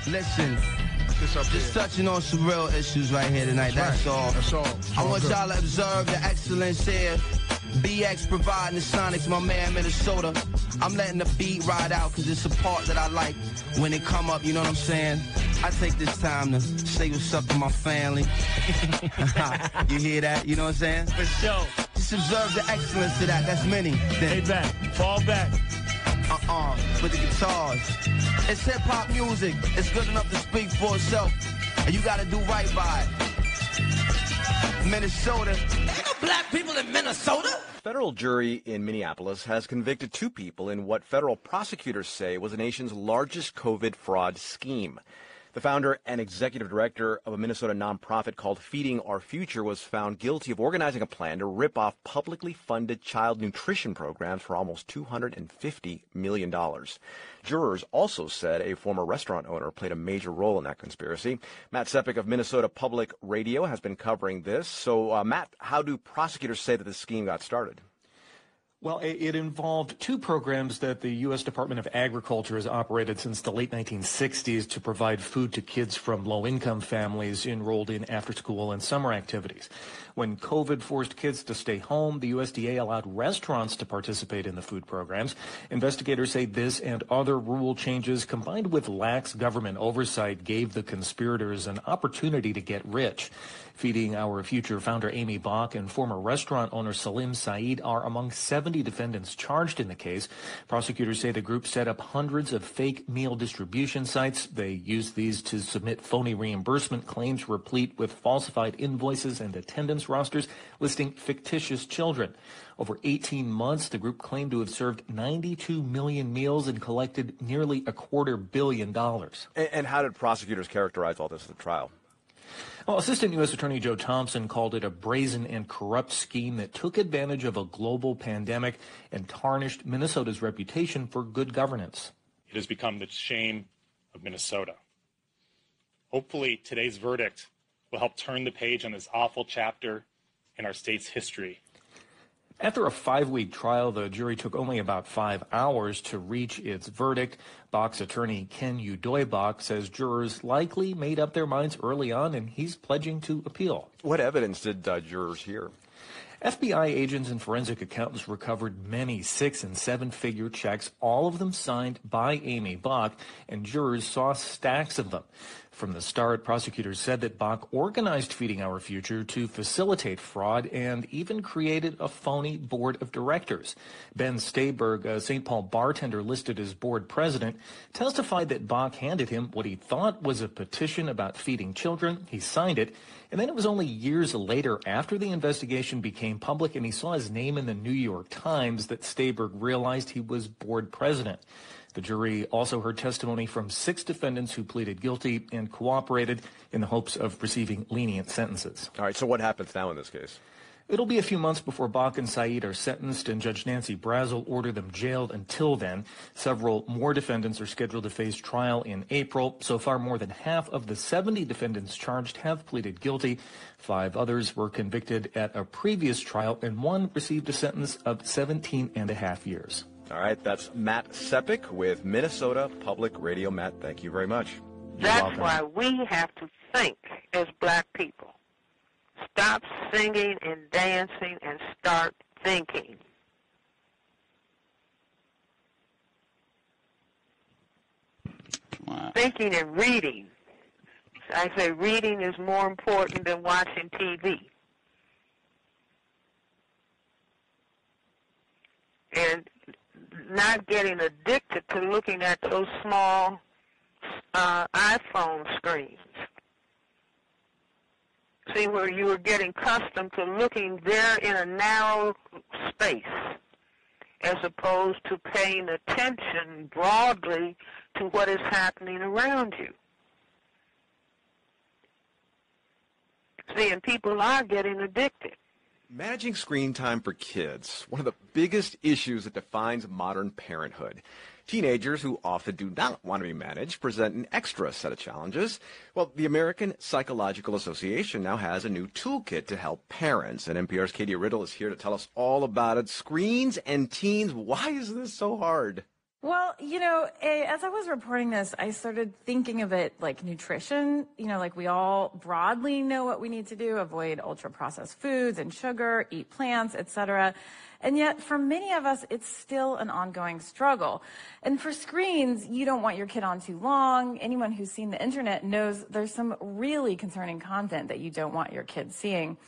Listen, just touching on some real issues right here tonight, that's all. That's all. I want y'all to observe the excellence here. BX providing the sonics, my man Minnesota. I'm letting the beat ride out because it's a part that I like when it come up, you know what I'm saying? I take this time to say what's up to my family. You hear that? You know what I'm saying? For sure. Just observe the excellence of that. That's many. Stay back. Fall back. With the guitars. It's hip-hop music. It's good enough to speak for itself. And you gotta do right by it. Minnesota. Ain't no black people in Minnesota. Federal jury in Minneapolis has convicted 2 people in what federal prosecutors say was the nation's largest COVID fraud scheme. The founder and executive director of a Minnesota nonprofit called Feeding Our Future was found guilty of organizing a plan to rip off publicly funded child nutrition programs for almost $250 million. Jurors also said a former restaurant owner played a major role in that conspiracy. Matt Sepik of Minnesota Public Radio has been covering this. So, Matt, how do prosecutors say that this scheme got started? Well, it involved 2 programs that the U.S. Department of Agriculture has operated since the late 1960s to provide food to kids from low-income families enrolled in after-school and summer activities. When COVID forced kids to stay home, the USDA allowed restaurants to participate in the food programs. Investigators say this and other rule changes, combined with lax government oversight, gave the conspirators an opportunity to get rich. Feeding Our Future founder Amy Bach and former restaurant owner Salim Saeed are among 70 defendants charged in the case. Prosecutors say the group set up hundreds of fake meal distribution sites. They used these to submit phony reimbursement claims replete with falsified invoices and attendance rosters listing fictitious children. Over 18 months, the group claimed to have served 92 million meals and collected nearly $250 million. And how did prosecutors characterize all this at the trial? Well, Assistant U.S. Attorney Joe Thompson called it a brazen and corrupt scheme that took advantage of a global pandemic and tarnished Minnesota's reputation for good governance. It has become the shame of Minnesota. Hopefully, today's verdict will help turn the page on this awful chapter in our state's history. After a 5-week trial, the jury took only about 5 hours to reach its verdict. Bach's attorney, Ken Udoy-Bach, says jurors likely made up their minds early on, and he's pledging to appeal. What evidence did jurors hear? FBI agents and forensic accountants recovered many 6- and 7-figure checks, all of them signed by Amy Bach, and jurors saw stacks of them. From the start, prosecutors said that Bach organized Feeding Our Future to facilitate fraud and even created a phony board of directors. Ben Stayberg, a St. Paul bartender listed as board president, testified that Bach handed him what he thought was a petition about feeding children. He signed it, and then it was only years later, after the investigation became public and he saw his name in the New York Times, that Stayberg realized he was board president. The jury also heard testimony from 6 defendants who pleaded guilty and cooperated in the hopes of receiving lenient sentences. All right, so what happens now in this case? It'll be a few months before Bach and Saeed are sentenced, and Judge Nancy Brazel ordered them jailed until then. Several more defendants are scheduled to face trial in April. So far, more than half of the 70 defendants charged have pleaded guilty. 5 others were convicted at a previous trial, and 1 received a sentence of 17.5 years. All right, that's Matt Sepik with Minnesota Public Radio. Matt, thank you very much. That's why we have to think as black people. Stop singing and dancing and start thinking. Wow. Thinking and reading. I say reading is more important than watching TV. And not getting addicted to looking at those small iPhone screens. See, where you were getting accustomed to looking there in a narrow space as opposed to paying attention broadly to what is happening around you. See, and people are getting addicted. Managing screen time for kids, one of the biggest issues that defines modern parenthood. Teenagers who often do not want to be managed present an extra set of challenges. Well, the American Psychological Association now has a new toolkit to help parents, and NPR's Katie Riddle is here to tell us all about it. Screens and teens, why is this so hard? Well, as I was reporting this, I started thinking of it like nutrition. Like we all broadly know what we need to do: avoid ultra-processed foods and sugar, eat plants, etc. And yet, for many of us, it's still an ongoing struggle. And for screens, you don't want your kid on too long. Anyone who's seen the internet knows there's some really concerning content that you don't want your kids seeing.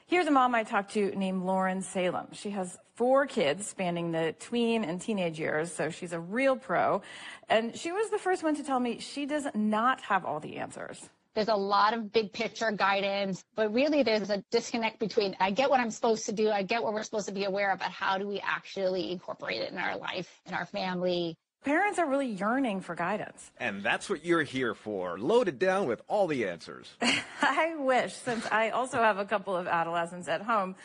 Here's a mom I talked to named Lauren Salem. She has 4 kids spanning the tween and teenage years, so she's a real pro. And she was the first one to tell me she does not have all the answers. There's a lot of big picture guidance, but really there's a disconnect between I get what I'm supposed to do, I get what we're supposed to be aware of, but how do we actually incorporate it in our life, in our family? Parents are really yearning for guidance. And that's what you're here for, loaded down with all the answers. I wish, since I also have a couple of adolescents at home.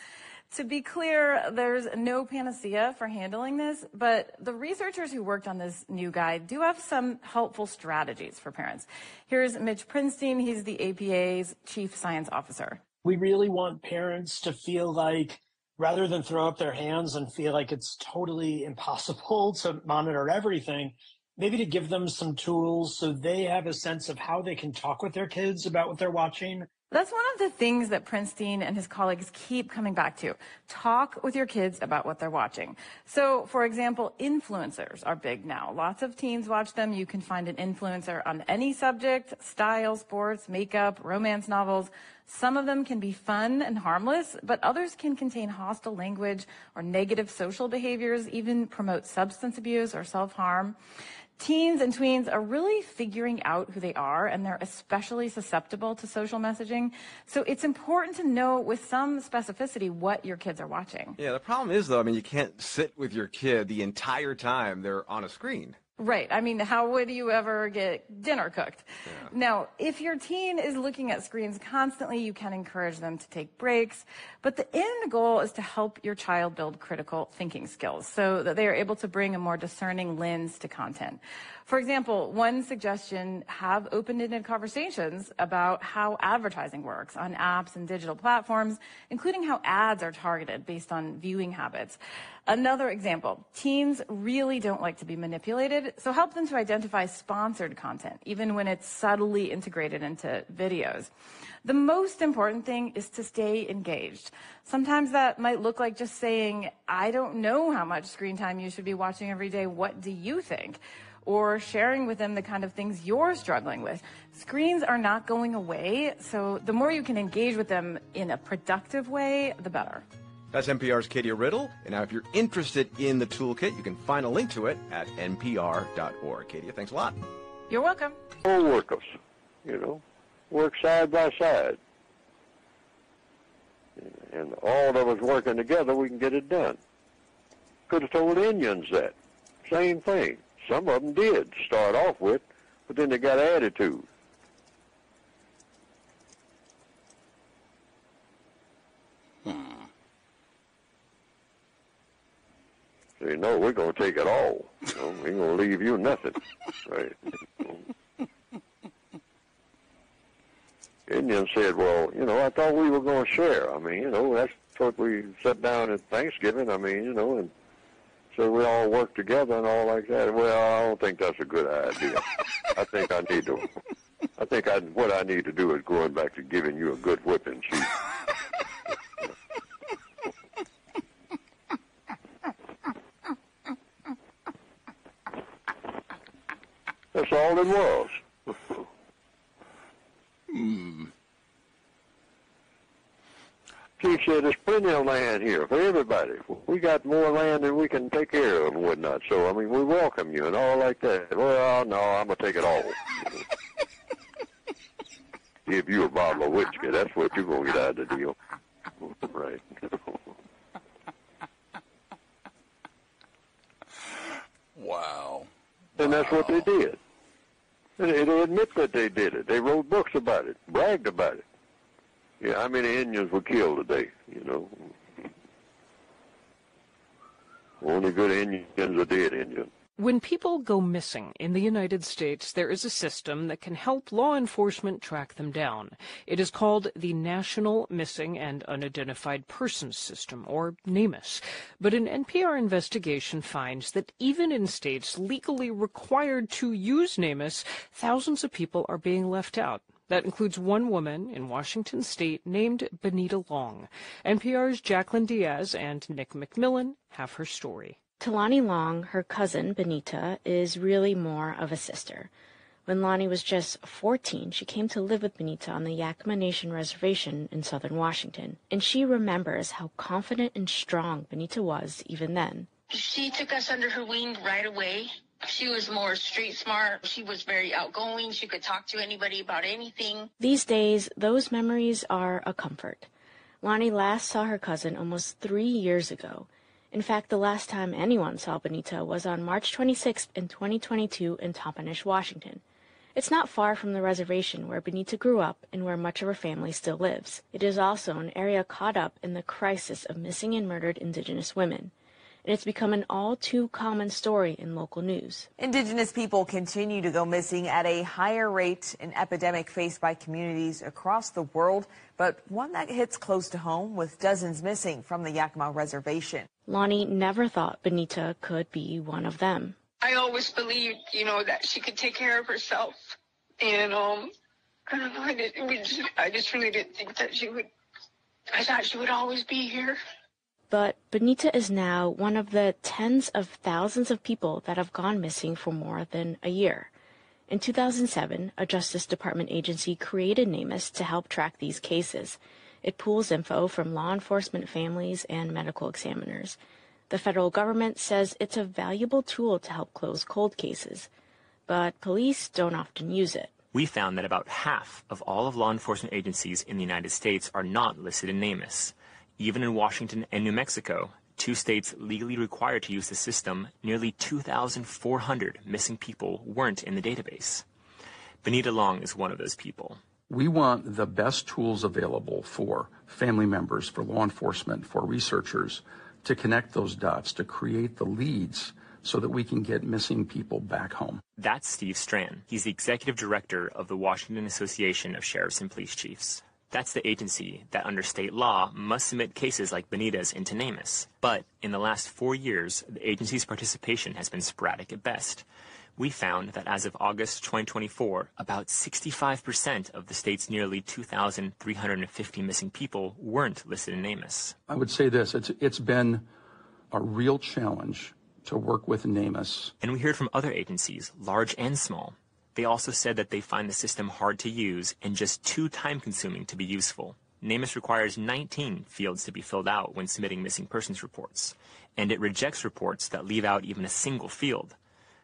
To be clear, there's no panacea for handling this, but the researchers who worked on this new guide do have some helpful strategies for parents. Here's Mitch Prinstein. He's the APA's chief science officer. We really want parents to feel like, rather than throw up their hands and feel like it's totally impossible to monitor everything, maybe to give them some tools so they have a sense of how they can talk with their kids about what they're watching. That's one of the things that Prinstein and his colleagues keep coming back to. Talk with your kids about what they're watching. So, for example, influencers are big now. Lots of teens watch them. You can find an influencer on any subject: style, sports, makeup, romance novels. Some of them can be fun and harmless, but others can contain hostile language or negative social behaviors, even promote substance abuse or self-harm. Teens and tweens are really figuring out who they are, and they're especially susceptible to social messaging. So it's important to know with some specificity what your kids are watching. Yeah, the problem is, though, you can't sit with your kid the entire time they're on a screen. Right. How would you ever get dinner cooked? Yeah. Now, if your teen is looking at screens constantly, you can encourage them to take breaks. But the end goal is to help your child build critical thinking skills so that they are able to bring a more discerning lens to content. For example, one suggestion: have open-ended conversations about how advertising works on apps and digital platforms, including how ads are targeted based on viewing habits. Another example: teens really don't like to be manipulated, so help them to identify sponsored content, even when it's subtly integrated into videos. The most important thing is to stay engaged. Sometimes that might look like just saying, "I don't know how much screen time you should be watching every day. What do you think?" Or sharing with them the kind of things you're struggling with. Screens are not going away, so the more you can engage with them in a productive way, the better. That's NPR's Qaadir Riddle. And now if you're interested in the toolkit, you can find a link to it at npr.org. Qaadir, thanks a lot. You're welcome. Co-workers, work side by side. And all of us working together, we can get it done. Could have told Indians that. Same thing. Some of them did start off with, but then they got attitude. Say, no, we're going to take it all. We ain't going to leave you nothing. Right. Indians said, well, I thought we were going to share. That's what we sat down at Thanksgiving, and so we all work together and all like that. Well, I don't think that's a good idea. I think what I need to do is going back to giving you a good whipping, Chief. That's all it was. Chief said, there's plenty of land here for everybody. We got more land than we can take care of and whatnot. So, we welcome you and all like that. Well, no, I'm going to take it all. Give you a bottle of whiskey. That's what you're going to get out of the deal. Right. Wow. And that's what they did. And they admit that they did it. They wrote books about it, bragged about it. Yeah, how many Indians were killed today, Only good Indians are dead Indians. When people go missing in the United States, there is a system that can help law enforcement track them down. It is called the National Missing and Unidentified Persons System, or NamUs. But an NPR investigation finds that even in states legally required to use NamUs, thousands of people are being left out. That includes one woman in Washington state named Benita Long. NPR's Jacqueline Diaz and Nick McMillan have her story. To Lonnie Long, her cousin, Benita, is really more of a sister. When Lonnie was just 14, she came to live with Benita on the Yakima Nation Reservation in southern Washington, and she remembers how confident and strong Benita was even then. She took us under her wing right away. She was more street smart. She was very outgoing. She could talk to anybody about anything. These days, those memories are a comfort. Lonnie last saw her cousin almost 3 years ago. In fact, the last time anyone saw Benita was on March 26th in 2022 in Tompanish, Washington. It's not far from the reservation where Benita grew up and where much of her family still lives. It is also an area caught up in the crisis of missing and murdered Indigenous women. And it's become an all-too-common story in local news. Indigenous people continue to go missing at a higher rate, an epidemic faced by communities across the world, but one that hits close to home with dozens missing from the Yakima Reservation. Lonnie never thought Benita could be one of them. I always believed, that she could take care of herself. And, I don't know, I just really didn't think that she would. I thought she would always be here. But Benita is now one of the tens of thousands of people that have gone missing for more than a year. In 2007, a Justice Department agency created NamUs to help track these cases. It pools info from law enforcement, families, and medical examiners. The federal government says it's a valuable tool to help close cold cases, but police don't often use it. We found that about half of all of law enforcement agencies in the United States are not listed in NamUs. Even in Washington and New Mexico, 2 states legally required to use the system, nearly 2,400 missing people weren't in the database. Benita Long is one of those people. We want the best tools available for family members, for law enforcement, for researchers to connect those dots, to create the leads so that we can get missing people back home. That's Steve Strand. He's the executive director of the Washington Association of Sheriffs and Police Chiefs. That's the agency that under state law must submit cases like Benita's into NamUs. But in the last 4 years, the agency's participation has been sporadic at best. We found that as of August 2024, about 65% of the state's nearly 2,350 missing people weren't listed in NamUs. I would say this, it's been a real challenge to work with NamUs. And we heard from other agencies, large and small. They also said that they find the system hard to use and just too time-consuming to be useful. NamUs requires 19 fields to be filled out when submitting missing persons reports, and it rejects reports that leave out even a single field.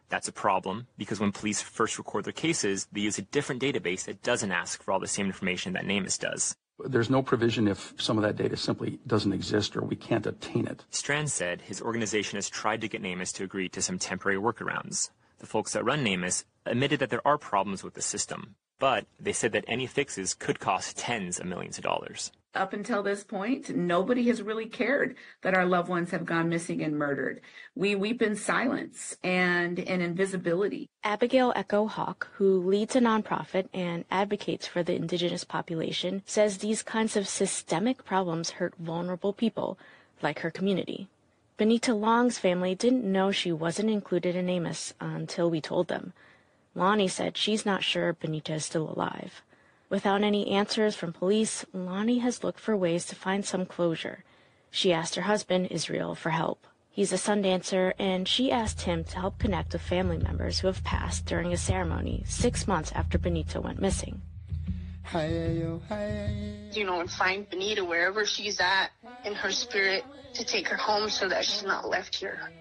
That's a problem because when police first record their cases, they use a different database that doesn't ask for all the same information that NamUs does. There's no provision if some of that data simply doesn't exist or we can't obtain it. Strand said his organization has tried to get NamUs to agree to some temporary workarounds. The folks that run NamUs admitted that there are problems with the system, but they said that any fixes could cost tens of millions of dollars. Up until this point, nobody has really cared that our loved ones have gone missing and murdered. We weep in silence and in invisibility. Abigail Echo Hawk, who leads a nonprofit and advocates for the Indigenous population, says these kinds of systemic problems hurt vulnerable people like her community. Benita Long's family didn't know she wasn't included in NamUs until we told them. Lonnie said she's not sure Benita is still alive. Without any answers from police, Lonnie has looked for ways to find some closure. She asked her husband, Israel, for help. He's a Sundancer, and she asked him to help connect with family members who have passed during a ceremony 6 months after Benita went missing. And find Benita wherever she's at in her spirit to take her home so that she's not left here.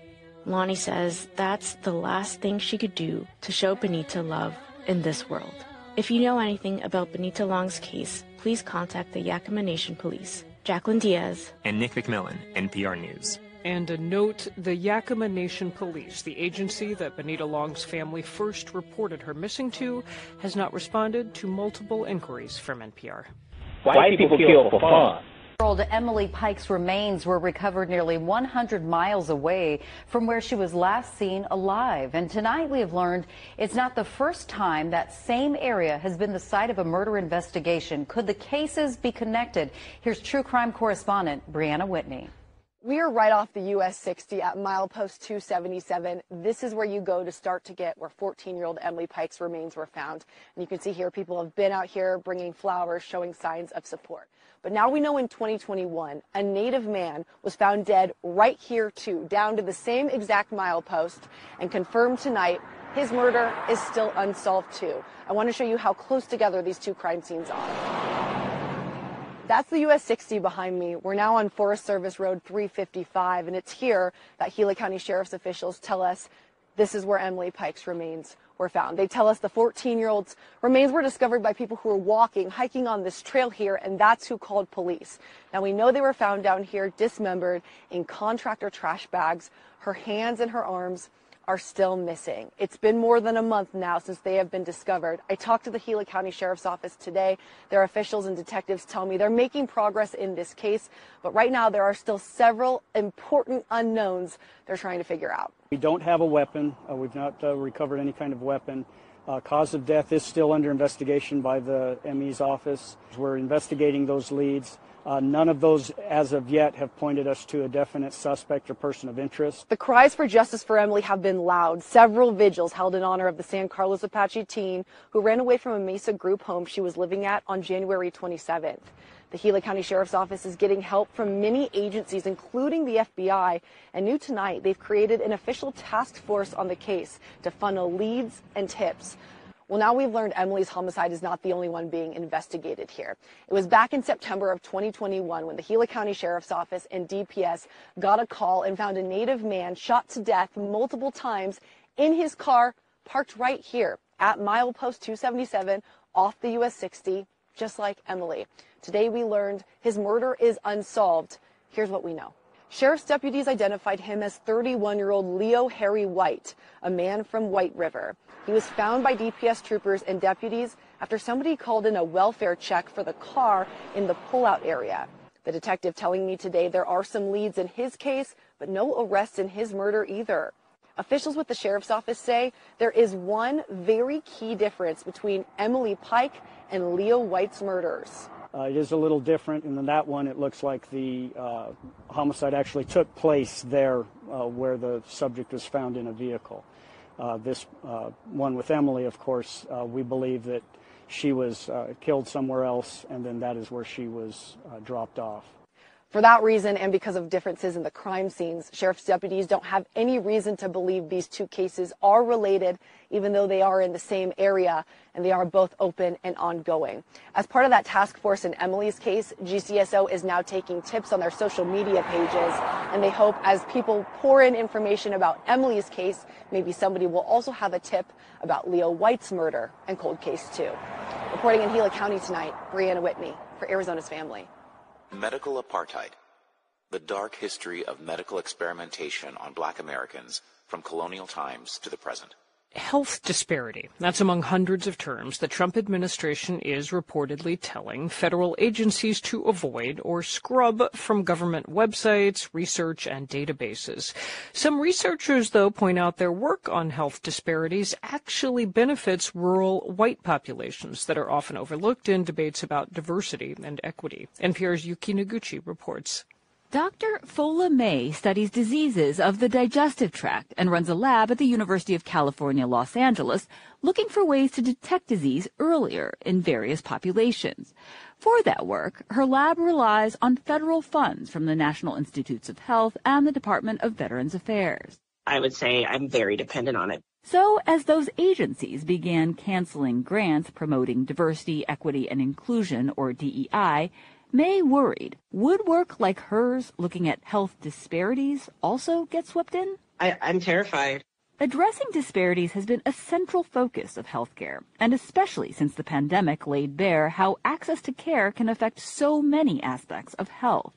Lonnie says that's the last thing she could do to show Benita love in this world. If you know anything about Benita Long's case, please contact the Yakima Nation Police. Jacqueline Diaz and Nick McMillan, NPR News. And a note, the Yakima Nation Police, the agency that Benita Long's family first reported her missing to, has not responded to multiple inquiries from NPR. White people kill for fun. Emily Pike's remains were recovered nearly 100 miles away from where she was last seen alive. And tonight we have learned it's not the first time that same area has been the site of a murder investigation. Could the cases be connected? Here's true crime correspondent Brianna Whitney. We are right off the U.S. 60 at milepost 277. This is where you go to start to get where 14-year-old Emily Pike's remains were found. And you can see here people have been out here bringing flowers, showing signs of support. But now we know in 2021, a Native man was found dead right here too, down to the same exact milepost, and confirmed tonight his murder is still unsolved too. I want to show you how close together these two crime scenes are. That's the US 60 behind me. We're now on Forest Service Road 355, and it's here that Gila County Sheriff's officials tell us this is where Emily Pike's remains were found. They tell us the 14-year-old's remains were discovered by people who were walking, hiking on this trail here, and that's who called police. Now, we know they were found down here dismembered in contractor trash bags. Her hands and her arms are still missing. It's been more than a month now since they have been discovered. I talked to the Gila County Sheriff's Office today. Their officials and detectives tell me they're making progress in this case, but right now there are still several important unknowns they're trying to figure out. We don't have a weapon. We've not recovered any kind of weapon. Cause of death is still under investigation by the ME's office. We're investigating those leads. None of those, as of yet, have pointed us to a definite suspect or person of interest. The cries for justice for Emily have been loud. Several vigils held in honor of the San Carlos Apache teen who ran away from a Mesa group home she was living at on January 27th. The Gila County Sheriff's Office is getting help from many agencies, including the FBI, and new tonight they've created an official task force on the case to funnel leads and tips. Well, now we've learned Emily's homicide is not the only one being investigated here. It was back in September of 2021 when the Gila County Sheriff's Office and DPS got a call and found a Native man shot to death multiple times in his car parked right here at milepost 277 off the US 60, just like Emily. Today we learned his murder is unsolved. Here's what we know. Sheriff's deputies identified him as 31-year-old Leo Harry White, a man from White River. He was found by DPS troopers and deputies after somebody called in a welfare check for the car in the pullout area. The detective telling me today there are some leads in his case, but no arrests in his murder either. Officials with the sheriff's office say there is one very key difference between Emily Pike and Leo White's murders. It is a little different, and in that one it looks like the homicide actually took place there where the subject was found in a vehicle. This one with Emily, of course, we believe that she was killed somewhere else, and then that is where she was dropped off. For that reason, and because of differences in the crime scenes, sheriff's deputies don't have any reason to believe these two cases are related, even though they are in the same area, and they are both open and ongoing. As part of that task force in Emily's case, GCSO is now taking tips on their social media pages, and they hope as people pour in information about Emily's case, maybe somebody will also have a tip about Leo White's murder and cold case too. Reporting in Gila County tonight, Brianna Whitney for Arizona's Family. Medical apartheid, the dark history of medical experimentation on Black Americans from colonial times to the present. Health disparity. That's among hundreds of terms the Trump administration is reportedly telling federal agencies to avoid or scrub from government websites, research, and databases. Some researchers, though, point out their work on health disparities actually benefits rural white populations that are often overlooked in debates about diversity and equity. NPR's Yuki Noguchi reports. Dr. Fola May studies diseases of the digestive tract and runs a lab at the University of California, Los Angeles, looking for ways to detect disease earlier in various populations. For that work, her lab relies on federal funds from the National Institutes of Health and the Department of Veterans Affairs. I would say I'm very dependent on it. So, as those agencies began canceling grants promoting diversity, equity, and inclusion, or DEI, May worried, would work like hers looking at health disparities also get swept in? I'm terrified. Addressing disparities has been a central focus of healthcare, and especially since the pandemic laid bare how access to care can affect so many aspects of health.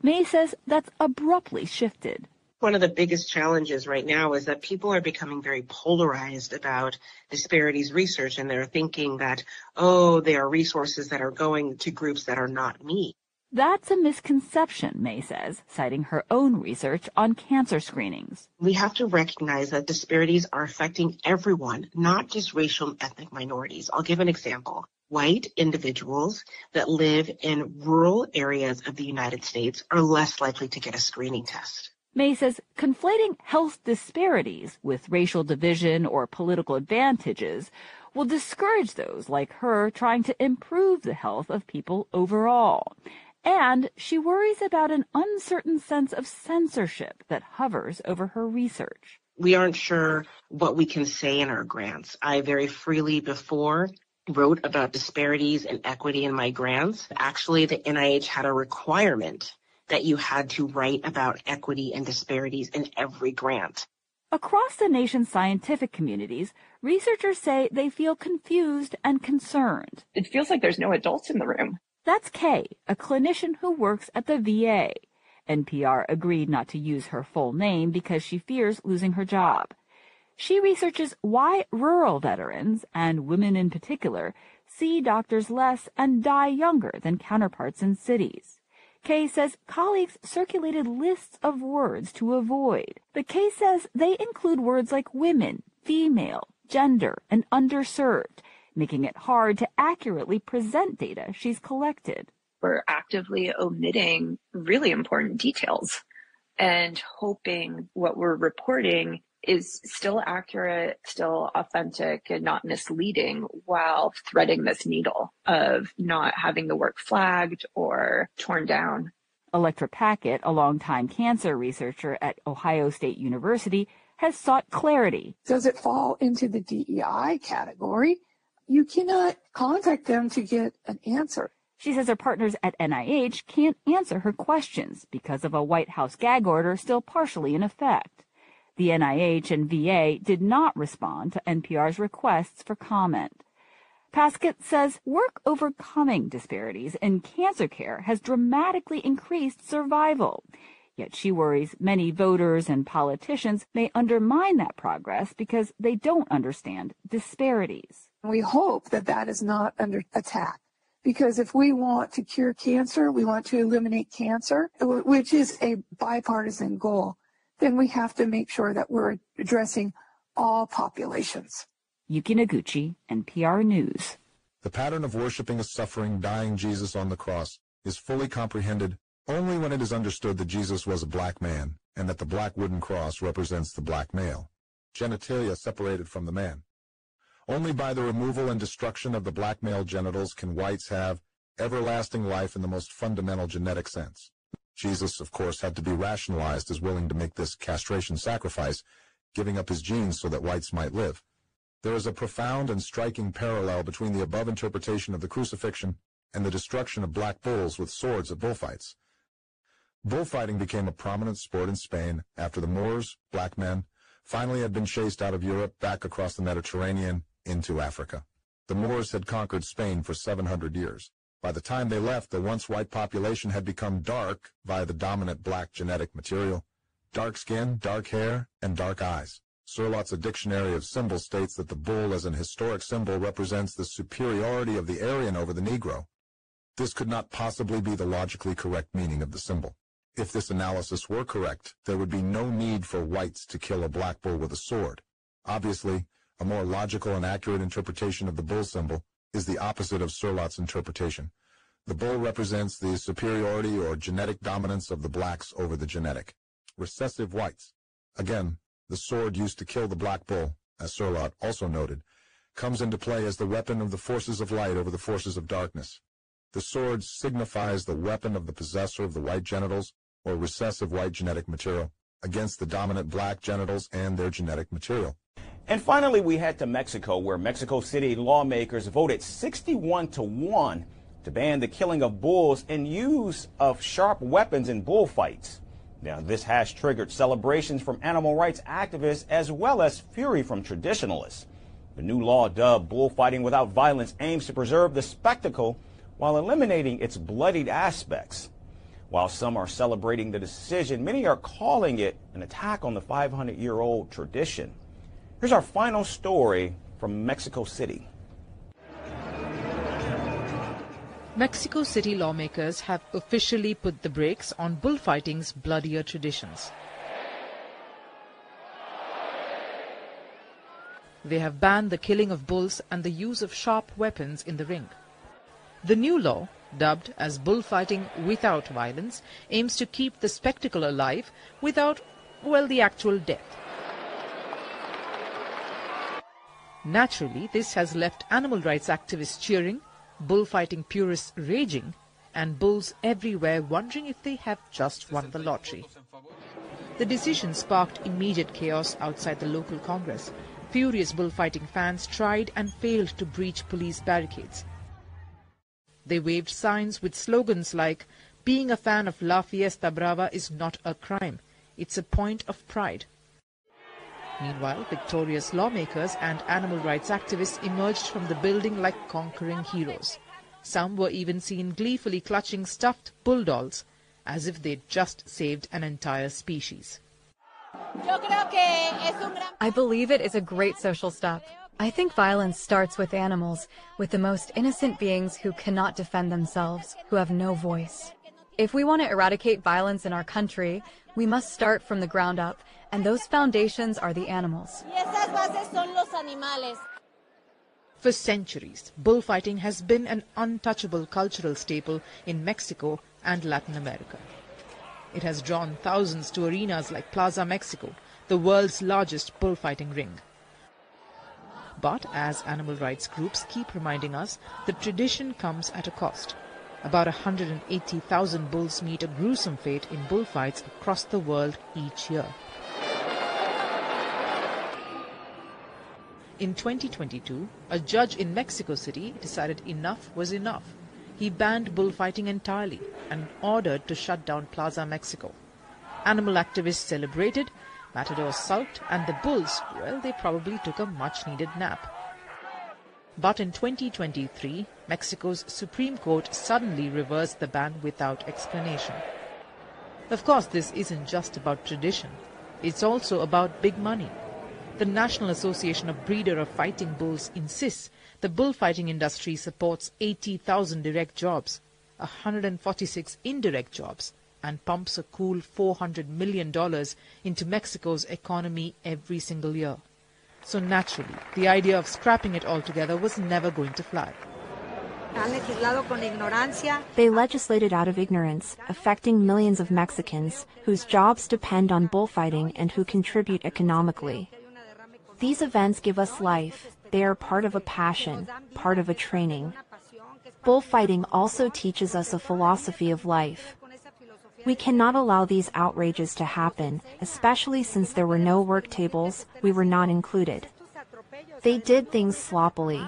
May says that's abruptly shifted. One of the biggest challenges right now is that people are becoming very polarized about disparities research, and they're thinking that, oh, there are resources that are going to groups that are not me. That's a misconception, May says, citing her own research on cancer screenings. We have to recognize that disparities are affecting everyone, not just racial and ethnic minorities. I'll give an example. White individuals that live in rural areas of the United States are less likely to get a screening test. May says conflating health disparities with racial division or political advantages will discourage those like her trying to improve the health of people overall. And she worries about an uncertain sense of censorship that hovers over her research. We aren't sure what we can say in our grants. I very freely before wrote about disparities and equity in my grants. Actually, the NIH had a requirement that you had to write about equity and disparities in every grant. Across the nation's scientific communities, researchers say they feel confused and concerned. It feels like there's no adults in the room. That's Kay, a clinician who works at the VA. NPR agreed not to use her full name because she fears losing her job. She researches why rural veterans, and women in particular, see doctors less and die younger than counterparts in cities. Kay says colleagues circulated lists of words to avoid, but Kay says they include words like women, female, gender, and underserved, making it hard to accurately present data she's collected. We're actively omitting really important details and hoping what we're reporting is still accurate, still authentic, and not misleading while threading this needle of not having the work flagged or torn down. Electra Packett, a longtime cancer researcher at Ohio State University, has sought clarity. Does it fall into the DEI category? You cannot contact them to get an answer. She says her partners at NIH can't answer her questions because of a White House gag order still partially in effect. The NIH and VA did not respond to NPR's requests for comment. Paskett says work overcoming disparities in cancer care has dramatically increased survival. Yet she worries many voters and politicians may undermine that progress because they don't understand disparities. We hope that that is not under attack, because if we want to cure cancer, we want to eliminate cancer, which is a bipartisan goal, then we have to make sure that we're addressing all populations. Yuki Noguchi, NPR News. The pattern of worshiping a suffering, dying Jesus on the cross is fully comprehended only when it is understood that Jesus was a black man and that the black wooden cross represents the black male, genitalia separated from the man. Only by the removal and destruction of the black male genitals can whites have everlasting life in the most fundamental genetic sense. Jesus, of course, had to be rationalized as willing to make this castration sacrifice, giving up his genes so that whites might live. There is a profound and striking parallel between the above interpretation of the crucifixion and the destruction of black bulls with swords at bullfights. Bullfighting became a prominent sport in Spain after the Moors, black men, finally had been chased out of Europe back across the Mediterranean into Africa. The Moors had conquered Spain for 700 years. By the time they left, the once white population had become dark via the dominant black genetic material. Dark skin, dark hair, and dark eyes. Surlott's A Dictionary of Symbols states that the bull as an historic symbol represents the superiority of the Aryan over the Negro. This could not possibly be the logically correct meaning of the symbol. If this analysis were correct, there would be no need for whites to kill a black bull with a sword. Obviously, a more logical and accurate interpretation of the bull symbol is the opposite of Surlott's interpretation. The bull represents the superiority or genetic dominance of the blacks over the genetic. Recessive whites. Again, the sword used to kill the black bull, as Surlott also noted, comes into play as the weapon of the forces of light over the forces of darkness. The sword signifies the weapon of the possessor of the white genitals, or recessive white genetic material, against the dominant black genitals and their genetic material. And finally, we head to Mexico, where Mexico City lawmakers voted 61-1 to ban the killing of bulls and use of sharp weapons in bullfights. Now, this has triggered celebrations from animal rights activists as well as fury from traditionalists. The new law, dubbed Bullfighting Without Violence, aims to preserve the spectacle while eliminating its bloodied aspects. While some are celebrating the decision, many are calling it an attack on the 500-year-old tradition. Here's our final story from Mexico City. Mexico City lawmakers have officially put the brakes on bullfighting's bloodier traditions. They have banned the killing of bulls and the use of sharp weapons in the ring. The new law, dubbed as bullfighting without violence, aims to keep the spectacle alive without, well, the actual death. Naturally, this has left animal rights activists cheering, bullfighting purists raging, and bulls everywhere wondering if they have just won the lottery. The decision sparked immediate chaos outside the local Congress. Furious bullfighting fans tried and failed to breach police barricades. They waved signs with slogans like, "Being a fan of La Fiesta Brava is not a crime. It's a point of pride." Meanwhile, victorious lawmakers and animal rights activists emerged from the building like conquering heroes. Some were even seen gleefully clutching stuffed bull dolls, as if they'd just saved an entire species. I believe it is a great social step. I think violence starts with animals, with the most innocent beings who cannot defend themselves, who have no voice. If we want to eradicate violence in our country, we must start from the ground up, and those foundations are the animals. For centuries, bullfighting has been an untouchable cultural staple in Mexico and Latin America. It has drawn thousands to arenas like Plaza Mexico, the world's largest bullfighting ring. But as animal rights groups keep reminding us, the tradition comes at a cost. About 180,000 bulls meet a gruesome fate in bullfights across the world each year. In 2022, a judge in Mexico City decided enough was enough. He banned bullfighting entirely and ordered to shut down Plaza Mexico. Animal activists celebrated, matadors sulked, and the bulls, well, they probably took a much-needed nap. But in 2023, Mexico's Supreme Court suddenly reversed the ban without explanation. Of course, this isn't just about tradition. It's also about big money. The National Association of Breeders of Fighting Bulls insists the bullfighting industry supports 80,000 direct jobs, 146 indirect jobs, and pumps a cool $400 million into Mexico's economy every single year. So naturally, the idea of scrapping it altogether was never going to fly. They legislated out of ignorance, affecting millions of Mexicans whose jobs depend on bullfighting and who contribute economically. These events give us life. They are part of a passion, part of a training. Bullfighting also teaches us a philosophy of life. We cannot allow these outrages to happen, especially since there were no work tables, we were not included. They did things sloppily.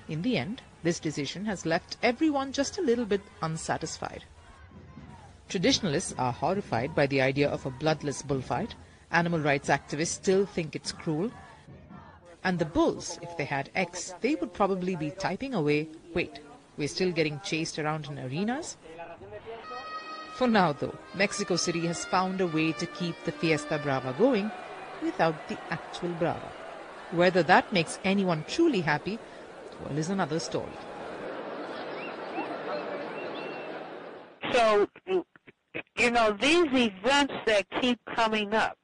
In the end, this decision has left everyone just a little bit unsatisfied. Traditionalists are horrified by the idea of a bloodless bullfight. Animal rights activists still think it's cruel. And the bulls, if they had X, they would probably be typing away, "Wait, we're still getting chased around in arenas?" For now, though, Mexico City has found a way to keep the Fiesta Brava going without the actual Brava. Whether that makes anyone truly happy, well, is another story. So, you know, these events that keep coming up,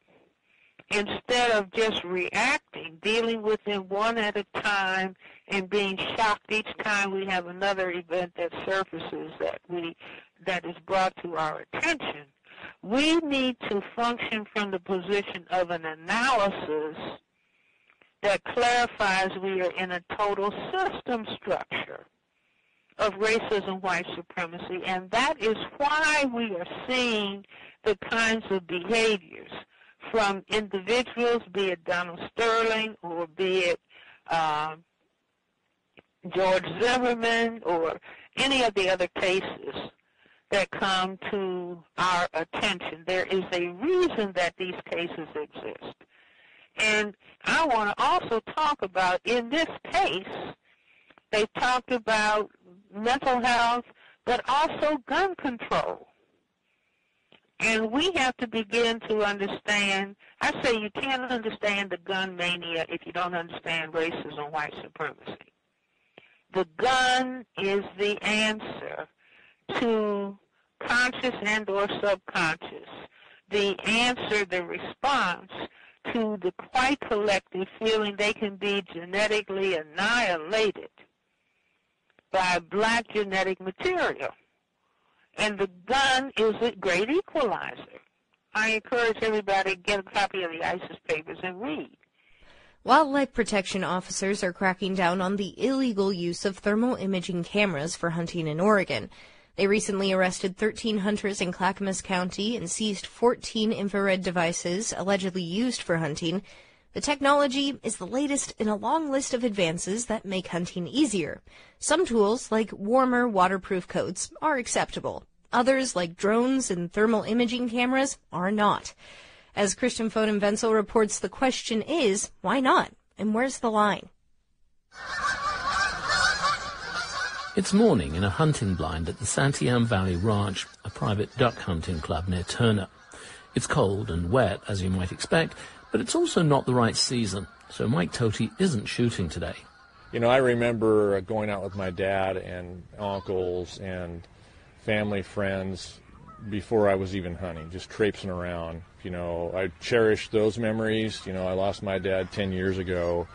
instead of just reacting, dealing with them one at a time and being shocked each time we have another event that surfaces that is brought to our attention, we need to function from the position of an analysis that clarifies we are in a total system structure of racism, white supremacy, and that is why we are seeing the kinds of behaviors from individuals, be it Donald Sterling or be it George Zimmerman or any of the other cases that come to our attention. There is a reason that these cases exist. And I want to also talk about, in this case, they talked about mental health, but also gun control. And we have to begin to understand, I say you can't understand the gun mania if you don't understand racism, white supremacy. The gun is the answer to conscious and or subconscious, the answer, the response to the white collective feeling they can be genetically annihilated by black genetic material. And the gun is a great equalizer. I encourage everybody to get a copy of the ISIS papers and read. Wildlife protection officers are cracking down on the illegal use of thermal imaging cameras for hunting in Oregon. They recently arrested 13 hunters in Clackamas County and seized 14 infrared devices allegedly used for hunting. The technology is the latest in a long list of advances that make hunting easier. Some tools, like warmer, waterproof coats, are acceptable. Others, like drones and thermal imaging cameras, are not. As Christian Foden Wenzel reports, the question is, why not? And where's the line? It's morning in a hunting blind at the Santiam Valley Ranch, a private duck hunting club near Turner. It's cold and wet, as you might expect, but it's also not the right season, so Mike Tote isn't shooting today. You know, I remember going out with my dad and uncles and family friends before I was even hunting, just traipsing around. You know, I cherish those memories. You know, I lost my dad 10 years ago,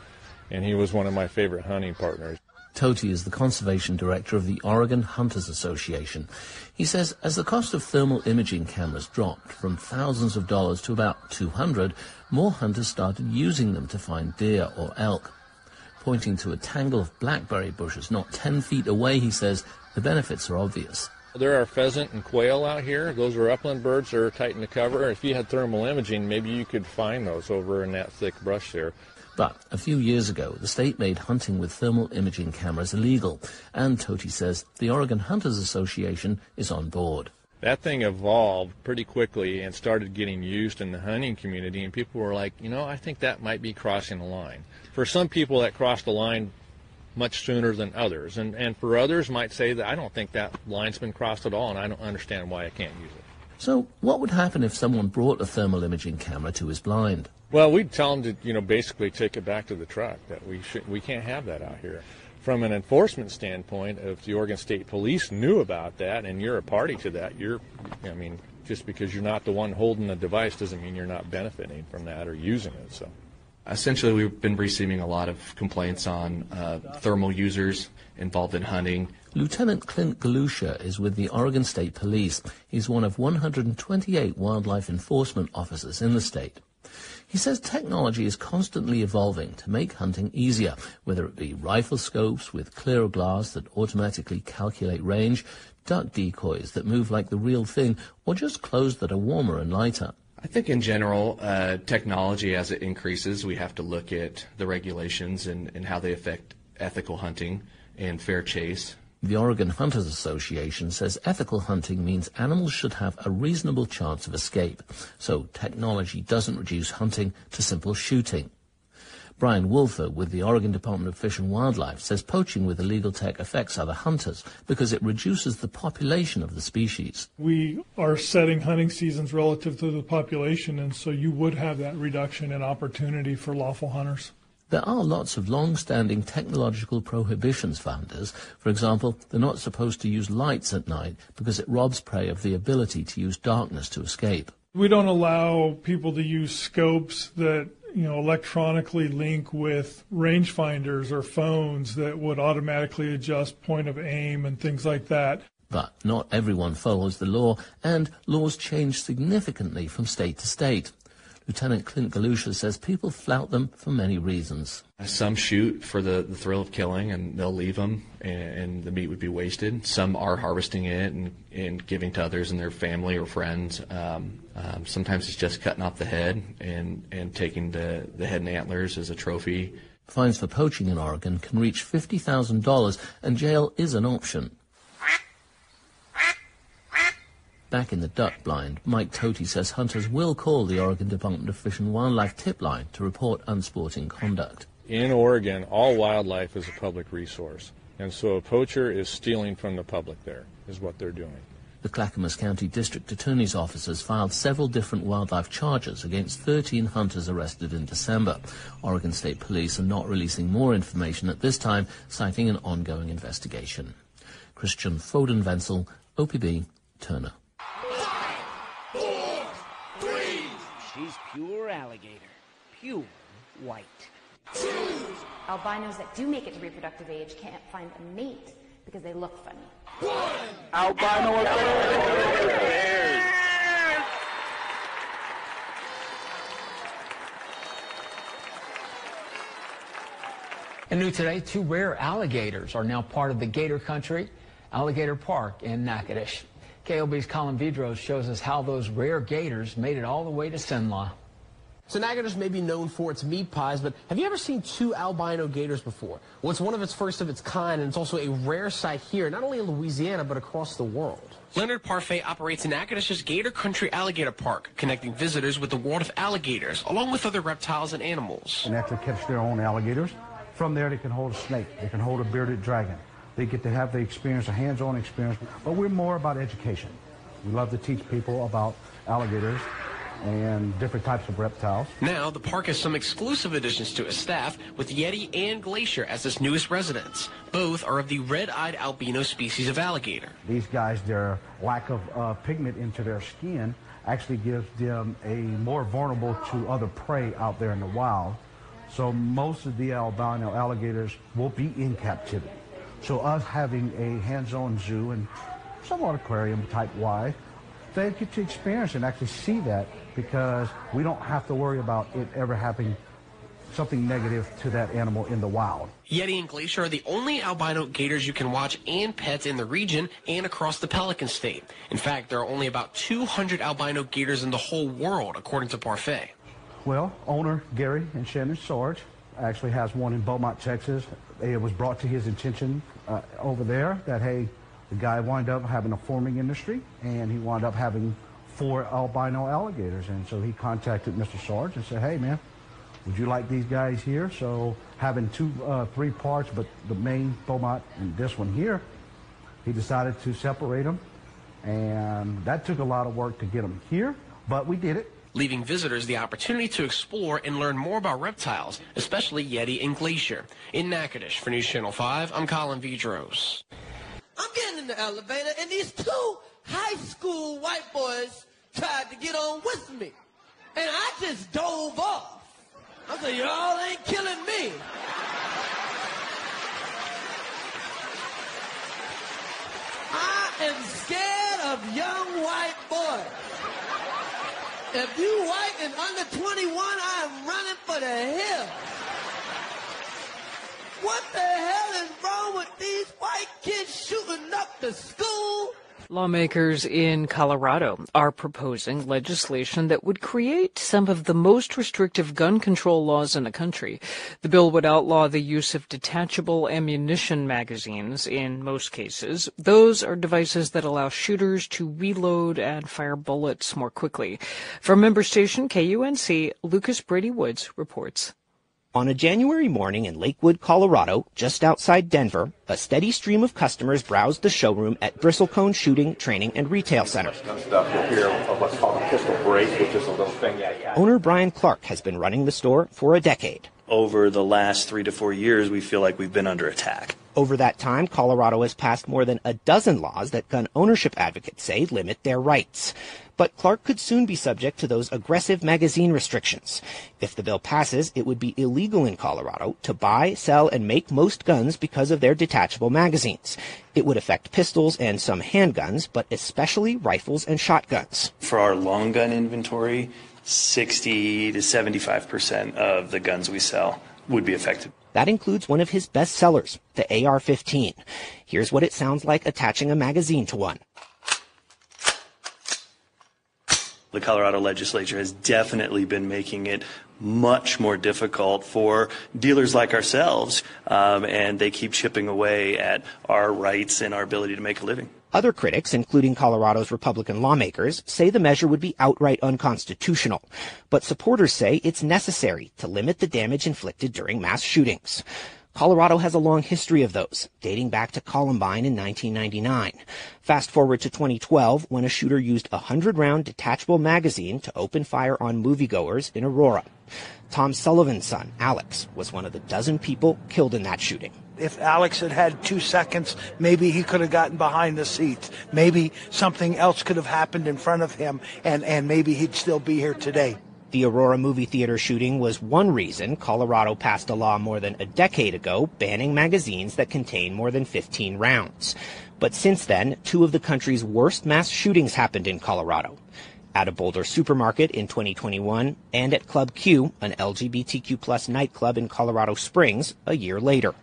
and he was one of my favorite hunting partners. Tote is the conservation director of the Oregon Hunters Association. He says as the cost of thermal imaging cameras dropped from thousands of dollars to about $200, more hunters started using them to find deer or elk. Pointing to a tangle of blackberry bushes not 10 feet away, he says the benefits are obvious. There are pheasant and quail out here. Those are upland birds that are tight in the cover. If you had thermal imaging, maybe you could find those over in that thick brush there. But a few years ago, the state made hunting with thermal imaging cameras illegal, and Tote says the Oregon Hunters Association is on board. That thing evolved pretty quickly and started getting used in the hunting community, and people were like, you know, I think that might be crossing the line. For some people, that crossed the line much sooner than others, and for others might say that I don't think that line's been crossed at all, and I don't understand why I can't use it. So what would happen if someone brought a thermal imaging camera to his blind? Well, we'd tell them to, you know, basically take it back to the truck, that we can't have that out here. From an enforcement standpoint, if the Oregon State Police knew about that and you're a party to that, just because you're not the one holding the device doesn't mean you're not benefiting from that or using it. So, essentially, we've been receiving a lot of complaints on thermal users involved in hunting. Lieutenant Clint Galusha is with the Oregon State Police. He's one of 128 wildlife enforcement officers in the state. He says technology is constantly evolving to make hunting easier, whether it be rifle scopes with clear glass that automatically calculate range, duck decoys that move like the real thing, or just clothes that are warmer and lighter. I think in general, technology as it increases, we have to look at the regulations and how they affect ethical hunting and fair chase. The Oregon Hunters Association says ethical hunting means animals should have a reasonable chance of escape, so technology doesn't reduce hunting to simple shooting. Brian Wolfer with the Oregon Department of Fish and Wildlife says poaching with illegal tech affects other hunters because it reduces the population of the species. We are setting hunting seasons relative to the population, and so you would have that reduction in opportunity for lawful hunters. There are lots of long-standing technological prohibitions for hunters. For example, they're not supposed to use lights at night because it robs prey of the ability to use darkness to escape. We don't allow people to use scopes that, electronically link with rangefinders or phones that would automatically adjust point of aim and things like that. But not everyone follows the law, and laws change significantly from state to state. Lieutenant Clint Galusha says people flout them for many reasons. Some shoot for the thrill of killing, and they'll leave them, and the meat would be wasted. Some are harvesting it and giving to others in their family or friends. Sometimes it's just cutting off the head and taking the head and antlers as a trophy. Fines for poaching in Oregon can reach $50,000, and jail is an option. Back in the duck blind, Mike Tote says hunters will call the Oregon Department of Fish and Wildlife tip line to report unsporting conduct. In Oregon, all wildlife is a public resource, and so a poacher is stealing from the public there, is what they're doing. The Clackamas County District Attorney's officers filed several different wildlife charges against 13 hunters arrested in December. Oregon State Police are not releasing more information at this time, citing an ongoing investigation. Christian Foden-Wenzel, OPB, Turner. 5, 4, 3. She's pure alligator. Pure white. 2. Albinos that do make it to reproductive age can't find a mate because they look funny. 1. Albino affairs. And new today, 2 rare alligators are now part of the Gator Country Alligator Park in Natchitoches. KOB's Colin Vidros shows us how those rare gators made it all the way to Cenla. So Natchitoches may be known for its meat pies, but have you ever seen 2 albino gators before? Well, it's one of its first of its kind, and it's also a rare sight here, not only in Louisiana, but across the world. Leonard Parfait operates Natchitoches Gator Country Alligator Park, connecting visitors with the world of alligators, along with other reptiles and animals. And actually catch their own alligators. From there, they can hold a snake. They can hold a bearded dragon. They get to have the experience, a hands-on experience. But we're more about education. We love to teach people about alligators and different types of reptiles. Now, the park has some exclusive additions to its staff, with Yeti and Glacier as its newest residents. Both are of the red-eyed albino species of alligator. These guys, their lack of pigment into their skin actually gives them a more vulnerable to other prey out there in the wild. So most of the albino alligators will be in captivity. So us having a hands-on zoo and somewhat aquarium type wise, they get to experience and actually see that, because we don't have to worry about it ever happening something negative to that animal in the wild. Yeti and Glacier are the only albino gators you can watch and pet in the region and across the Pelican State. In fact, there are only about 200 albino gators in the whole world, according to Parfait. Well, owner Gary and Shannon Sarge actually has one in Beaumont, Texas. It was brought to his attention over there that, hey, the guy wound up having a farming industry, and he wound up having 4 albino alligators. And so he contacted Mr. Sarge and said, hey, man, would you like these guys here? So having 3 parts, but the main Beaumont and this one here, he decided to separate them. And that took a lot of work to get them here, but we did it. Leaving visitors the opportunity to explore and learn more about reptiles, especially Yeti and Glacier. In Natchitoches, for News Channel 5, I'm Colin Vidros. I'm getting in the elevator, and these 2 high school white boys tried to get on with me. And I just dove off. I said, y'all ain't killing me. I am scared of young white boys. If you white and under 21, I am running for the hill. What the hell is wrong with these white kids shooting up the school? Lawmakers in Colorado are proposing legislation that would create some of the most restrictive gun control laws in the country. The bill would outlaw the use of detachable ammunition magazines in most cases. Those are devices that allow shooters to reload and fire bullets more quickly. From member station KUNC, Lucas Brady Woods reports. On a January morning in Lakewood, Colorado, just outside Denver, a steady stream of customers browsed the showroom at Bristlecone Shooting, Training, and Retail Center. Owner Brian Clark has been running the store for a decade. Over the last 3 to 4 years, we feel like we've been under attack. Over that time, Colorado has passed more than a dozen laws that gun ownership advocates say limit their rights. But Clark could soon be subject to those aggressive magazine restrictions. If the bill passes, it would be illegal in Colorado to buy, sell, and make most guns because of their detachable magazines. It would affect pistols and some handguns, but especially rifles and shotguns. For our long gun inventory, 60 to 75% of the guns we sell would be affected. That includes one of his best sellers, the AR-15. Here's what it sounds like attaching a magazine to one. The Colorado legislature has definitely been making it much more difficult for dealers like ourselves, and they keep chipping away at our rights and our ability to make a living. Other critics, including Colorado's Republican lawmakers, say the measure would be outright unconstitutional. But supporters say it's necessary to limit the damage inflicted during mass shootings. Colorado has a long history of those, dating back to Columbine in 1999. Fast forward to 2012, when a shooter used a 100-round detachable magazine to open fire on moviegoers in Aurora. Tom Sullivan's son, Alex, was one of the dozen people killed in that shooting. If Alex had had 2 seconds, maybe he could have gotten behind the seats. Maybe something else could have happened in front of him, and maybe he'd still be here today. The Aurora movie theater shooting was one reason Colorado passed a law more than a decade ago banning magazines that contain more than 15 rounds. But since then, 2 of the country's worst mass shootings happened in Colorado. At a Boulder supermarket in 2021 and at Club Q, an LGBTQ+ nightclub in Colorado Springs, a year later.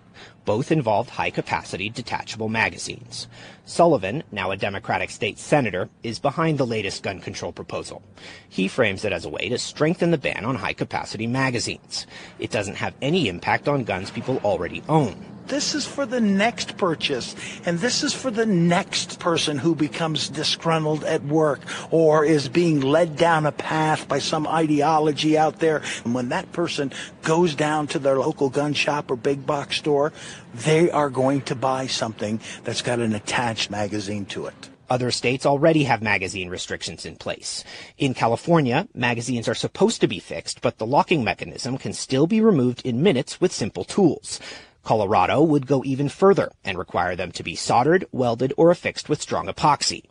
Both involved high-capacity detachable magazines. Sullivan, now a Democratic state senator, is behind the latest gun control proposal. He frames it as a way to strengthen the ban on high-capacity magazines. It doesn't have any impact on guns people already own. This is for the next purchase, and this is for the next person who becomes disgruntled at work or is being led down a path by some ideology out there. And when that person goes down to their local gun shop or big box store, they are going to buy something that's got an attached magazine to it. Other states already have magazine restrictions in place. In California, magazines are supposed to be fixed, but the locking mechanism can still be removed in minutes with simple tools. Colorado would go even further and require them to be soldered, welded, or affixed with strong epoxy.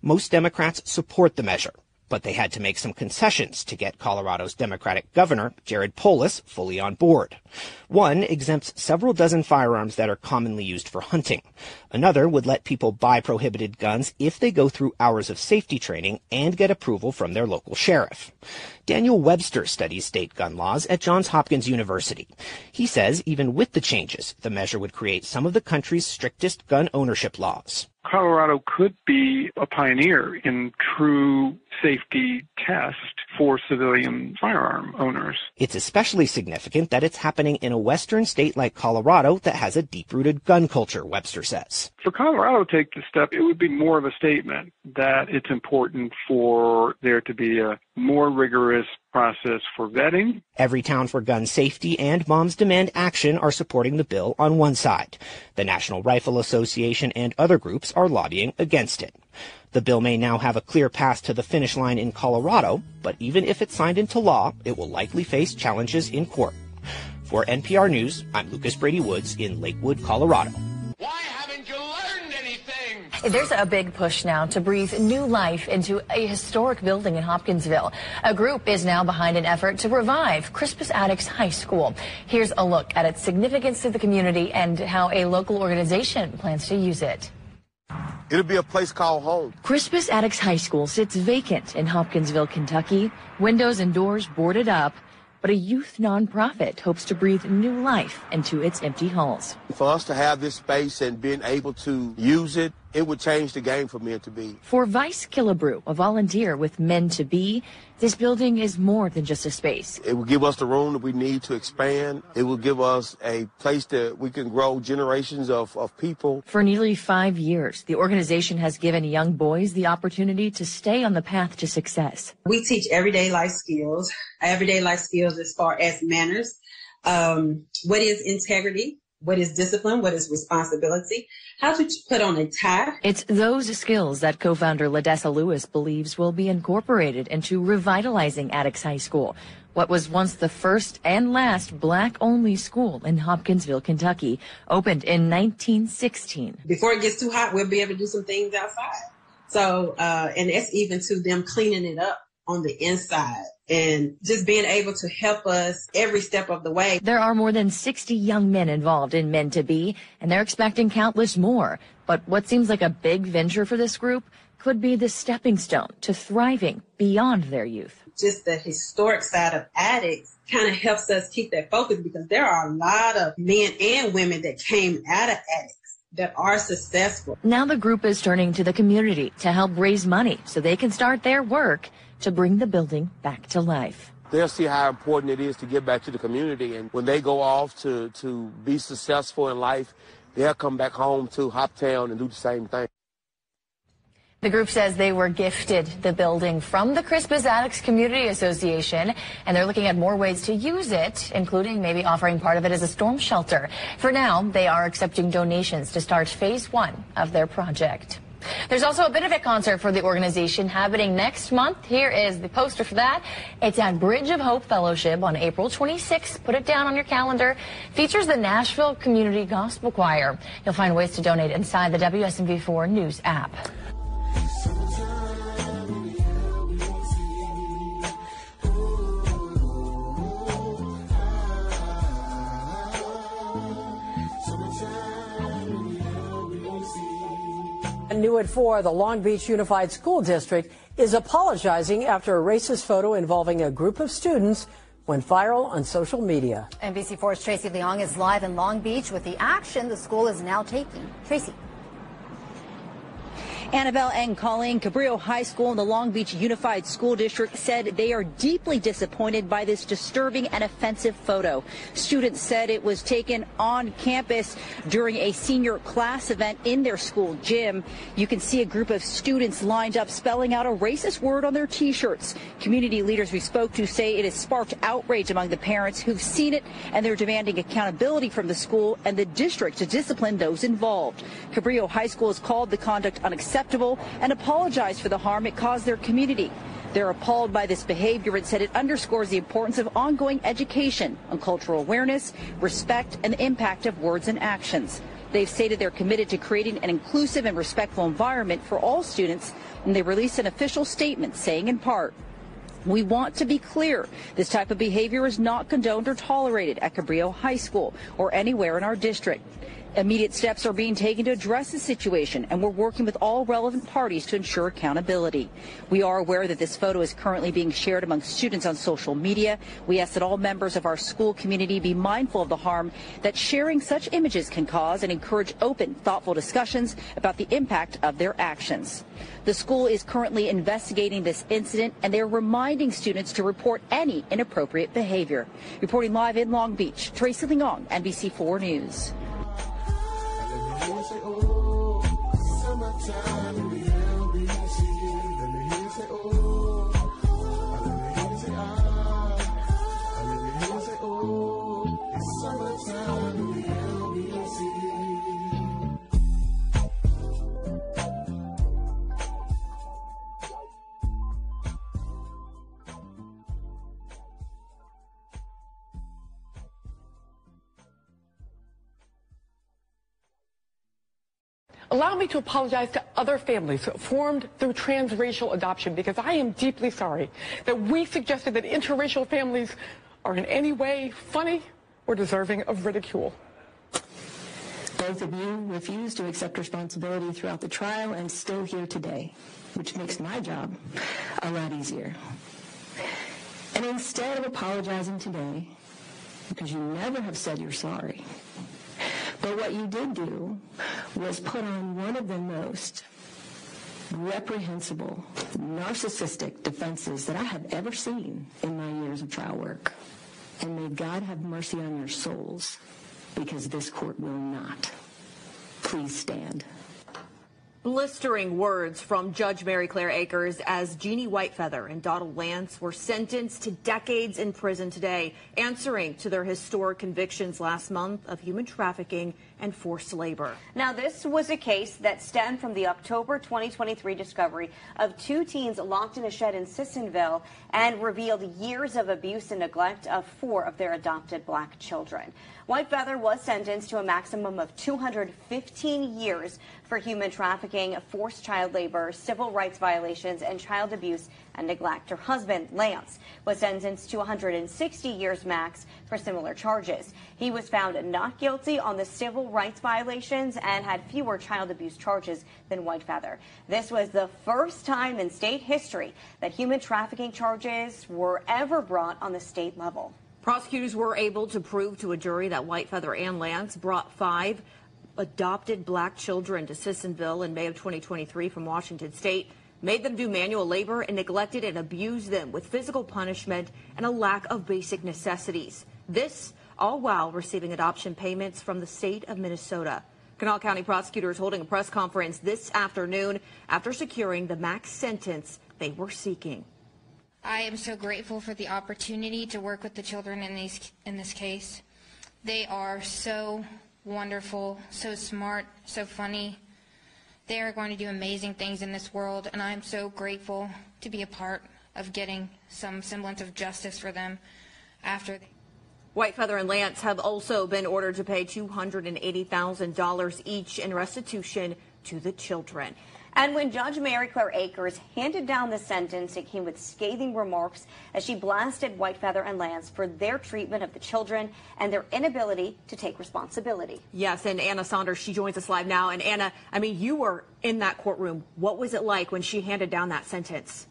Most Democrats support the measure, but they had to make some concessions to get Colorado's Democratic governor, Jared Polis, fully on board. One exempts several dozen firearms that are commonly used for hunting. Another would let people buy prohibited guns if they go through hours of safety training and get approval from their local sheriff. Daniel Webster studies state gun laws at Johns Hopkins University. He says even with the changes, the measure would create some of the country's strictest gun ownership laws. Colorado could be a pioneer in true safety test for civilian firearm owners. It's especially significant that it's happening in a western state like Colorado that has a deep-rooted gun culture, Webster says. For Colorado to take this step, it would be more of a statement that it's important for there to be a more rigorous process for vetting. Everytown for Gun Safety and Moms Demand Action are supporting the bill on one side. The National Rifle Association and other groups are lobbying against it. The bill may now have a clear path to the finish line in Colorado, but even if it's signed into law, it will likely face challenges in court. For NPR News, I'm Lucas Brady Woods in Lakewood, Colorado. There's a big push now to breathe new life into a historic building in Hopkinsville. A group is now behind an effort to revive Crispus Attucks High School. Here's a look at its significance to the community and how a local organization plans to use it. It'll be a place called home. Crispus Attucks High School sits vacant in Hopkinsville, Kentucky. Windows and doors boarded up. But a youth nonprofit hopes to breathe new life into its empty halls. For us to have this space and being able to use it, it would change the game for Men to Be. For Vice Killebrew, a volunteer with Men to Be, this building is more than just a space. It will give us the room that we need to expand. It will give us a place that we can grow generations of people. For nearly 5 years, the organization has given young boys the opportunity to stay on the path to success. We teach everyday life skills as far as manners. What is integrity? What is discipline? What is responsibility? How to put on a tie? It's those skills that co-founder LaDessa Lewis believes will be incorporated into revitalizing Attucks High School, what was once the first and last black-only school in Hopkinsville, Kentucky, opened in 1916. Before it gets too hot, we'll be able to do some things outside. So, and that's even to them cleaning it up on the inside and just being able to help us every step of the way. There are more than 60 young men involved in Men to Be, and they're expecting countless more. But what seems like a big venture for this group could be the stepping stone to thriving beyond their youth. Just the historic side of Attucks kind of helps us keep that focus, because there are a lot of men and women that came out of Attucks that are successful. Now the group is turning to the community to help raise money so they can start their work to bring the building back to life. They'll see how important it is to give back to the community, and when they go off to be successful in life, they'll come back home to Hoptown and do the same thing. The group says they were gifted the building from the Crispus Attucks Community Association, and they're looking at more ways to use it, including maybe offering part of it as a storm shelter. For now, they are accepting donations to start phase 1 of their project. There's also a benefit concert for the organization happening next month. Here is the poster for that. It's at Bridge of Hope Fellowship on April 26th. Put it down on your calendar. Features the Nashville Community Gospel Choir. You'll find ways to donate inside the WSMV4 News app. New at 4, the Long Beach Unified School District is apologizing after a racist photo involving a group of students went viral on social media. NBC4's Tracy Leong is live in Long Beach with the action the school is now taking. Tracy. Annabelle and Colleen, Cabrillo High School and the Long Beach Unified School District said they are deeply disappointed by this disturbing and offensive photo. Students said it was taken on campus during a senior class event in their school gym. You can see a group of students lined up spelling out a racist word on their T-shirts. Community leaders we spoke to say it has sparked outrage among the parents who've seen it, and they're demanding accountability from the school and the district to discipline those involved. Cabrillo High School has called the conduct unacceptable and apologized for the harm it caused their community. They're appalled by this behavior and said it underscores the importance of ongoing education on cultural awareness, respect, and the impact of words and actions. They've stated they're committed to creating an inclusive and respectful environment for all students, and they released an official statement saying in part, "We want to be clear. This type of behavior is not condoned or tolerated at Cabrillo High School or anywhere in our district. Immediate steps are being taken to address the situation, and we're working with all relevant parties to ensure accountability. We are aware that this photo is currently being shared among students on social media. We ask that all members of our school community be mindful of the harm that sharing such images can cause and encourage open, thoughtful discussions about the impact of their actions." The school is currently investigating this incident, and they're reminding students to report any inappropriate behavior. Reporting live in Long Beach, Tracy Leong, NBC4 News. Allow me to apologize to other families formed through transracial adoption, because I am deeply sorry that we suggested that interracial families are in any way funny or deserving of ridicule. Both of you refused to accept responsibility throughout the trial and still here today, which makes my job a lot easier. And instead of apologizing today, because you never have said you're sorry, but what you did do was put on one of the most reprehensible, narcissistic defenses that I have ever seen in my years of trial work. And may God have mercy on your souls, because this court will not. Please stand. Blistering words from Judge Mary Claire Akers as Jeannie Whitefeather and Donald Lance were sentenced to decades in prison today, answering to their historic convictions last month of human trafficking and forced labor. Now, this was a case that stemmed from the October 2023 discovery of two teens locked in a shed in Sissonville and revealed years of abuse and neglect of 4 of their adopted black children. Whitefeather was sentenced to a maximum of 215 years for human trafficking, forced child labor, civil rights violations, and child abuse and neglect. Her husband, Lance, was sentenced to 160 years max for similar charges. He was found not guilty on the civil rights violations and had fewer child abuse charges than Whitefeather. This was the first time in state history that human trafficking charges were ever brought on the state level. Prosecutors were able to prove to a jury that Whitefeather and Lance brought 5 adopted black children to Sissonville in May of 2023 from Washington State, made them do manual labor, and neglected and abused them with physical punishment and a lack of basic necessities. This all while receiving adoption payments from the state of Minnesota. Kanawha County prosecutors holding a press conference this afternoon after securing the max sentence they were seeking. I am so grateful for the opportunity to work with the children in this case. They are so wonderful, so smart, so funny. They are going to do amazing things in this world, and I am so grateful to be a part of getting some semblance of justice for them after they... White Feather and Lance have also been ordered to pay $280,000 each in restitution to the children. And when Judge Mary Claire Akers handed down the sentence, it came with scathing remarks as she blasted White Feather and Lance for their treatment of the children and their inability to take responsibility. Yes, and Anna Saunders, she joins us live now. And Anna, I mean, you were in that courtroom. What was it like when she handed down that sentence?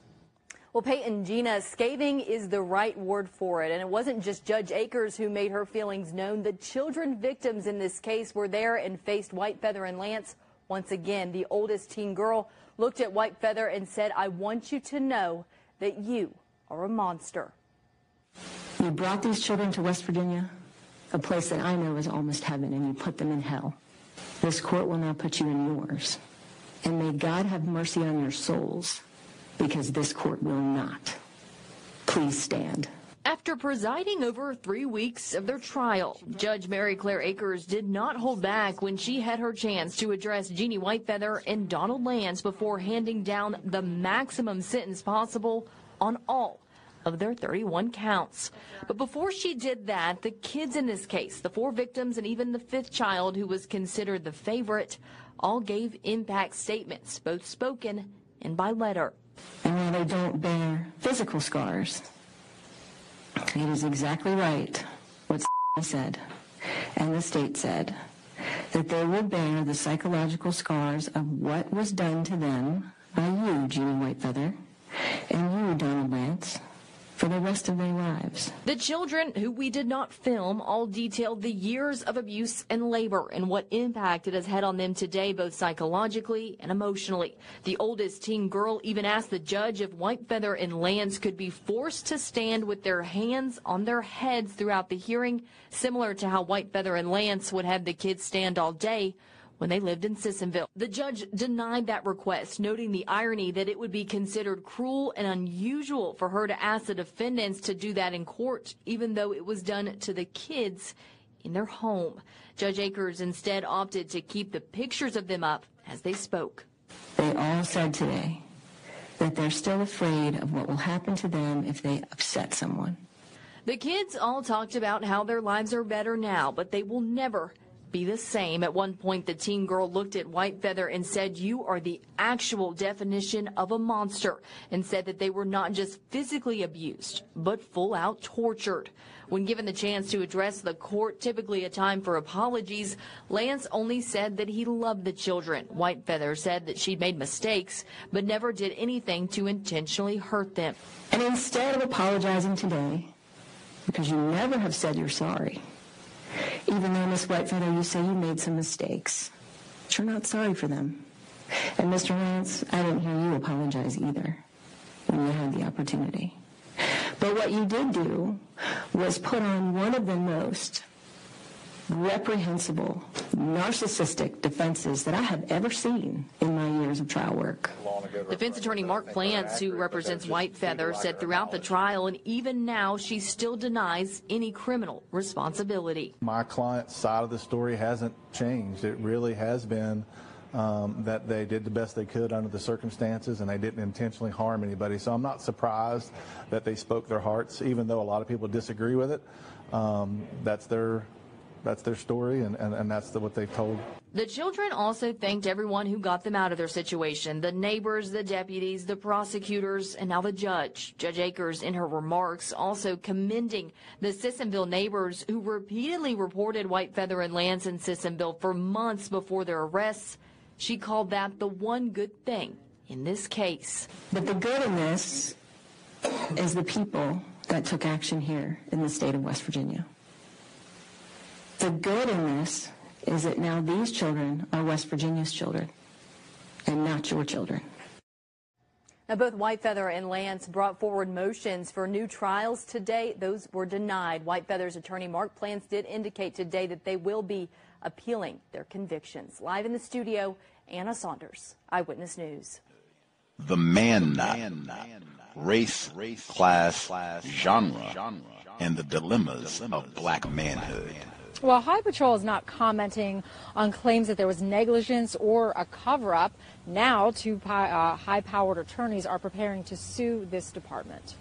Well, Peyton, Gina, scathing is the right word for it. And it wasn't just Judge Akers who made her feelings known. The children victims in this case were there and faced White Feather and Lance. Once again, the oldest teen girl looked at White Feather and said, "I want you to know that you are a monster." You brought these children to West Virginia, a place that I know is almost heaven, and you put them in hell. This court will now put you in yours. And may God have mercy on your souls, because this court will not. Please stand. After presiding over 3 weeks of their trial, Judge Mary Claire Akers did not hold back when she had her chance to address Jeannie Whitefeather and Donald Lance before handing down the maximum sentence possible on all of their 31 counts. But before she did that, the kids in this case, the 4 victims and even the 5th child who was considered the favorite, all gave impact statements, both spoken and by letter. And while they don't bear physical scars, it is exactly right what said and the state said, that they will bear the psychological scars of what was done to them by you, Jeannie Whitefeather, and you, Donald Lance, for the rest of their lives. The children, who we did not film, all detailed the years of abuse and labor and what impact it has had on them today, both psychologically and emotionally. The oldest teen girl even asked the judge if Whitefeather and Lance could be forced to stand with their hands on their heads throughout the hearing, similar to how Whitefeather and Lance would have the kids stand all day when they lived in Sissonville. The judge denied that request, noting the irony that it would be considered cruel and unusual for her to ask the defendants to do that in court, even though it was done to the kids in their home. Judge Akers instead opted to keep the pictures of them up as they spoke. They all said today that they're still afraid of what will happen to them if they upset someone. The kids all talked about how their lives are better now, but they will never be the same. At one point, the teen girl looked at Whitefeather and said, "You are the actual definition of a monster," and said that they were not just physically abused, but full out tortured. When given the chance to address the court, typically a time for apologies, Lance only said that he loved the children. Whitefeather said that she'd made mistakes, but never did anything to intentionally hurt them. And instead of apologizing today, because you never have said you're sorry, even though, Miss Whitefeather, you say you made some mistakes, but you're not sorry for them. And Mr. Lance, I didn't hear you apologize either when you had the opportunity. But what you did do was put on one of the most reprehensible, narcissistic defenses that I have ever seen in my years of trial work. Defense attorney Mark Plants, who represents Whitefeather, said throughout the trial and even now she still denies any criminal responsibility. My client's side of the story hasn't changed. It really has been that they did the best they could under the circumstances and they didn't intentionally harm anybody. So I'm not surprised that they spoke their hearts, even though a lot of people disagree with it. That's their story, and that's what they've told. The children also thanked everyone who got them out of their situation, the neighbors, the deputies, the prosecutors, and now the judge. Judge Akers, in her remarks, also commending the Sissonville neighbors who repeatedly reported Whitefeather and Lance in Sissonville for months before their arrests. She called that the one good thing in this case. But the good in this is the people that took action here in the state of West Virginia. The good in this is that now these children are West Virginia's children and not your children. Now, both Whitefeather and Lance brought forward motions for new trials today. Those were denied. Whitefeather's attorney Mark Plants did indicate today that they will be appealing their convictions. Live in the studio, Anna Saunders, Eyewitness News. The man knot, race, class, genre, and the dilemmas of black manhood. Well, Highway Patrol is not commenting on claims that there was negligence or a cover-up. Now, two high-powered attorneys are preparing to sue this department.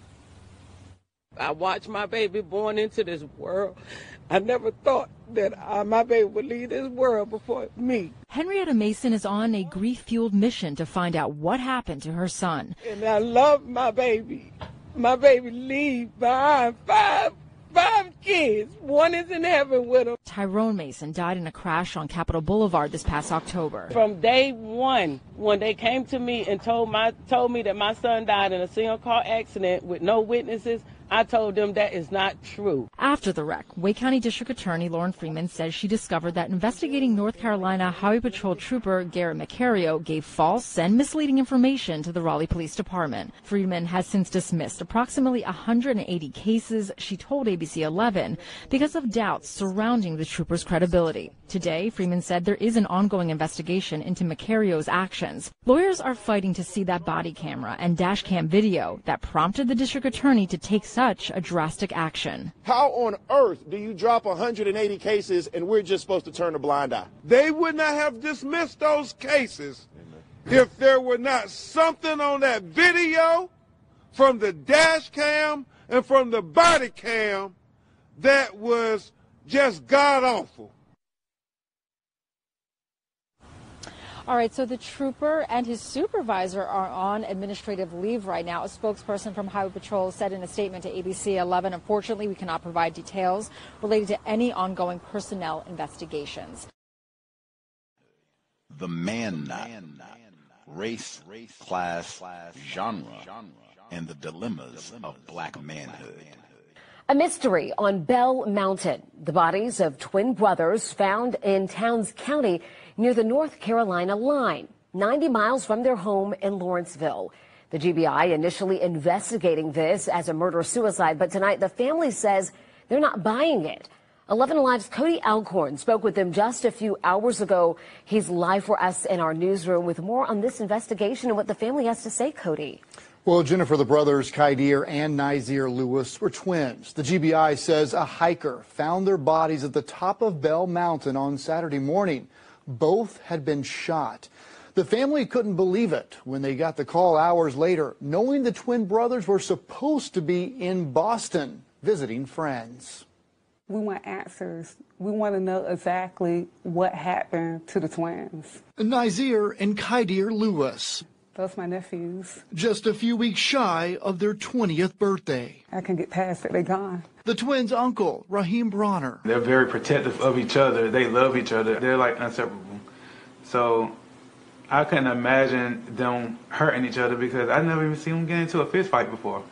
I watched my baby born into this world. I never thought that my baby would leave this world before me. Henrietta Mason is on a grief-fueled mission to find out what happened to her son. And I love my baby. My baby leaves behind five kids. One is in heaven with him. Tyrone Mason died in a crash on Capitol Boulevard this past October. From day one, when they came to me and told me that my son died in a single car accident with no witnesses, I told them that is not true. After the wreck, Wake County District Attorney Lauren Freeman says she discovered that investigating North Carolina Highway Patrol Trooper Garrett Macario gave false and misleading information to the Raleigh Police Department. Freeman has since dismissed approximately 180 cases, she told ABC 11, because of doubts surrounding the trooper's credibility. Today, Freeman said there is an ongoing investigation into Macario's actions. Lawyers are fighting to see that body camera and dash cam video that prompted the district attorney to take such a drastic action. How on earth do you drop 180 cases and we're just supposed to turn a blind eye? They would not have dismissed those cases if there were not something on that video from the dash cam and from the body cam that was just god-awful. All right, so the trooper and his supervisor are on administrative leave right now. A spokesperson from Highway Patrol said in a statement to ABC 11, unfortunately, we cannot provide details related to any ongoing personnel investigations. The man knot, race, class, genre, and the dilemmas of black manhood. A mystery on Bell Mountain. The bodies of twin brothers found in Towns County near the North Carolina line, 90 miles from their home in Lawrenceville. The GBI initially investigating this as a murder-suicide, but tonight the family says they're not buying it. 11 Alive's Cody Alcorn spoke with them just a few hours ago. He's live for us in our newsroom with more on this investigation and what the family has to say, Cody. Well, Jennifer, the brothers Qaadir and Naazir Lewis were twins. The GBI says a hiker found their bodies at the top of Bell Mountain on Saturday morning. Both had been shot. The family couldn't believe it when they got the call hours later, knowing the twin brothers were supposed to be in Boston visiting friends. We want answers. We want to know exactly what happened to the twins. Naazir and Qaadir Lewis. Those are my nephews. Just a few weeks shy of their 20th birthday. I can get past it. They're gone. The twins' uncle, Rahim Bronner. They're very protective of each other. They love each other. They're like inseparable. So I couldn't imagine them hurting each other because I never even seen them get into a fist fight before.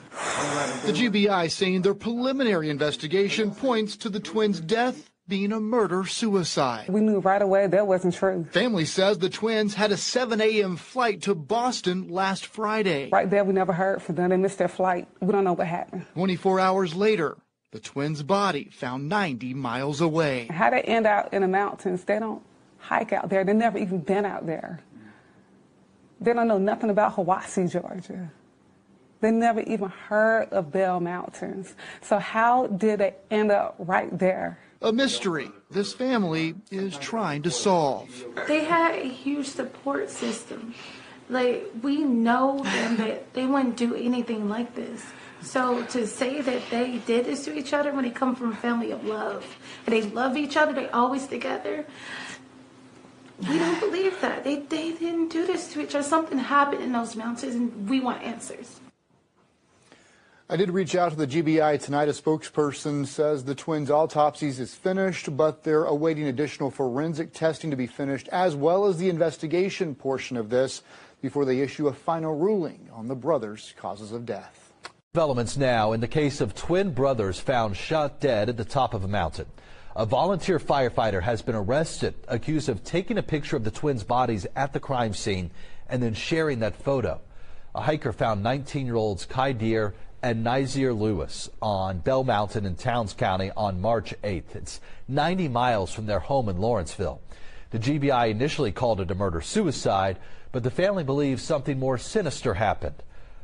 The GBI saying their preliminary investigation points to the twins' death being a murder-suicide. We knew right away that wasn't true. Family says the twins had a 7 a.m. flight to Boston last Friday. Right there, we never heard from them. They missed their flight. We don't know what happened. 24 hours later, the twins' body found 90 miles away. How they end out in the mountains, they don't hike out there. They've never even been out there. They don't know nothing about Hiwassee, Georgia. They never even heard of Bell Mountains. So how did they end up right there? A mystery this family is trying to solve. They had a huge support system. Like, we know them that they wouldn't do anything like this. So to say that they did this to each other when they come from a family of love, and they love each other, they always together, we don't believe that. They didn't do this to each other. Something happened in those mountains, and we want answers. I did reach out to the GBI tonight. A spokesperson says the twins' autopsies is finished, but they're awaiting additional forensic testing to be finished, as well as the investigation portion of this, before they issue a final ruling on the brothers' causes of death. Developments now in the case of twin brothers found shot dead at the top of a mountain. A volunteer firefighter has been arrested, accused of taking a picture of the twins' bodies at the crime scene and then sharing that photo. A hiker found 19-year-olds Qaadir and Naazir Lewis on Bell Mountain in Towns County on March 8th. It's 90 miles from their home in Lawrenceville. The GBI initially called it a murder-suicide, but the family believes something more sinister happened.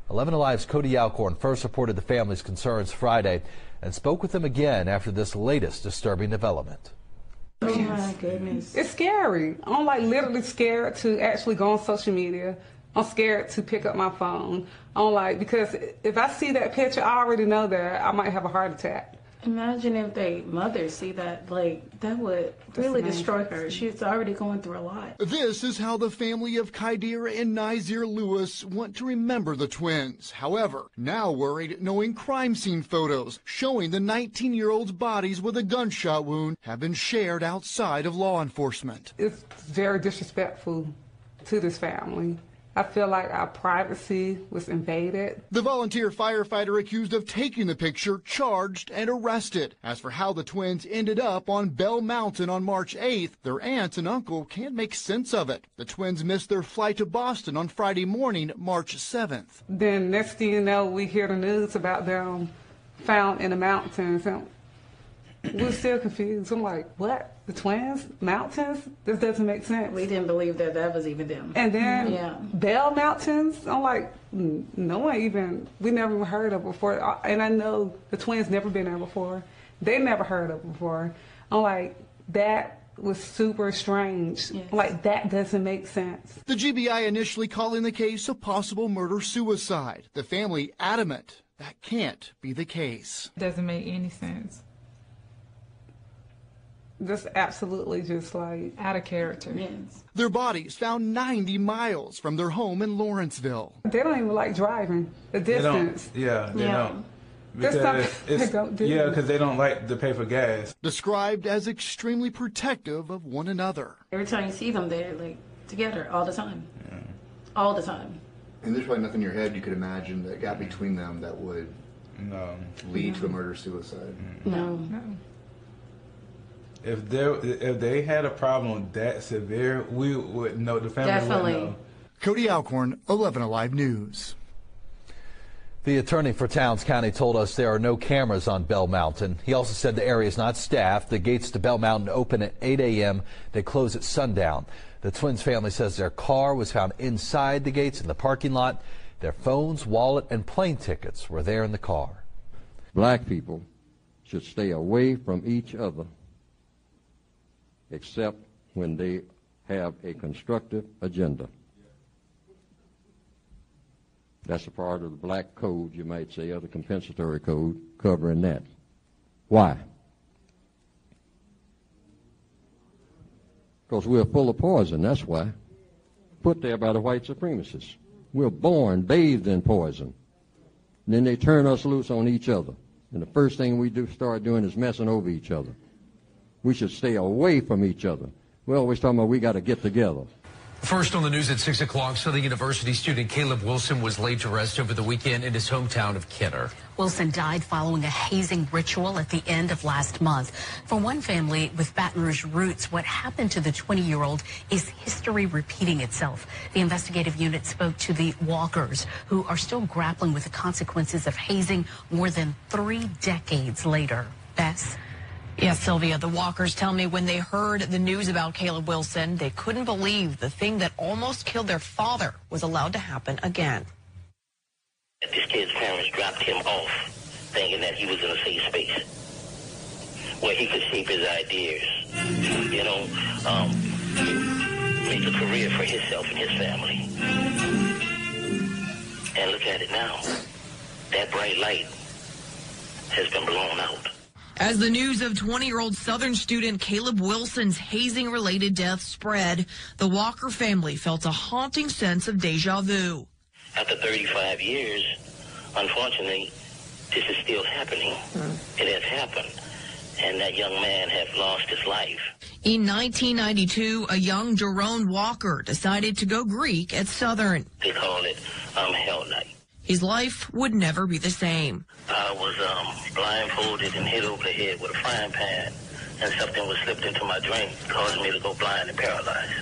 11 Alive's Cody Alcorn first reported the family's concerns Friday and spoke with them again after this latest disturbing development. Oh my goodness. It's scary. I'm like literally scared to actually go on social media. I'm scared to pick up my phone. I'm like, because if I see that picture, I already know that I might have a heart attack. Imagine if they mother see that, like, that would really destroy her. She's already going through a lot. This is how the family of Qaadir and Naazir Lewis want to remember the twins. However, now worried knowing crime scene photos showing the 19-year-old's bodies with a gunshot wound have been shared outside of law enforcement. It's very disrespectful to this family. I feel like our privacy was invaded. The volunteer firefighter accused of taking the picture charged and arrested. As for how the twins ended up on Bell Mountain on March 8th, their aunt and uncle can't make sense of it. The twins missed their flight to Boston on Friday morning, March 7th. Then next thing you know, we hear the news about them found in the mountains. And we're still confused. I'm like, what? The twins? Mountains? This doesn't make sense. We didn't believe that that was even them. And then Bell Mountains? I'm like, no one even, we never even heard of before. And I know the twins never been there before. They never heard of it before. I'm like, that was super strange. Yes. Like, that doesn't make sense. The GBI initially calling the case a possible murder-suicide. The family adamant that can't be the case. Doesn't make any sense. Just absolutely just like out of character. Yes. Their bodies found 90 miles from their home in Lawrenceville. They don't even like driving the distance. They don't. Because because they don't like to pay for gas. Described as extremely protective of one another. Every time you see them, they're like together all the time. Yeah. All the time. And there's probably nothing in your head you could imagine that got between them that would lead to a murder-suicide. No. If they had a problem that severe, we would know. The family would know. Cody Alcorn, 11 Alive News. The attorney for Towns County told us there are no cameras on Bell Mountain. He also said the area is not staffed. The gates to Bell Mountain open at 8 a.m. They close at sundown. The twins' family says their car was found inside the gates in the parking lot. Their phones, wallet, and plane tickets were there in the car. Black people should stay away from each other, except when they have a constructive agenda. That's a part of the black code, you might say, or the compensatory code covering that. Why? Because we're full of poison, that's why. Put there by the white supremacists. We're born bathed in poison. And then they turn us loose on each other. And the first thing we start doing is messing over each other. We should stay away from each other. We're always talking about we got to get together. First on the news at 6 o'clock, Southern University student Caleb Wilson was laid to rest over the weekend in his hometown of Kidder. Wilson died following a hazing ritual at the end of last month. For one family with Baton Rouge roots, what happened to the 20-year-old is history repeating itself. The investigative unit spoke to the Walkers, who are still grappling with the consequences of hazing more than 3 decades later. Bess? Yes, Sylvia, the Walkers tell me when they heard the news about Caleb Wilson, they couldn't believe the thing that almost killed their father was allowed to happen again. This kid's parents dropped him off thinking that he was in a safe space where he could shape his ideas, make a career for himself and his family. And look at it now. That bright light has been blown out. As the news of 20-year-old Southern student Caleb Wilson's hazing-related death spread, the Walker family felt a haunting sense of deja vu. After 35 years, unfortunately, this is still happening. It has happened, and that young man has lost his life. In 1992, a young Jerome Walker decided to go Greek at Southern. They call it Hell Night. His life would never be the same. I was blindfolded and hit over the head with a frying pan, and something was slipped into my drink, causing me to go blind and paralyzed.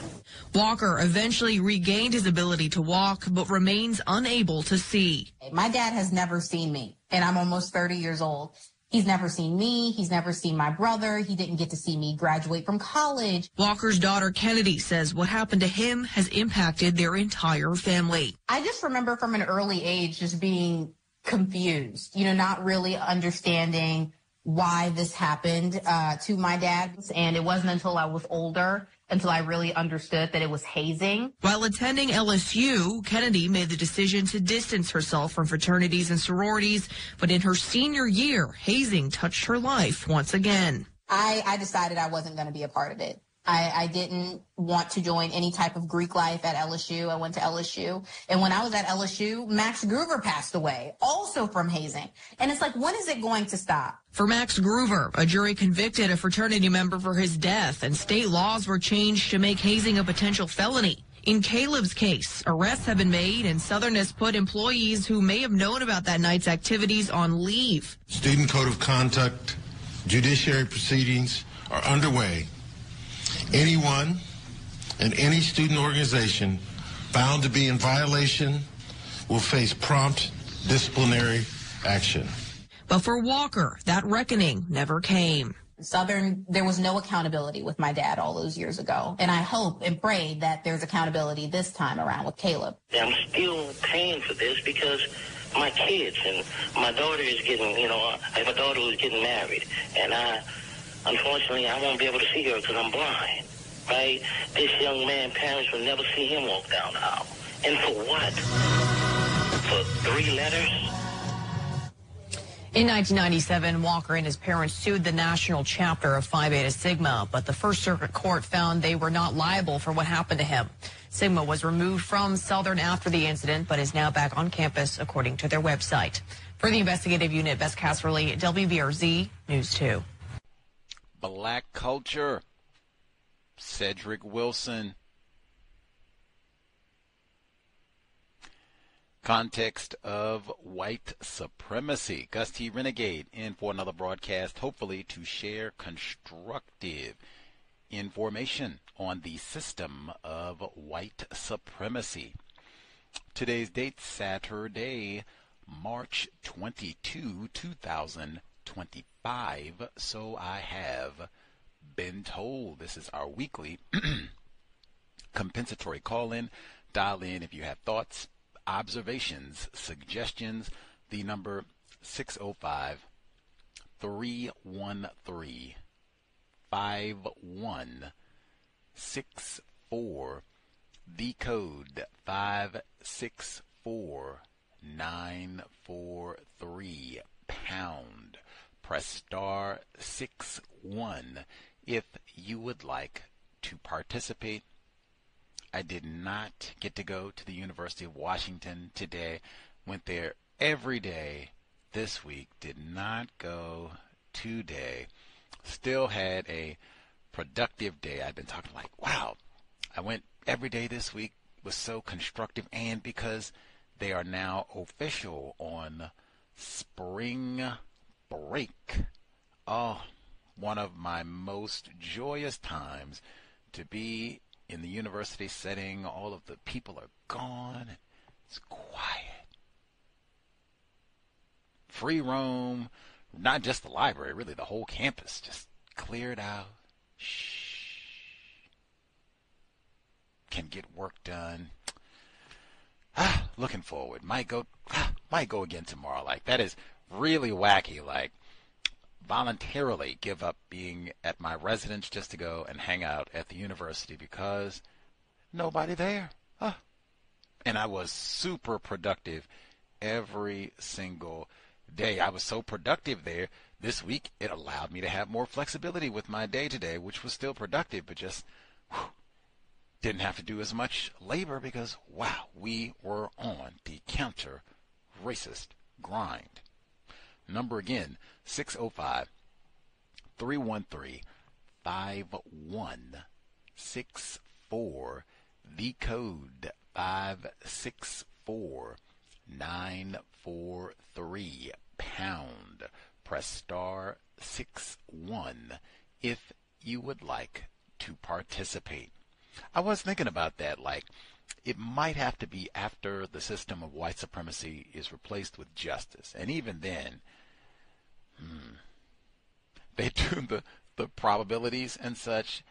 Walker eventually regained his ability to walk, but remains unable to see. My dad has never seen me, and I'm almost 30 years old. He's never seen me. He's never seen my brother. He didn't get to see me graduate from college. Walker's daughter, Kennedy, says what happened to him has impacted their entire family. I just remember from an early age just being confused, not really understanding why this happened to my dad. And it wasn't until I was older until I really understood that it was hazing. While attending LSU, Kennedy made the decision to distance herself from fraternities and sororities, but in her senior year, hazing touched her life once again. I decided I wasn't going to be a part of it. I didn't want to join any type of Greek life at LSU. I went to LSU. And when I was at LSU, Max Groover passed away, also from hazing. And it's like, when is it going to stop? For Max Groover, a jury convicted a fraternity member for his death, and state laws were changed to make hazing a potential felony. In Caleb's case, arrests have been made, and Southern has put employees who may have known about that night's activities on leave. Student code of conduct, judiciary proceedings are underway. Anyone and any student organization found to be in violation will face prompt disciplinary action. But for Walker, that reckoning never came. Southern, there was no accountability with my dad all those years ago. And I hope and pray that there's accountability this time around with Caleb. I'm still paying for this because my kids and my daughter is getting, I have a daughter who's getting married. And unfortunately, I won't be able to see her because I'm blind, right? This young man, parents will never see him walk down the aisle. And for what? For 3 letters? In 1997, Walker and his parents sued the national chapter of Phi Beta Sigma, but the First Circuit Court found they were not liable for what happened to him. Sigma was removed from Southern after the incident, but is now back on campus, according to their website. For the investigative unit, Bess Casserly, WBRZ News 2. Black culture. Cedric Wilson. Context of White Supremacy. Gus T. Renegade in for another broadcast, hopefully to share constructive information on the system of white supremacy. Today's date, Saturday, March 22, 2025. So I have been told. This is our weekly compensatory call-in. Dial in if you have thoughts, observations, suggestions. The number 605-313-5164. The code 564943 pound. Press star 61 if you would like to participate. I did not get to go to the University of Washington today. Went there every day this week. Did not go today. Still had a productive day. I've been talking like, wow, I went every day this week. Was so constructive. And because they are now official on spring break. Oh, one of my most joyous times to be in the university setting. All of the people are gone. It's quiet. Free roam. Not just the library, really the whole campus just cleared out. Shh. Can get work done. Looking forward. Might go again tomorrow. Like, that is really wacky. Like, voluntarily give up being at my residence just to go and hang out at the university because nobody there. And I was super productive every single day. I was so productive there this week, it allowed me to have more flexibility with my day today, which was still productive, but just didn't have to do as much labor because, wow, we were on the counter racist grind. Number again, 605-313-5164. The code 564943 pound. Press star 61 if you would like to participate. I was thinking about that. Like, it might have to be after the system of white supremacy is replaced with justice. And even then, they do the probabilities and such.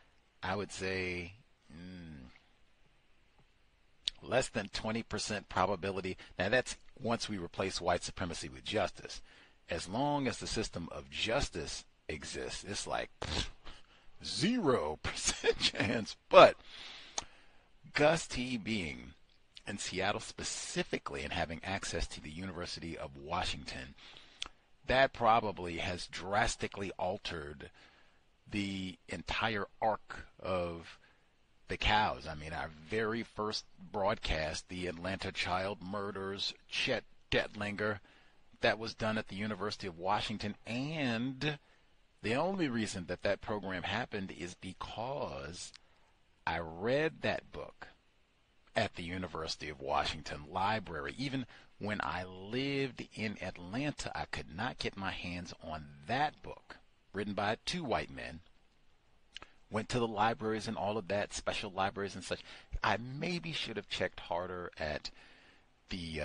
I would say less than 20% probability. Now, that's once we replace white supremacy with justice. As long as the system of justice exists, it's like 0% chance. But Gus T. being in Seattle specifically and having access to the University of Washington, that probably has drastically altered the entire arc of the cows. I mean, our very first broadcast, the Atlanta child murders, Chet Detlinger, that was done at the University of Washington. And the only reason that that program happened is because I read that book at the University of Washington library. Even when I lived in Atlanta, I could not get my hands on that book, written by 2 white men. Went to the libraries and all of that, special libraries and such. I maybe should have checked harder at the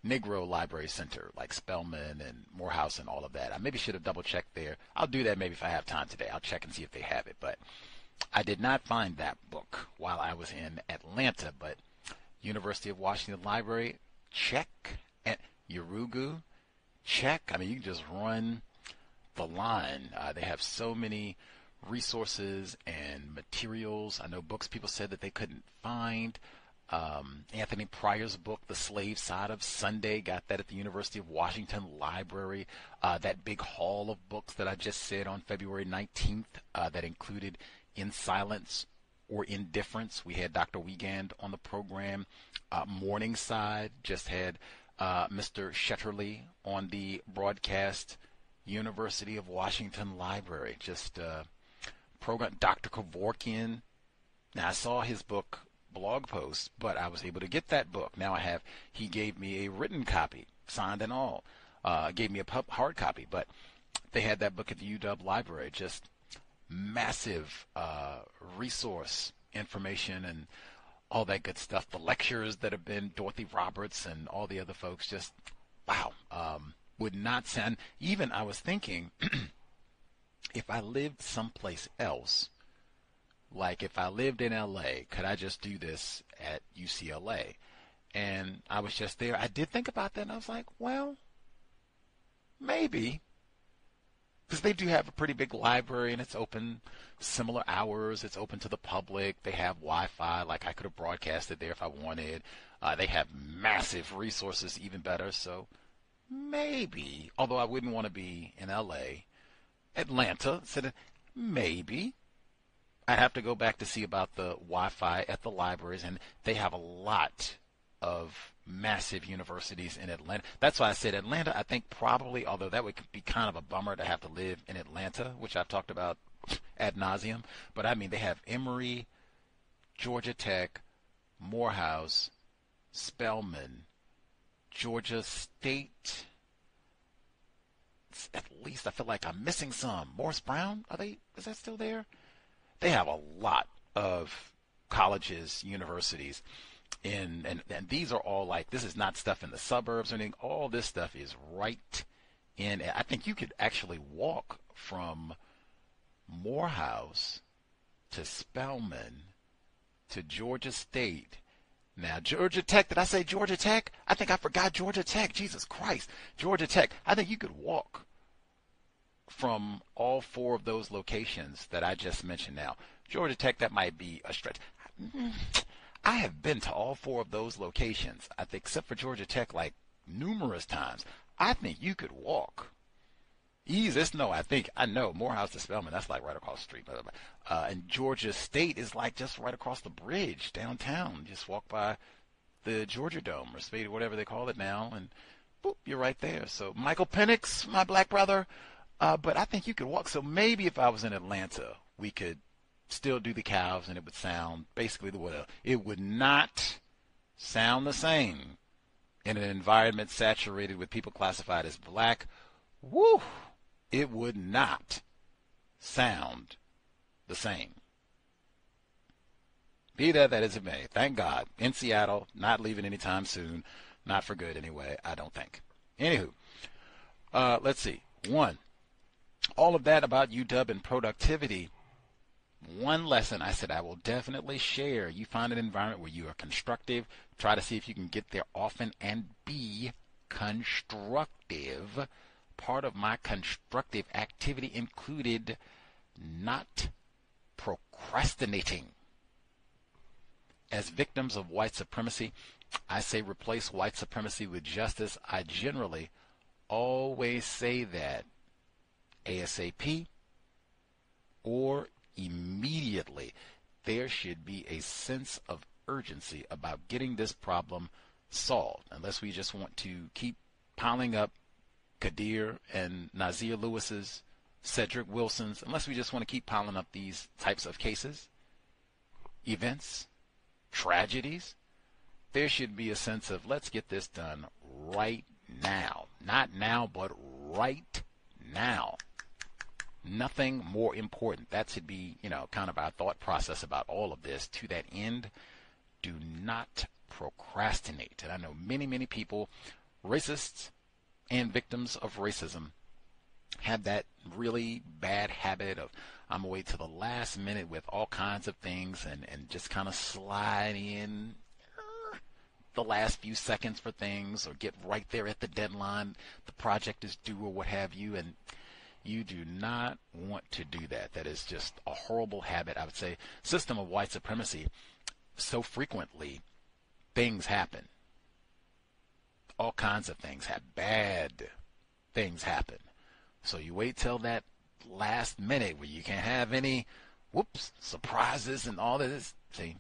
Negro Library Center, like Spelman and Morehouse and all of that. I maybe should have double-checked there. I'll do that maybe if I have time today. I'll check and see if they have it. But I did not find that book while I was in Atlanta. But University of Washington Library, check. At Urugu, check. I mean, you can just run the line. They have so many resources and materials. I know books people said that they couldn't find. Anthony Pryor's book, The Slave Side of Sunday, got that at the University of Washington Library. That big haul of books that I just said on February 19th that included In Silence or Indifference. We had Dr. Wiegand on the program. Morningside just had Mr. Shetterly on the broadcast. University of Washington Library, just program. Dr. Kevorkian. Now, I saw his book blog post, but I was able to get that book. Now he gave me a written copy, signed and all. Gave me a hard copy, but they had that book at the UW Library. Just massive resource information and all that good stuff. The lectures that have been Dorothy Roberts and all the other folks, just wow. Would not sound, even I was thinking, if I lived someplace else, like if I lived in LA, could I just do this at UCLA? And I was just there. I did think about that, and I was like, well, maybe. Because they do have a pretty big library, and it's open similar hours. It's open to the public. They have Wi-Fi. Like, I could have broadcasted there if I wanted. They have massive resources, even better. So maybe, although I wouldn't want to be in LA, Atlanta, said maybe. I'd have to go back to see about the Wi-Fi at the libraries, and they have a lot of massive universities in Atlanta. That's why I said Atlanta, I think probably, although that would be kind of a bummer to have to live in Atlanta, which I've talked about ad nauseum, but I mean, they have Emory, Georgia Tech, Morehouse, Spelman, Georgia State. At least I feel like I'm missing some. Morris Brown, is that still there? They have a lot of colleges, universities, and these are all like, this is not stuff in the suburbs or anything. All this stuff is right in. I think you could actually walk from Morehouse to Spelman to Georgia State. Now, Georgia Tech, did I say Georgia Tech? I think I forgot Georgia Tech. Jesus Christ. Georgia Tech. I think you could walk from all 4 of those locations that I just mentioned now. Georgia Tech, that might be a stretch. I have been to all 4 of those locations, I think, except for Georgia Tech, like numerous times. I think you could walk. I know Morehouse to Spelman, that's like right across the street. And Georgia State is like just right across the bridge downtown. Just walk by the Georgia Dome or Spade, whatever they call it now, and boop, you're right there. So Michael Penix, my black brother, but I think you could walk. So maybe if I was in Atlanta, we could still do the cows, and it would sound basically the way. It would not sound the same in an environment saturated with people classified as black. Woo! It would not sound the same. Be that as it may. Thank God. In Seattle, not leaving anytime soon. Not for good anyway, I don't think. Anywho, let's see. 1, all of that about UW and productivity. One lesson I said I will definitely share. You find an environment where you are constructive. Try to see if you can get there often and be constructive. Part of my constructive activity included not procrastinating. As victims of white supremacy, I say replace white supremacy with justice. I generally always say that ASAP or immediately. There should be a sense of urgency about getting this problem solved, unless we just want to keep piling up Qaadir and Naazir Lewis's, Cedric Wilson's, unless we just want to keep piling up these types of cases, events, tragedies. There should be a sense of let's get this done right now. Not now, but right now. Nothing more important. That should be, kind of our thought process about all of this. To that end, do not procrastinate. And I know many, many people, racists and victims of racism, have that really bad habit of I'm going to wait till the last minute with all kinds of things and just kind of slide in the last few seconds for things, or get right there at the deadline, the project is due or what have you, and you do not want to do that. That is just a horrible habit. I would say system of white supremacy, so frequently things happen. All kinds of things happen. Bad things happen. So you wait till that last minute where you can't have any surprises and all of this. See?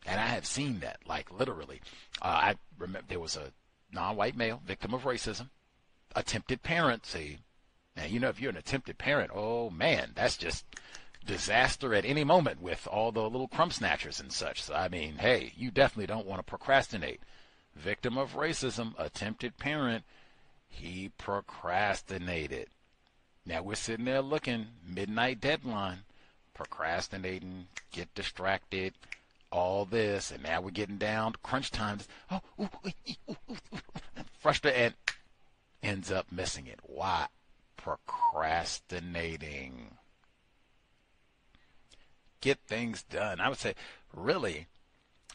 And I have seen that, like literally. I remember there was a non-white male, victim of racism, attempted parent. See? Now, if you're an attempted parent, oh man, that's just disaster at any moment with all the little crumb snatchers and such. So, I mean, hey, you definitely don't want to procrastinate. Victim of racism, attempted parent, he procrastinated. Now we're sitting there looking, midnight deadline, procrastinating, get distracted, all this, and now we're getting down to crunch time. Frustrated, and ends up missing it. Why? Procrastinating. Get things done. I would say, really,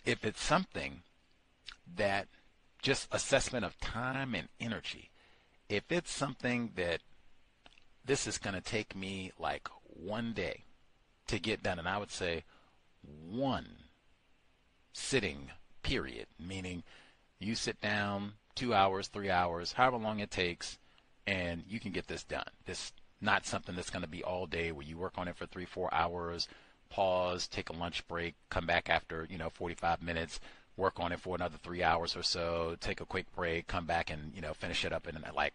if it's something that just assessment of time and energy, if it's something that this is going to take me like one day to get done, and I would say one sitting period, meaning you sit down 2 hours, 3 hours, however long it takes, and you can get this done. This not something that's going to be all day where you work on it for 3-4 hours, pause, take a lunch break, come back after 45 minutes, work on it for another 3 hours or so, take a quick break, come back and finish it up, and like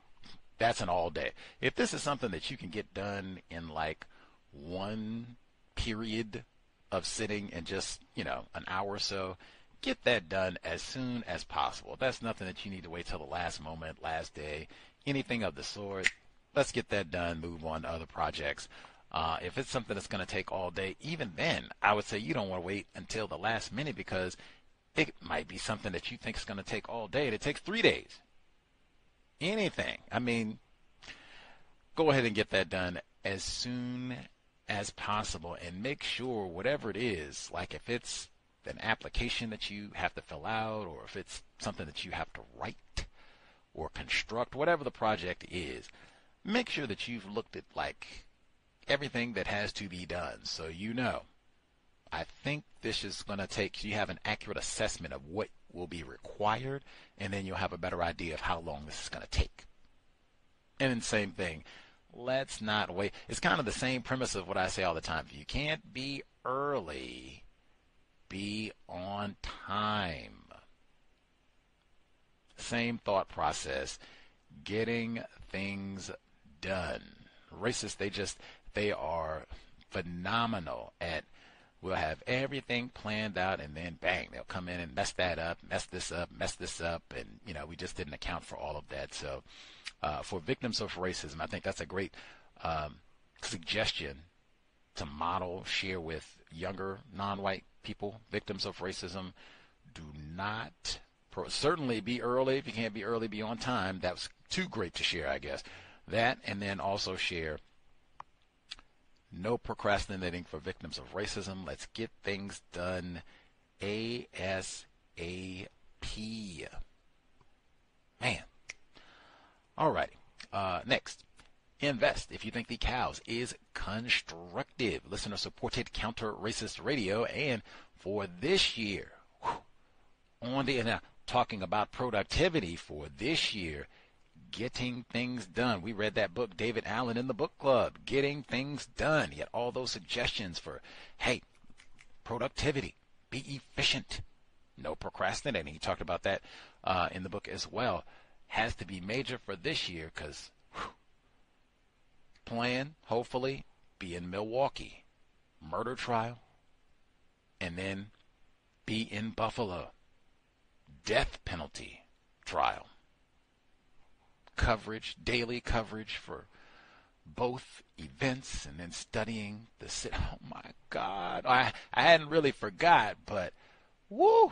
that's an all day. If this is something that you can get done in like one period of sitting and just an hour or so, get that done as soon as possible. That's nothing that you need to wait till the last moment, last day, anything of the sort. Let's get that done, move on to other projects. If it's something that's going to take all day, even then, I would say you don't want to wait until the last minute, because it might be something that you think is going to take all day and it takes 3 days. Anything. I mean, go ahead and get that done as soon as possible, and make sure whatever it is, like if it's an application that you have to fill out, or if it's something that you have to write or construct, whatever the project is, make sure that you've looked at like everything that has to be done, so I think this is going to take, you have an accurate assessment of what will be required, and then you'll have a better idea of how long this is going to take. And then same thing, let's not wait. It's kind of the same premise of what I say all the time. If you can't be early, be on time. Same thought process, getting things done. Racists, they are phenomenal at, we'll have everything planned out, and then bang, they'll come in and mess that up, mess this up, and we just didn't account for all of that. So for victims of racism, I think that's a great suggestion to model, share with younger non-white people, victims of racism. Do not, certainly be early. If you can't be early, be on time. That was too great to share, I guess. That, and then also share no procrastinating for victims of racism. Let's get things done ASAP. Man. All righty. Next. Invest if you think the C.O.W.S is constructive. Listener-supported counter-racist radio. And for this year, now talking about productivity for this year, getting things done. We read that book, David Allen, in the book club, Getting Things Done. He had all those suggestions for, hey, productivity, be efficient, no procrastinating. He talked about that in the book as well. Has to be major for this year because plan, hopefully, be in Milwaukee, murder trial, and then be in Buffalo, death penalty trial. Coverage, daily coverage for both events, and then studying the city. Oh my God, I hadn't really forgot, but woo,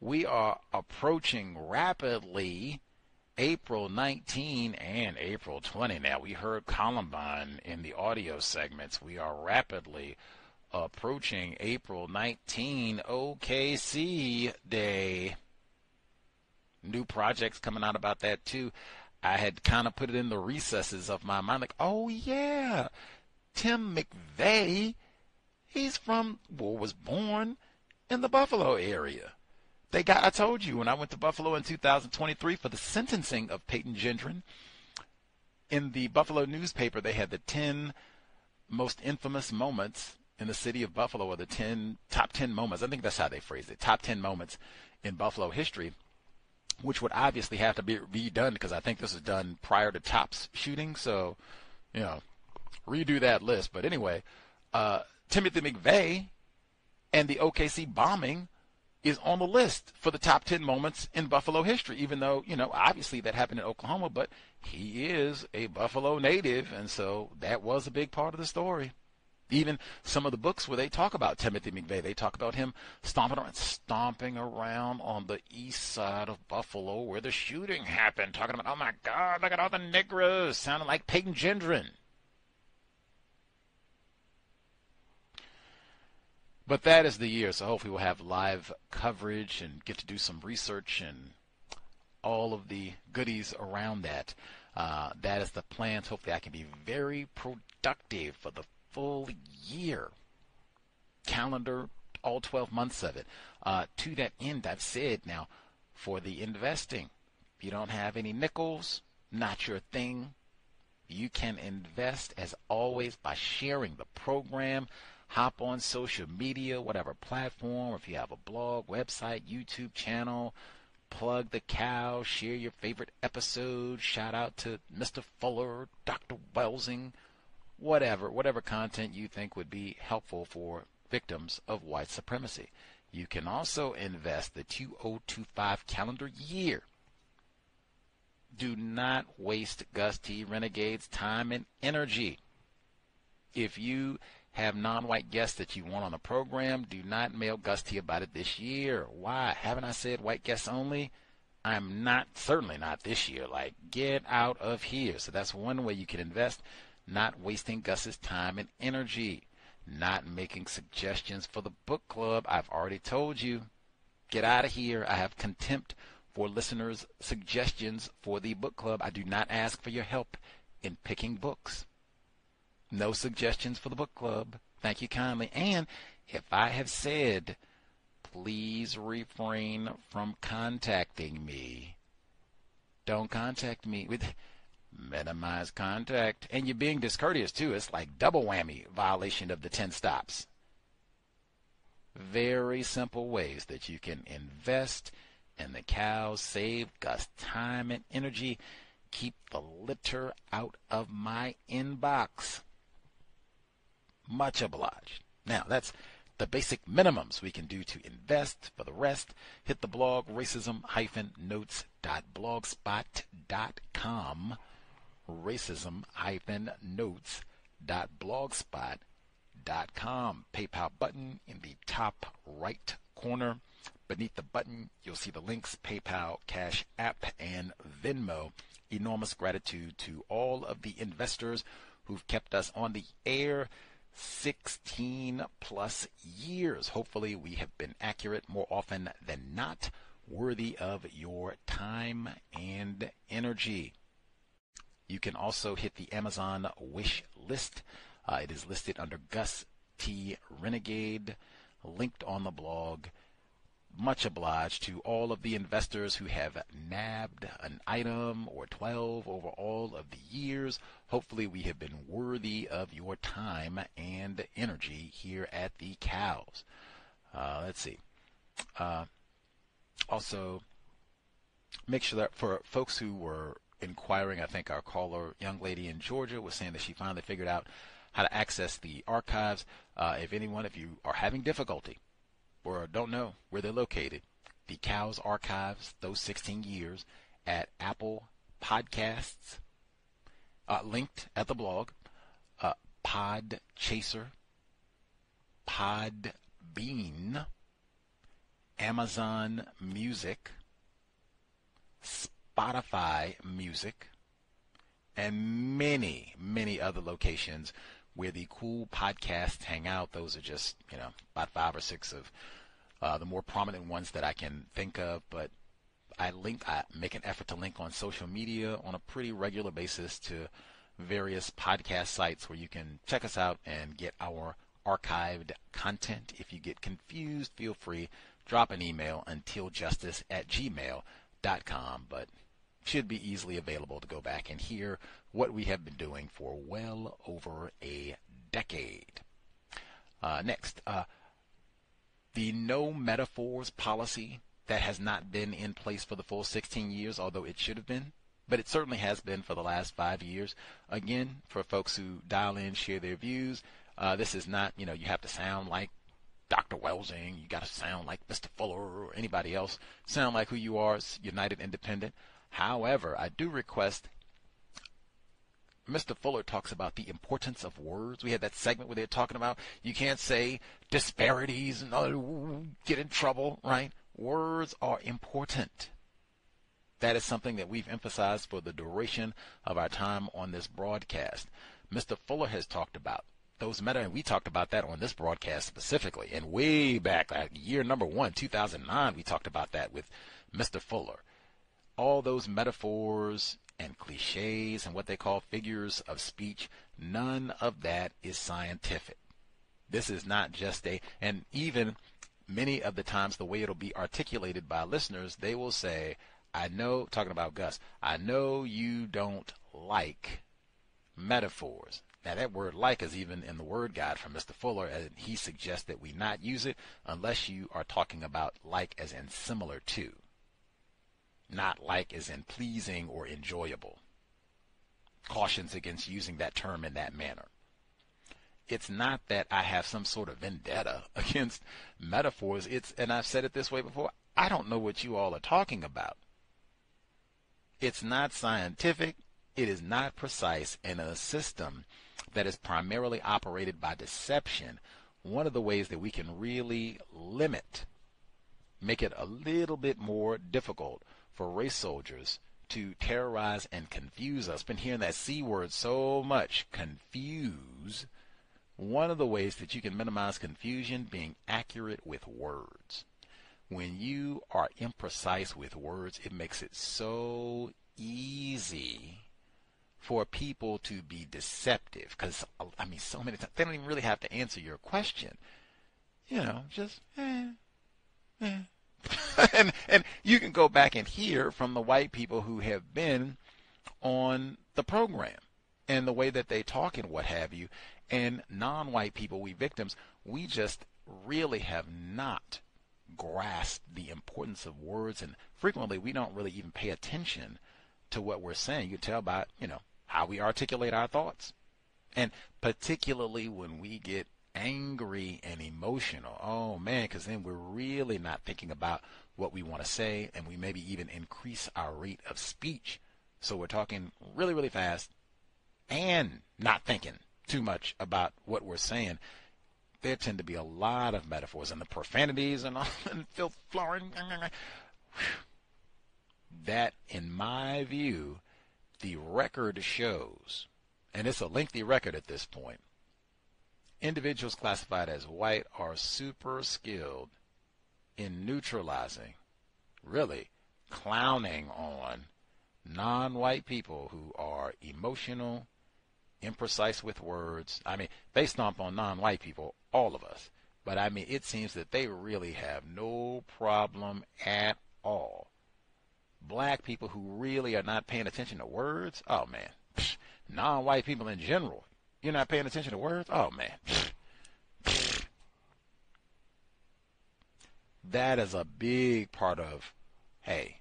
we are approaching rapidly April 19 and April 20. Now, we heard Columbine in the audio segments. We are rapidly approaching April 19, OKC Day. New projects coming out about that, too. I had kind of put it in the recesses of my mind, like, oh, yeah, Tim McVeigh, he's was born in the Buffalo area. I told you when I went to Buffalo in 2023 for the sentencing of Peyton Gendron, in the Buffalo newspaper, they had the 10 most infamous moments in the city of Buffalo, or the top 10 moments. I think that's how they phrased it, top 10 moments in Buffalo history, which would obviously have to be done because I think this was done prior to Top's shooting. So, redo that list. But anyway, Timothy McVeigh and the OKC bombing is on the list for the top 10 moments in Buffalo history, even though, obviously that happened in Oklahoma, but he is a Buffalo native, and so that was a big part of the story. Even some of the books where they talk about Timothy McVeigh, they talk about him stomping around on the east side of Buffalo where the shooting happened, talking about, oh my God, look at all the Negroes, sounding like Peyton Gendron. But that is the year, so hopefully we'll have live coverage and get to do some research and all of the goodies around that. That is the plan. Hopefully I can be very productive for the full year. Calendar, all 12 months of it. To that end, I've said now, for the investing, if you don't have any nickels, not your thing, you can invest, as always, by sharing the program. Hop on social media, whatever platform, if you have a blog, website, YouTube channel, plug the cow, share your favorite episode, shout out to Mr. Fuller, Dr. Welsing, whatever content you think would be helpful for victims of white supremacy. You can also invest the 2025 calendar year. Do not waste Gus T. Renegade's time and energy. If you have non-white guests that you want on the program, do not mail Gus T about it this year. Why? Haven't I said white guests only? I'm certainly not this year. Like, get out of here. So that's one way you can invest, not wasting Gus's time and energy, not making suggestions for the book club. I've already told you, get out of here. I have contempt for listeners' suggestions for the book club. I do not ask for your help in picking books. No suggestions for the book club. Thank you kindly. And if I have said, please refrain from contacting me, don't contact me. Minimize contact. And you're being discourteous, too. It's like double whammy violation of the 10 stops. Very simple ways that you can invest in the cows, save Gus time and energy, keep the litter out of my inbox. Much obliged. Now, that's the basic minimums we can do to invest. For the rest, hit the blog, racism-notes.blogspot.com, racism-notes.blogspot.com. PayPal.com. PayPal button in the top right corner. Beneath the button, you'll see the links: PayPal, Cash App, and Venmo. Enormous gratitude to all of the investors who've kept us on the air 16 plus years. Hopefully we have been accurate more often than not, worthy of your time and energy. You can also hit the Amazon wish list. It is listed under Gus T. Renegade, linked on the blog. Much obliged to all of the investors who have nabbed an item or 12 over all of the years. Hopefully we have been worthy of your time and energy here at the Cows. Let's see. Also, make sure that for folks who were inquiring, I think our caller, young lady in Georgia, was saying that she finally figured out how to access the archives. If you are having difficulty or don't know where they're located, the Cows archives, those 16 years, at Apple Podcasts, linked at the blog, Podchaser, Podbean, Amazon Music, Spotify Music, and many, many other locations where the cool podcasts hang out. Those are just, about 5 or 6 of the more prominent ones that I can think of, but I make an effort to link on social media on a pretty regular basis to various podcast sites where you can check us out and get our archived content. If you get confused, feel free, drop an email, untiljustice@gmail.com, but should be easily available to go back and hear what we have been doing for well over a decade. Next, the no metaphors policy that has not been in place for the full 16 years, although it should have been, but it certainly has been for the last 5 years. Again, for folks who dial in, share their views, this is not, you have to sound like Dr. Welsing, you got to sound like Mr. Fuller or anybody else, sound like who you are, United Independent. However, I do request, Mr. Fuller talks about the importance of words. We had that segment where they're talking about you can't say disparities and get in trouble, right? Words are important. That is something that we've emphasized for the duration of our time on this broadcast. Mr. Fuller has talked about those meta, and we talked about that on this broadcast specifically. And way back, like year number 1, 2009, we talked about that with Mr. Fuller. All those metaphors and cliches and what they call figures of speech, none of that is scientific. This is not just and even many of the times the way it'll be articulated by listeners, they will say, I know, talking about Gus, I know you don't like metaphors. Now that word like is even in the word guide from Mr. Fuller, and he suggests that we not use it unless you are talking about like as in similar to, not like as in pleasing or enjoyable. Cautions against using that term in that manner. It's not that I have some sort of vendetta against metaphors. And I've said it this way before, I don't know what you all are talking about. It's not scientific. It is not precise. And in a system that is primarily operated by deception, one of the ways that we can really make it a little bit more difficult for race soldiers to terrorize and confuse us. Been hearing that C word so much, confuse. One of the ways that you can minimize confusion, being accurate with words. When you are imprecise with words, it makes it so easy for people to be deceptive. Because, so many times, they don't even really have to answer your question. Just, and you can go back and hear from the white people who have been on the program and the way that they talk and what have you. And non-white people, we victims, we just really have not grasped the importance of words, and frequently we don't really even pay attention to what we're saying. You can tell by, how we articulate our thoughts. And particularly when we get angry and emotional, oh man, because then we're really not thinking about what we want to say, and we maybe even increase our rate of speech. So we're talking really, really fast and not thinking too much about what we're saying. there tend to be a lot of metaphors and the profanities and all and filth flooring. That, in my view, the record shows, and it's a lengthy record at this point, individuals classified as white are super skilled in neutralizing, really clowning on non-white people who are emotional, imprecise with words. I mean, they stomp on non-white people, all of us. But I mean, it seems that they really have no problem at all. Black people who really are not paying attention to words, oh man. Non-white people in general, you're not paying attention to words, oh man. That is a big part of, hey,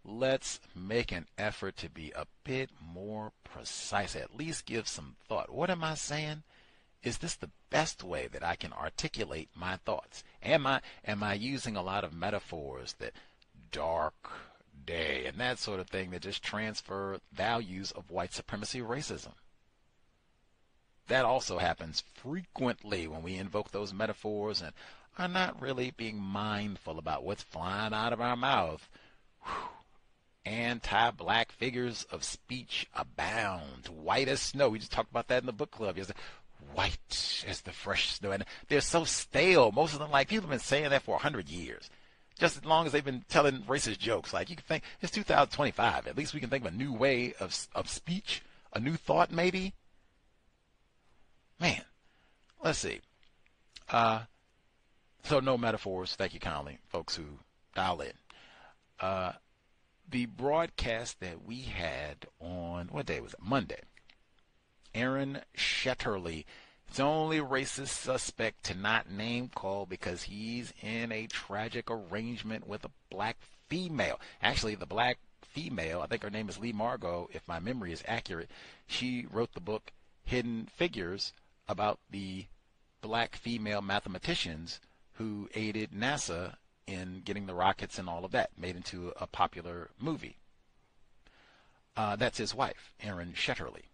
let's make an effort to be a bit more precise, at least give some thought. What am I saying? Is this the best way that I can articulate my thoughts? Am I using a lot of metaphors that dark day and that sort of thing that just transfer values of white supremacy, racism? That also happens frequently when we invoke those metaphors and are not really being mindful about what's flying out of our mouth. Anti-black figures of speech abound. White as snow. We just talked about that in the book club yesterday. White as the fresh snow. And they're so stale. Most of them, like, people have been saying that for 100 years. Just as long as they've been telling racist jokes. Like, you can think, it's 2025. At least we can think of a new way of speech. A new thought, maybe. Man. Let's see. So no metaphors. Thank you kindly, folks who dial in. The broadcast that we had on, what day was it? Monday. Aaron Shetterly, it's the only racist suspect to not name call because he's in a tragic arrangement with a black female. Actually, the black female, I think her name is Lee Margot, if my memory is accurate. She wrote the book Hidden Figures about the black female mathematicians who aided NASA in getting the rockets and all of that made into a popular movie. That's his wife, Aaron Shetterly,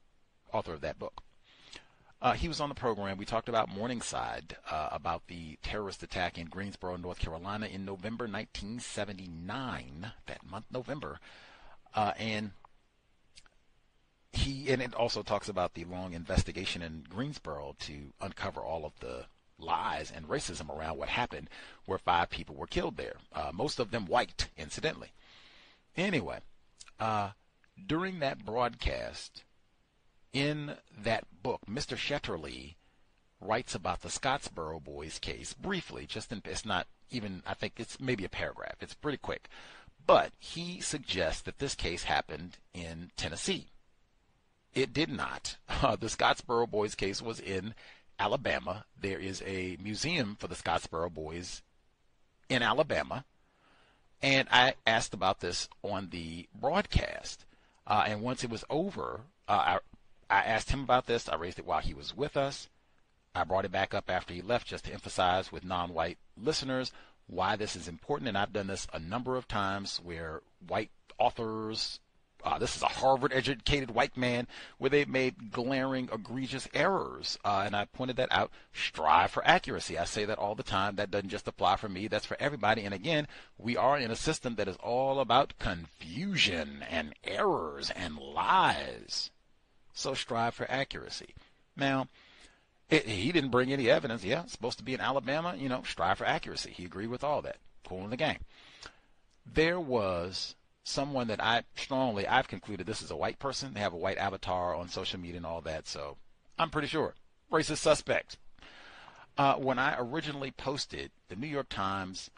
author of that book. He was on the program. We talked about Morningside, about the terrorist attack in Greensboro, North Carolina in November 1979, that month, November. And it also talks about the long investigation in Greensboro to uncover all of the lies and racism around what happened, where 5 people were killed there, most of them white, incidentally. Anyway, during that broadcast, in that book, Mr. Shetterly writes about the Scottsboro boys case briefly, it's not even, I think it's maybe a paragraph. It's pretty quick. But he suggests that this case happened in Tennessee. It did not. The Scottsboro boys case was in Alabama. There is a museum for the Scottsboro boys in Alabama. And I asked about this on the broadcast. And once it was over, I asked him about this. I raised it while he was with us. I brought it back up after he left just to emphasize with non-white listeners why this is important. And I've done this a number of times where white authors, this is a Harvard-educated white man, where they've made glaring, egregious errors. And I pointed that out. Strive for accuracy. I say that all the time. That doesn't just apply for me. That's for everybody. And again, we are in a system that is all about confusion and errors and lies. So strive for accuracy. Now, he didn't bring any evidence. Yeah, it's supposed to be in Alabama. Strive for accuracy. He agreed with all that. Cool in the gang. There was someone that I've concluded this is a white person. They have a white avatar on social media and all that, so I'm pretty sure. Racist suspect. When I originally posted the New York Times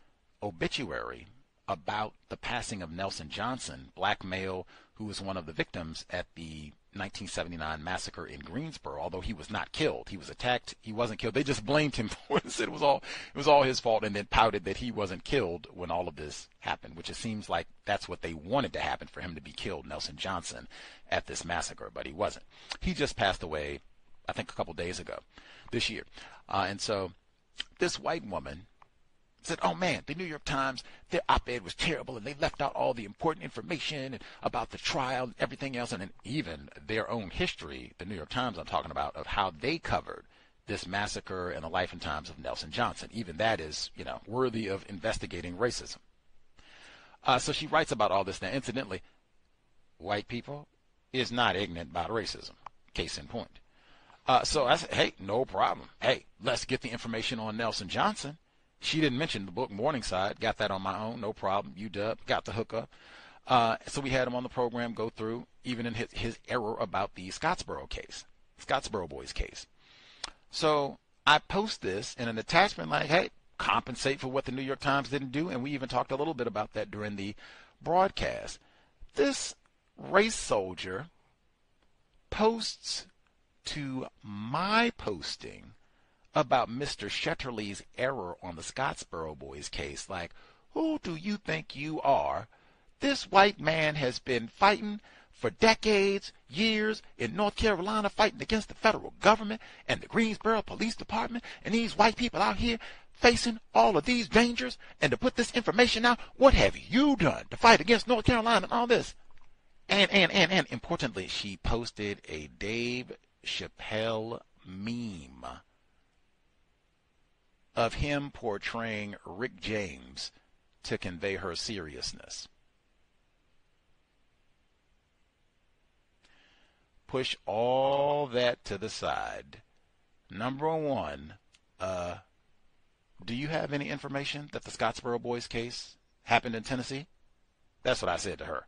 obituary about the passing of Nelson Johnson, black male who was one of the victims at the 1979 massacre in Greensboro, although he was not killed. He was attacked. He wasn't killed. They just blamed him for it. Said it was all his fault, and then pouted that he wasn't killed when all of this happened, which it seems like that's what they wanted to happen, for him to be killed, Nelson Johnson, at this massacre, but he wasn't. He just passed away, I think, a couple days ago this year. And so this white woman said, oh man, the New York Times, their op-ed was terrible, and they left out all the important information about the trial and everything else, and then even their own history, the New York Times I'm talking about, of how they covered this massacre and the life and times of Nelson Johnson. Even that is, worthy of investigating racism. So she writes about all this. Now, incidentally, white people is not ignorant about racism. Case in point. So I said, hey, no problem. Hey, let's get the information on Nelson Johnson. She didn't mention the book Morningside. Got that on my own. No problem. UW. Got the hookup. So we had him on the program go through, even in his error about the Scottsboro boys case. So I post this in an attachment like, hey, compensate for what the New York Times didn't do. And we even talked a little bit about that during the broadcast. This race soldier posts to my posting about Mr. Shetterly's error on the Scottsboro boys case. Like, who do you think you are? This white man has been fighting for decades, years in North Carolina, fighting against the federal government and the Greensboro Police Department, and these white people out here facing all of these dangers, and to put this information out, what have you done to fight against North Carolina and all this? And importantly, she posted a Dave Chappelle meme of him portraying Rick James to convey her seriousness. Push all that to the side. Number one, do you have any information that the Scottsboro boys case happened in Tennessee? That's what I said to her.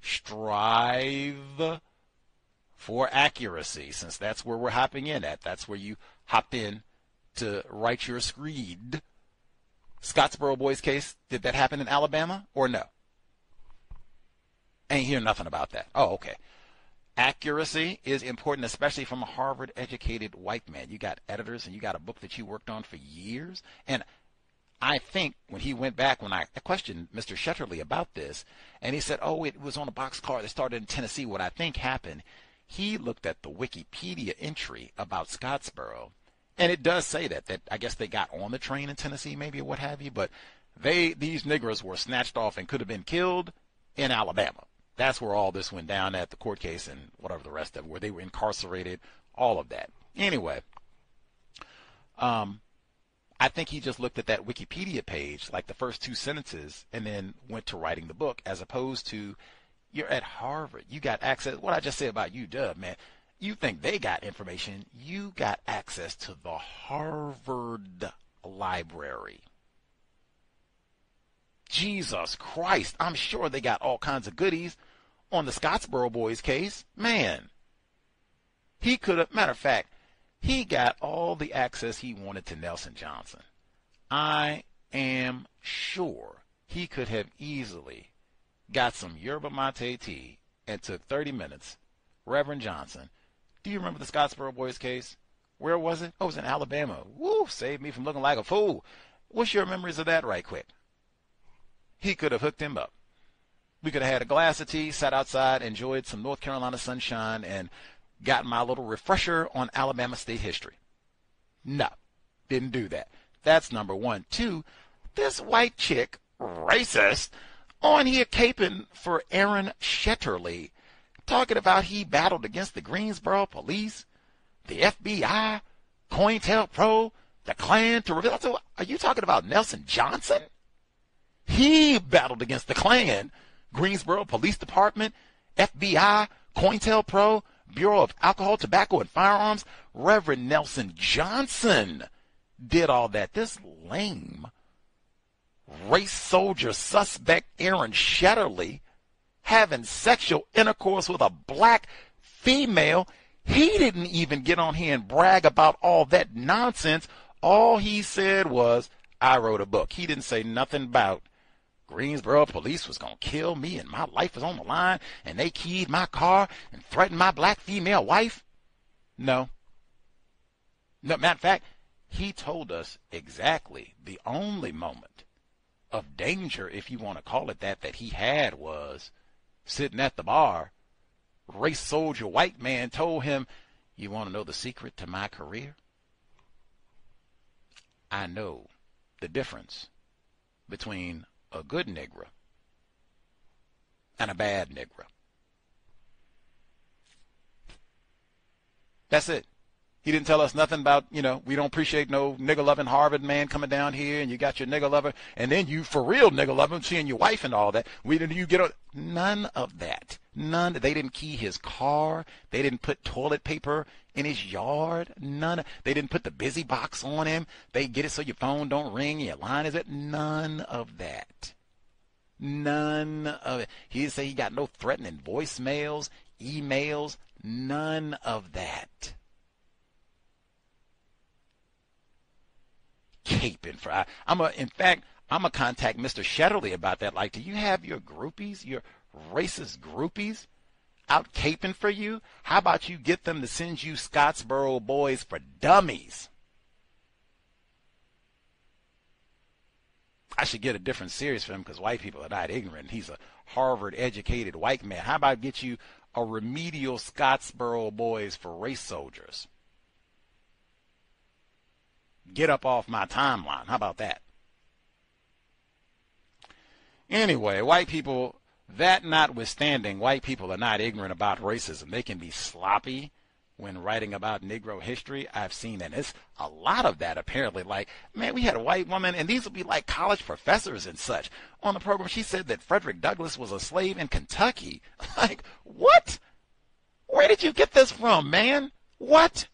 Strive for accuracy, since that's where we're hopping in at. That's where you hopped in to write your screed. Scottsboro boys case, did that happen in Alabama or no? Ain't hear nothing about that. Oh, okay. Accuracy is important, especially from a Harvard-educated white man. You got editors and you got a book that you worked on for years. And I think when he went back, when I questioned Mr. Shetterly about this, and he said, oh, it was on a boxcar that started in Tennessee. What I think happened, he looked at the Wikipedia entry about Scottsboro, and it does say that I guess they got on the train in Tennessee, maybe, or what have you, but these niggers were snatched off and could have been killed in Alabama. That's where all this went down at the court case and whatever the rest of it, where they were incarcerated, all of that. Anyway, I think he just looked at that Wikipedia page, like the first two sentences, and then went to writing the book, as opposed to, you're at Harvard. You got access. What I just said about UW, man, you think they got information. You got access to the Harvard library. Jesus Christ, I'm sure they got all kinds of goodies on the Scottsboro boys case. Man, he could have, matter of fact, he got all the access he wanted to Nelson Johnson. I am sure he could have easily got some yerba mate tea and took 30 minutes. Reverend Johnson, do you remember the Scottsboro boys case? Where was it? Oh, it was in Alabama. Woo, saved me from looking like a fool. What's your memories of that right quick? He could have hooked him up. We could have had a glass of tea, sat outside, enjoyed some North Carolina sunshine, and got my little refresher on Alabama state history. No, didn't do that. That's number one. Two, this white chick, racist, on here caping for Aaron Shetterly, talking about he battled against the Greensboro police, the FBI, COINTELPRO, the Klan to reveal. So are you talking about Nelson Johnson? He battled against the Klan, Greensboro Police Department, FBI, COINTELPRO, Bureau of Alcohol, Tobacco, and Firearms. Reverend Nelson Johnson did all that. This lame race soldier suspect Aaron Shetterly having sexual intercourse with a black female, he didn't even get on here and brag about all that nonsense. All he said was, I wrote a book. He didn't say nothing about Greensboro police was going to kill me and my life was on the line and they keyed my car and threatened my black female wife. No. Matter of fact, he told us exactly the only moment of danger, if you want to call it that he had was sitting at the bar. Race soldier white man told him, you want to know the secret to my career? I know the difference between a good Negro and a bad Negro. That's it. He didn't tell us nothing about, we don't appreciate no nigger-loving Harvard man coming down here, and you got your nigger lover, and then you for real nigger lover, seeing your wife and all that. None of that. None. They didn't key his car. They didn't put toilet paper in his yard. None. They didn't put the busy box on him. They get it so your phone don't ring, your line is it. None of that. None of it. He didn't say he got no threatening voicemails, emails. None of that. Caping for I'm gonna contact Mr. Shetterly about that. Like, do you have your groupies, your racist groupies, out caping for you? How about you get them to send you Scottsboro Boys for Dummies? I should get a different series for him because white people are not ignorant. He's a Harvard-educated white man. How about get you a remedial Scottsboro Boys for race soldiers? Get up off my timeline. How about that? Anyway, white people, that notwithstanding, white people are not ignorant about racism. They can be sloppy when writing about Negro history. I've seen that. It's a lot of that, apparently. Like, man, we had a white woman, and these would be like college professors and such. On the program, she said that Frederick Douglass was a slave in Kentucky. Like, what? Where did you get this from, man? What?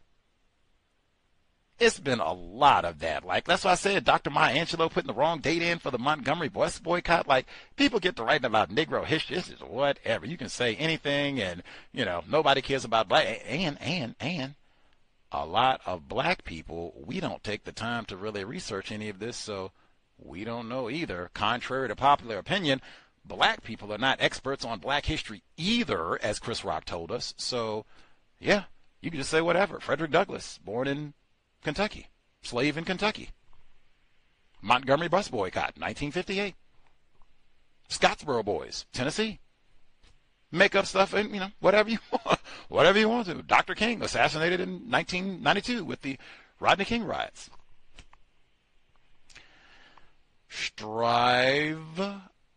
It's been a lot of that. Like, that's why I said Dr. Maya Angelou putting the wrong date in for the Montgomery bus boycott. Like, people get to writing about Negro history. This is whatever. You can say anything, and, nobody cares about black. And a lot of black people, we don't take the time to really research any of this, so we don't know either. Contrary to popular opinion, black people are not experts on black history either, as Chris Rock told us. So, yeah, you can just say whatever. Frederick Douglass, born in Kentucky, slave in Kentucky. Montgomery bus boycott, 1958. Scottsboro Boys, Tennessee. Make up stuff and, whatever you want. Whatever you want to. Dr. King assassinated in 1992 with the Rodney King riots. Strive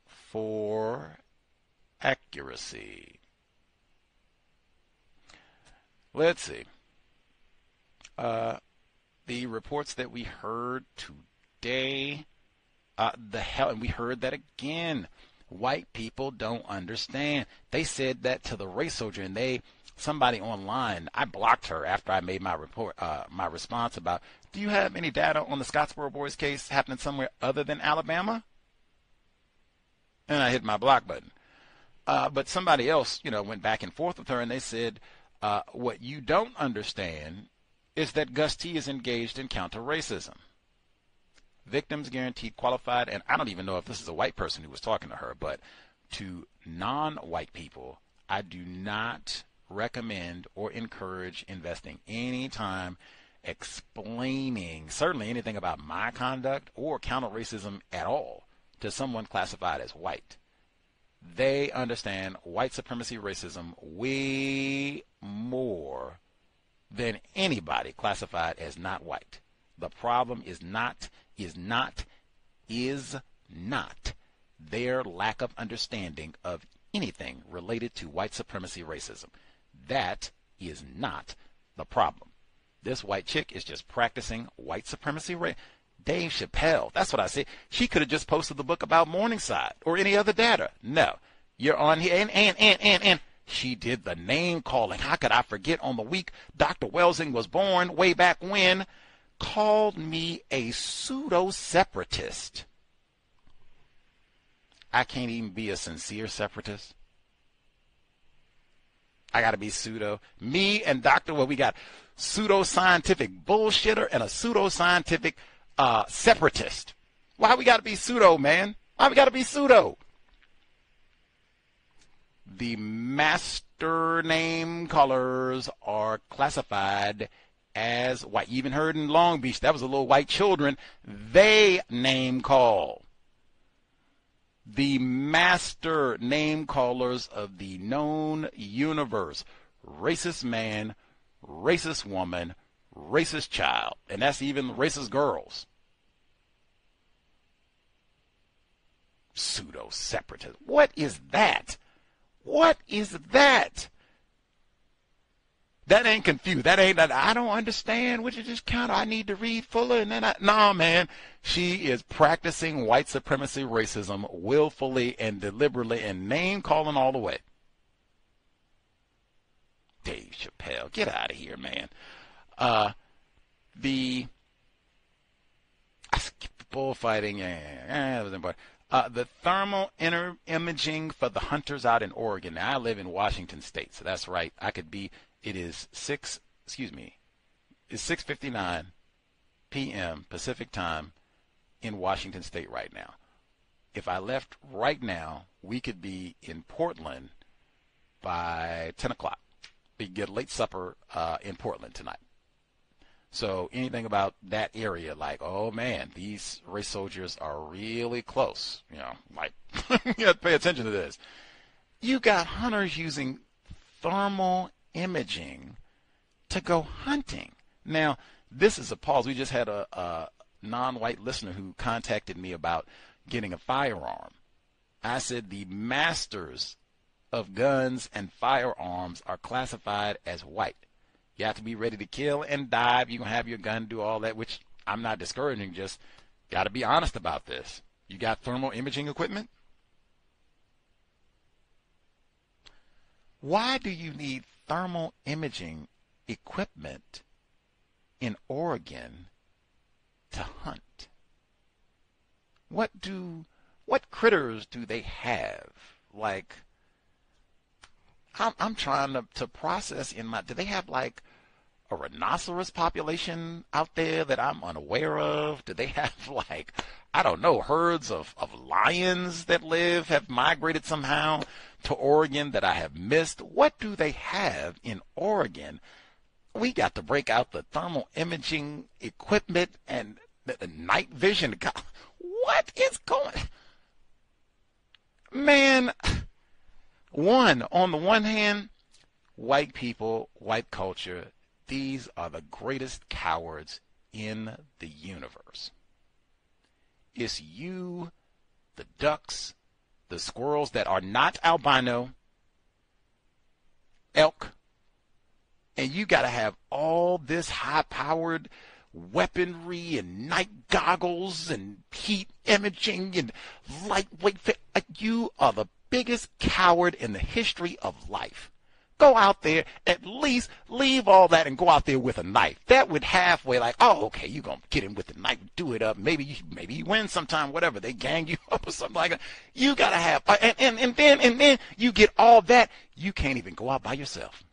for accuracy. Let's see. The reports that we heard today, and we heard that again. White people don't understand. They said that to the race soldier, and somebody online, I blocked her after I made my report, my response about, do you have any data on the Scottsboro Boys case happening somewhere other than Alabama? And I hit my block button. But somebody else, went back and forth with her, and they said, what you don't understand is that Gus T is engaged in counter-racism. Victims guaranteed qualified, and I don't even know if this is a white person who was talking to her, but to non-white people, I do not recommend or encourage investing any time explaining certainly anything about my conduct or counter-racism at all to someone classified as white. They understand white supremacy racism way more than anybody classified as not white. The problem is not their lack of understanding of anything related to white supremacy racism. That is not the problem. This white chick is just practicing white supremacy racism. Dave Chappelle, that's what I said. She could have just posted the book about Morningside or any other data. No, you're on here, and she did the name calling. How could I forget on the week Dr. Welsing was born way back when? Called me a pseudo-separatist. I can't even be a sincere separatist. I got to be pseudo. Me and we got pseudo-scientific bullshitter and a pseudo-scientific separatist. Why we got to be pseudo, man? Why we got to be pseudo? The master name callers are classified as white. You even heard in Long Beach, that was a little white children. They name call. The master name callers of the known universe. Racist man, racist woman, racist child. And that's even racist girls. Pseudo-separatist. What is that? What is that? That ain't confused. That ain't that. I don't understand. Would you just count? I need to read fuller. And then no, man. She is practicing white supremacy racism willfully and deliberately and name calling all the way. Dave Chappelle, get out of here, man. The bullfighting, that was important. The thermal imaging for the hunters out in Oregon. Now, I live in Washington State, so that's right. It is 6:59 p.m. Pacific time in Washington State right now. If I left right now, we could be in Portland by 10 o'clock. We could get a late supper in Portland tonight. So anything about that area, like, oh man, these race soldiers are really close. You know, like, you have to pay attention to this. You got hunters using thermal imaging to go hunting. Now, this is a pause. We just had a non-white listener who contacted me about getting a firearm. I said the masters of guns and firearms are classified as white. You have to be ready to kill and dive. You can have your gun, do all that, which I'm not discouraging, just got to be honest about this. You got thermal imaging equipment? Why do you need thermal imaging equipment in Oregon to hunt? What critters do they have? Like, I'm trying to process in my, do they have like a rhinoceros population out there that I'm unaware of? Do they have like, I don't know, herds of lions that have migrated somehow to Oregon that I have missed? What do they have in Oregon? We got to break out the thermal imaging equipment and the night vision. What is going? Man, on the one hand, white people, white culture, these are the greatest cowards in the universe. It's you, the ducks, the squirrels that are not albino, elk, and you got to have all this high-powered weaponry and night goggles and heat imaging and lightweight. You are the biggest coward in the history of life. Go out there, at least leave all that and go out there with a knife. That would halfway like, oh, okay, you're going to get in with the knife, do it up. Maybe you win sometime, whatever. They gang you up or something like that. You got to have, and then you get all that. You can't even go out by yourself.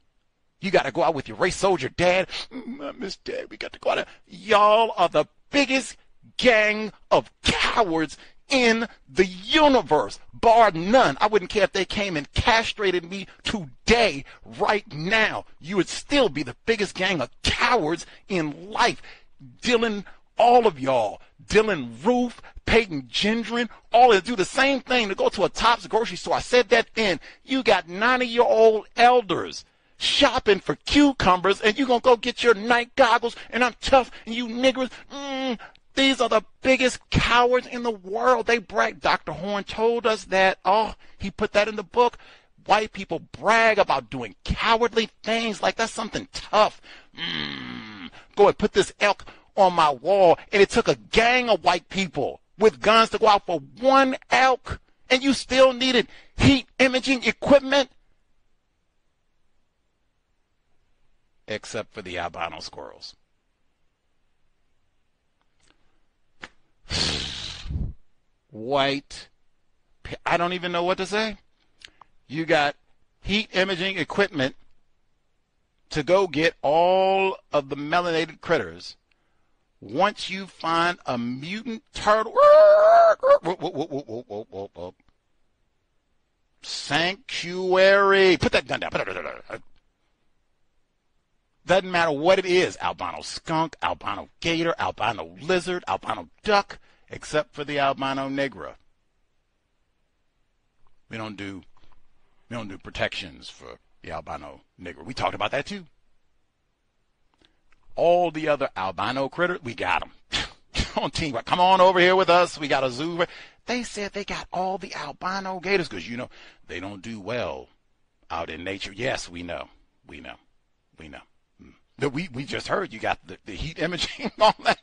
You got to go out with your race soldier dad. I miss Dad. We got to go out. Y'all are the biggest gang of cowards in the universe, bar none. I wouldn't care if they came and castrated me today, right now. You would still be the biggest gang of cowards in life. Dylan, all of y'all, Dylan Roof, Peyton Gendron, all of them do the same thing to go to a Tops grocery store. I said that then. You got 90-year-old elders shopping for cucumbers, and you going to go get your night goggles, and I'm tough, and you niggers, these are the biggest cowards in the world. They brag. Dr. Horn told us that. Oh, he put that in the book. White people brag about doing cowardly things like that's something tough. Go and put this elk on my wall. And it took a gang of white people with guns to go out for one elk. And you still needed heat imaging equipment. Except for the albino squirrels. White, I don't even know what to say. You got heat imaging equipment to go get all of the melanated critters. Once you find a mutant turtle, sanctuary, put that gun down. Doesn't matter what it is, albino skunk, albino gator, albino lizard, albino duck, except for the albino negro. We don't do protections for the albino negro. We talked about that too. All the other albino critters, we got them. On team, come on over here with us. We got a zoo. They said they got all the albino gators because, they don't do well out in nature. Yes, we know. We know. We just heard you got the heat imaging all that.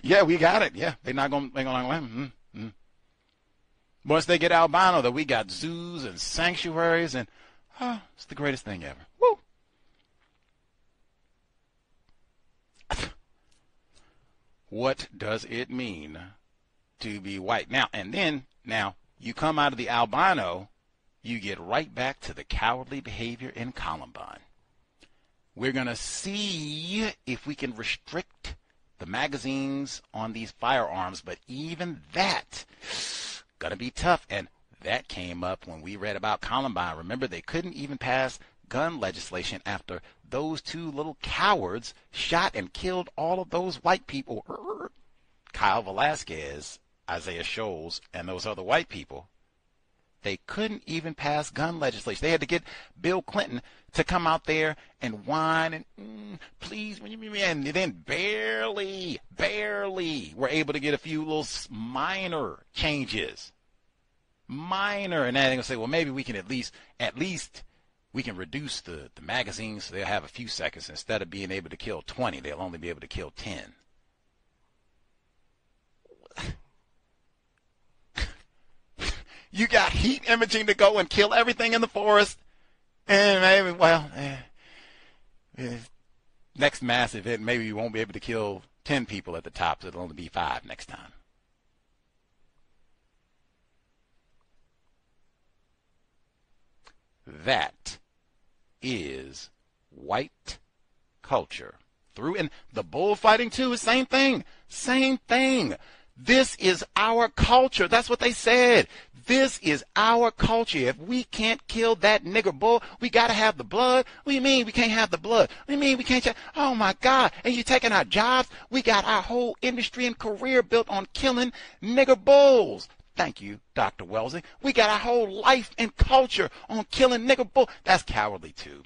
Yeah, we got it. Yeah, they're not gonna. Once they get albino, though, we got zoos and sanctuaries, and it's the greatest thing ever. Woo! What does it mean to be white? Now, you come out of the albino, you get right back to the cowardly behavior in Columbine. We're going to see if we can restrict the magazines on these firearms, but even that going to be tough. And that came up when we read about Columbine. Remember, they couldn't even pass gun legislation after those two little cowards shot and killed all of those white people. Kyle Velasquez, Isaiah Shoals, and those other white people. They couldn't even pass gun legislation. They had to get Bill Clinton to come out there and whine and please, and then barely were able to get a few little minor changes. Minor, and then they're going to say, well, maybe we can at least we can reduce the magazines so they'll have a few seconds. Instead of being able to kill 20, they'll only be able to kill 10. You got heat imaging to go and kill everything in the forest. And maybe, next mass event, maybe you won't be able to kill 10 people at the top, so it'll only be 5 next time. That is white culture. And the bullfighting, too, is same thing. Same thing. This is our culture. That's what they said. This is our culture. If we can't kill that nigger bull, we got to have the blood. What do you mean we can't have the blood? What do you mean we can't? Oh, my God. And you're taking our jobs? We got our whole industry and career built on killing nigger bulls. Thank you, Dr. Wellesley. We got our whole life and culture on killing nigger bull. That's cowardly, too.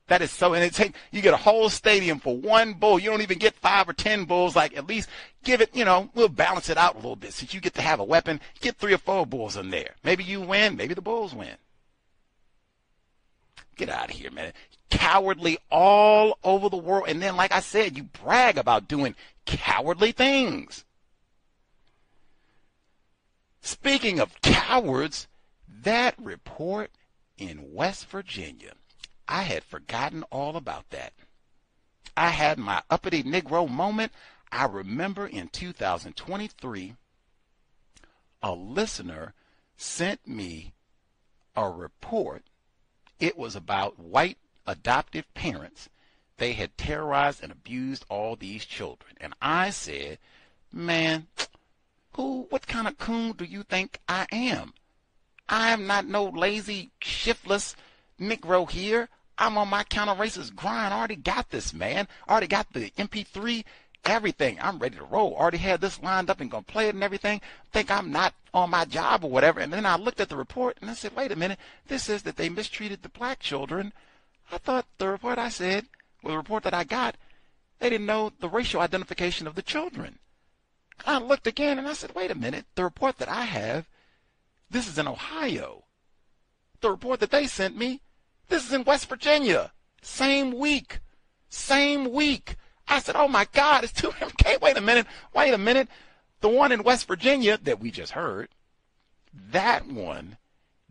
That is so, and you get a whole stadium for one bull. You don't even get 5 or 10 bulls. Like, at least give it, we'll balance it out a little bit. Since you get to have a weapon, get 3 or 4 bulls in there. Maybe you win, maybe the bulls win. Get out of here, man. Cowardly all over the world. And then, like I said, you brag about doing cowardly things. Speaking of cowards, that report in West Virginia, I had forgotten all about that. I had my uppity Negro moment. I remember in 2023, a listener sent me a report. It was about white adoptive parents. They had terrorized and abused all these children. And I said, man, what kind of coon do you think I am? I am not no lazy, shiftless Negro here. I'm on my counter-racist grind. I already got this, man. I already got the MP3, everything. I'm ready to roll. Already had this lined up and going to play it and everything. Think I'm not on my job or whatever. And then I looked at the report and I said, wait a minute. This says that they mistreated the black children. I thought the report I said, well, the report that I got, they didn't know the racial identification of the children. I looked again and I said, wait a minute. The report that I have, this is in Ohio. The report that they sent me, this is in West Virginia. Same week. I said, oh, my God, it's too okay. Wait a minute. The one in West Virginia that we just heard, that one,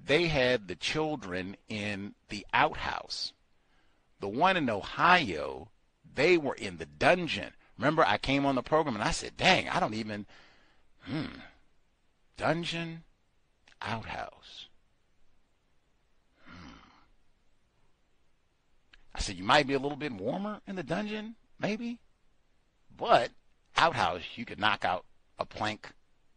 they had the children in the outhouse. The one in Ohio, they were in the dungeon. Remember, I came on the program and I said, dang, I don't even, dungeon, outhouse. I said, you might be a little bit warmer in the dungeon, maybe. But outhouse, you could knock out a plank,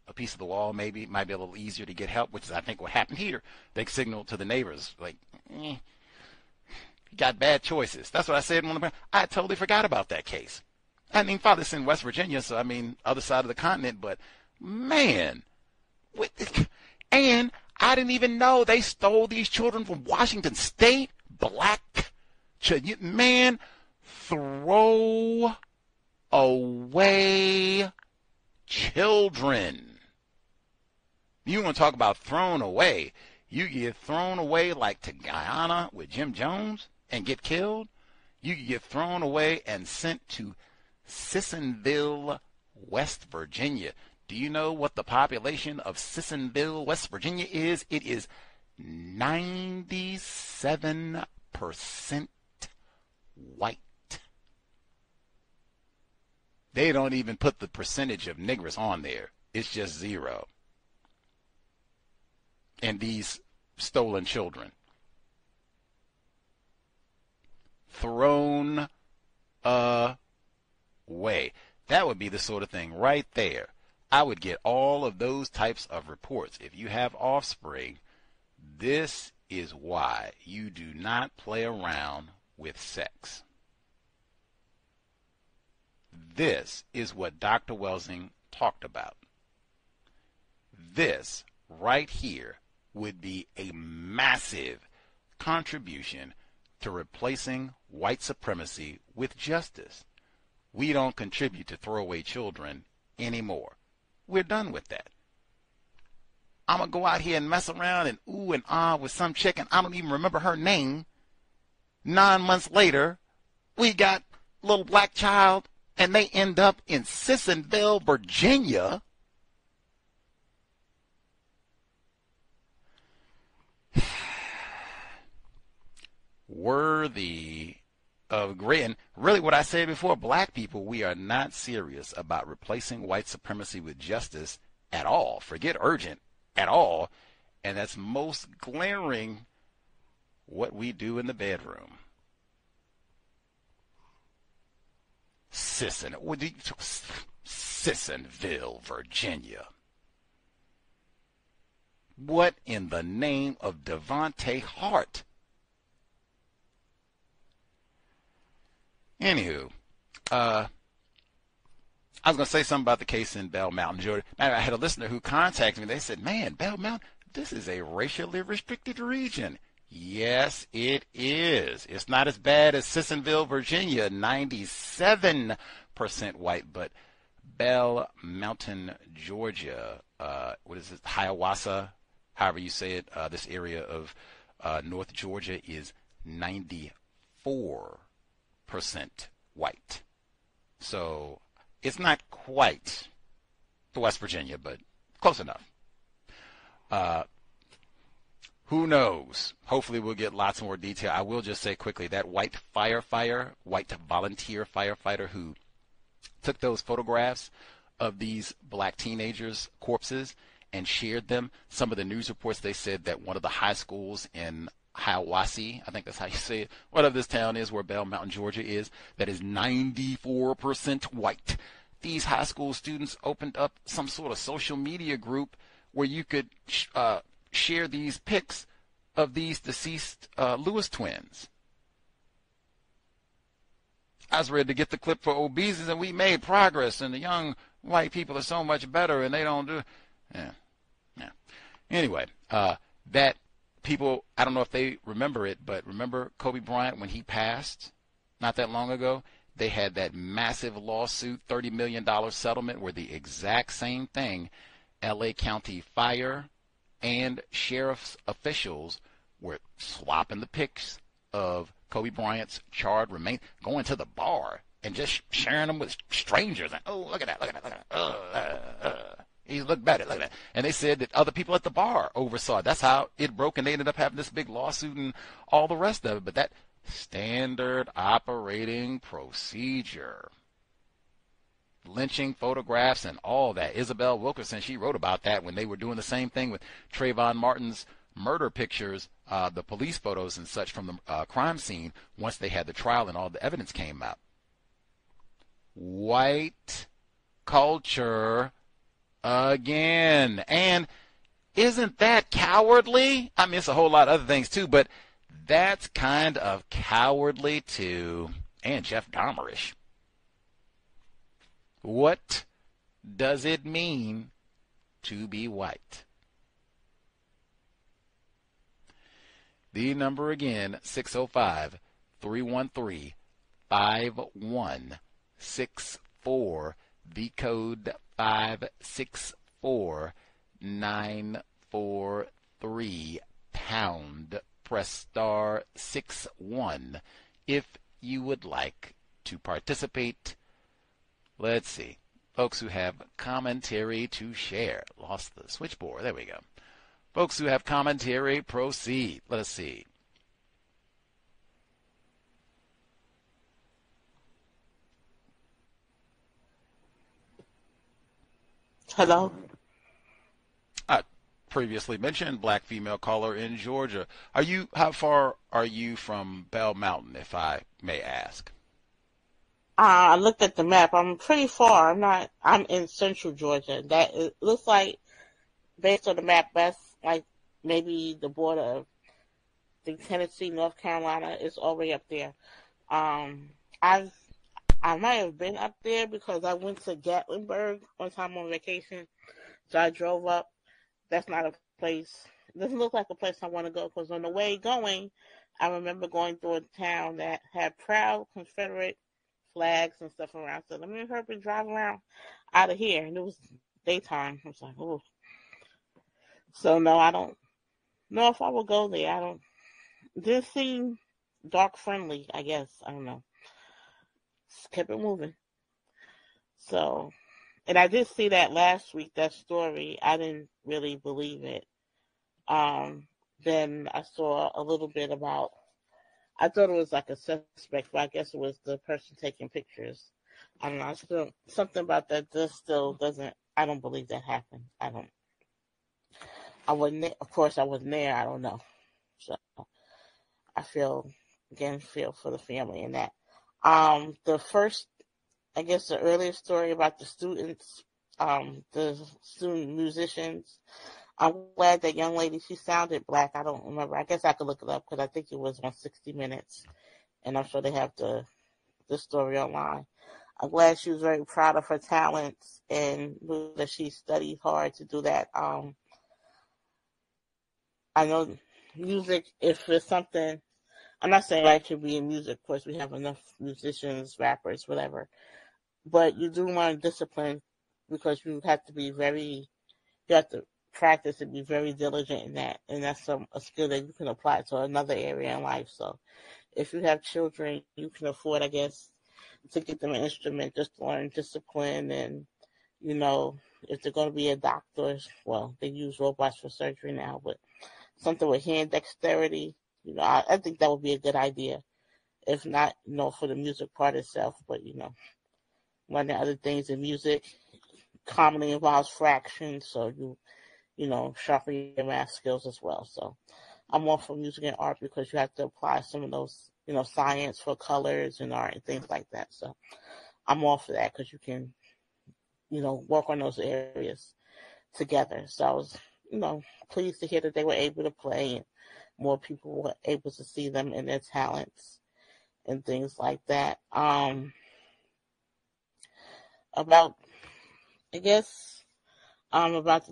a piece of the wall, maybe. It might be a little easier to get help, which is, I think, what happened here. They signaled to the neighbors, like, you got bad choices. That's what I said. I totally forgot about that case. I mean, father's in West Virginia, so, other side of the continent. But, man, and I didn't even know they stole these children from Washington State. Black man, throw away children. You want to talk about thrown away? You get thrown away like to Guyana with Jim Jones and get killed? You could get thrown away and sent to Sissonville, West Virginia. Do you know what the population of Sissonville, West Virginia is? It is 97% white. They don't even put the percentage of niggers on there. It's just 0. And these stolen children thrown away. That would be the sort of thing right there. I would get all of those types of reports. If you have offspring, this is why you do not play around with sex. This is what Dr. Welsing talked about. This right here would be a massive contribution to replacing white supremacy with justice. We don't contribute to throwaway children anymore. We're done with that. I'm going to go out here and mess around and ooh and ah with some chick, and I don't even remember her name. 9 months later, we got a little black child, and they end up in Sissonville, Virginia. Worthy of great. And really what I said before, black people, we are not serious about replacing white supremacy with justice at all. Forget urgent at all. And that's most glaring what we do in the bedroom. Sissonville, Virginia. What in the name of Devontae Hart? Anywho, I was going to say something about the case in Bell Mountain, Georgia. I had a listener who contacted me. They said, man, Bell Mountain, this is a racially restricted region. Yes, it is. It's not as bad as Sissonville, Virginia, 97% white, but Bell Mountain, Georgia, what is it, Hiawassee, however you say it, this area of North Georgia is 94% white. So it's not quite West Virginia, but close enough. Who knows? Hopefully we'll get lots more detail. I will just say quickly that white volunteer firefighter who took those photographs of these black teenagers' corpses and shared them. Some of the news reports, they said that one of the high schools in Hiawassee, I think that's how you say it, whatever this town is where Bell Mountain, Georgia is, that is 94% white. These high school students opened up some sort of social media group where you could share these pics of these deceased Lewis twins. I was ready to get the clip for obesity, and we made progress, and the young white people are so much better, and they don't do. Yeah. Anyway, that people, I don't know if they remember it, but remember Kobe Bryant when he passed not that long ago? They had that massive lawsuit, $30 million settlement, where the exact same thing, L.A. County Fire and sheriff's officials were swapping the pics of Kobe Bryant's charred remains, going to the bar and just sharing them with strangers. And, oh, look at that, look at that, look at that. He looked better, look at that. And they said that other people at the bar oversaw it. That's how it broke, and they ended up having this big lawsuit and all the rest of it. But that standard operating procedure. Lynching photographs and all that. Isabel Wilkerson, she wrote about that when they were doing the same thing with Trayvon Martin's murder pictures, the police photos and such from the crime scene once they had the trial and all the evidence came out. White culture again. And isn't that cowardly? I mean, it's a whole lot of other things too, but that's kind of cowardly too. And Jeff Dahmerish. What does it mean to be white? The number again, 605-313-5164. The code 564943 #. Press *61 if you would like to participate. Let's see. Folks who have commentary to share. Lost the switchboard. There we go. Folks who have commentary, proceed. Let us see. Hello? Previously mentioned, black female caller in Georgia. How far are you from Bell Mountain, if I may ask? I looked at the map. I'm pretty far. I'm in central Georgia. It looks like, based on the map, that's like maybe the border of Tennessee, North Carolina is all the way up there. I might have been up there because I went to Gatlinburg one time on vacation. So I drove up. That's not a place. It doesn't look like a place I want to go because on the way going, I remember going through a town that had proud Confederate flags and stuff around. So let me hurry and drive around out of here. And it was daytime. I was like, oh. So no, I don't know if I will go there. I don't. Didn't seem dark friendly, I guess. I don't know. Just kept it moving. So, and I did see that last week, that story. I didn't really believe it. Then I saw a little bit about, I thought it was like a suspect, but I guess it was the person taking pictures. I don't know. Something about that just still doesn't, I don't believe that happened. I wasn't there. Of course, I wasn't there. I don't know. So I feel for the family in that. The first, I guess the earliest story about the students, the student musicians, I'm glad that young lady, she sounded black. I don't remember. I guess I could look it up because I think it was on 60 Minutes. And I'm sure they have the story online. I'm glad she was very proud of her talents and that she studied hard to do that. I know music, if it's something, I'm not saying I should be in music. Of course, we have enough musicians, rappers, whatever. But you do learn discipline because you have to practice and be very diligent in that. And that's a skill that you can apply to another area in life. So if you have children, you can afford, I guess, to get them an instrument just to learn discipline. And, you know, if they're going to be a doctor, well, they use robots for surgery now, but something with hand dexterity, you know, I think that would be a good idea. If not, you know, for the music part itself, but, you know, learning other things in music commonly involves fractions, so you know, sharpen your math skills as well. So I'm all for music and art because you have to apply some of those, you know, science for colors and art and things like that. So I'm all for that because you can, you know, work on those areas together. So I was, you know, pleased to hear that they were able to play and more people were able to see them and their talents and things like that. About the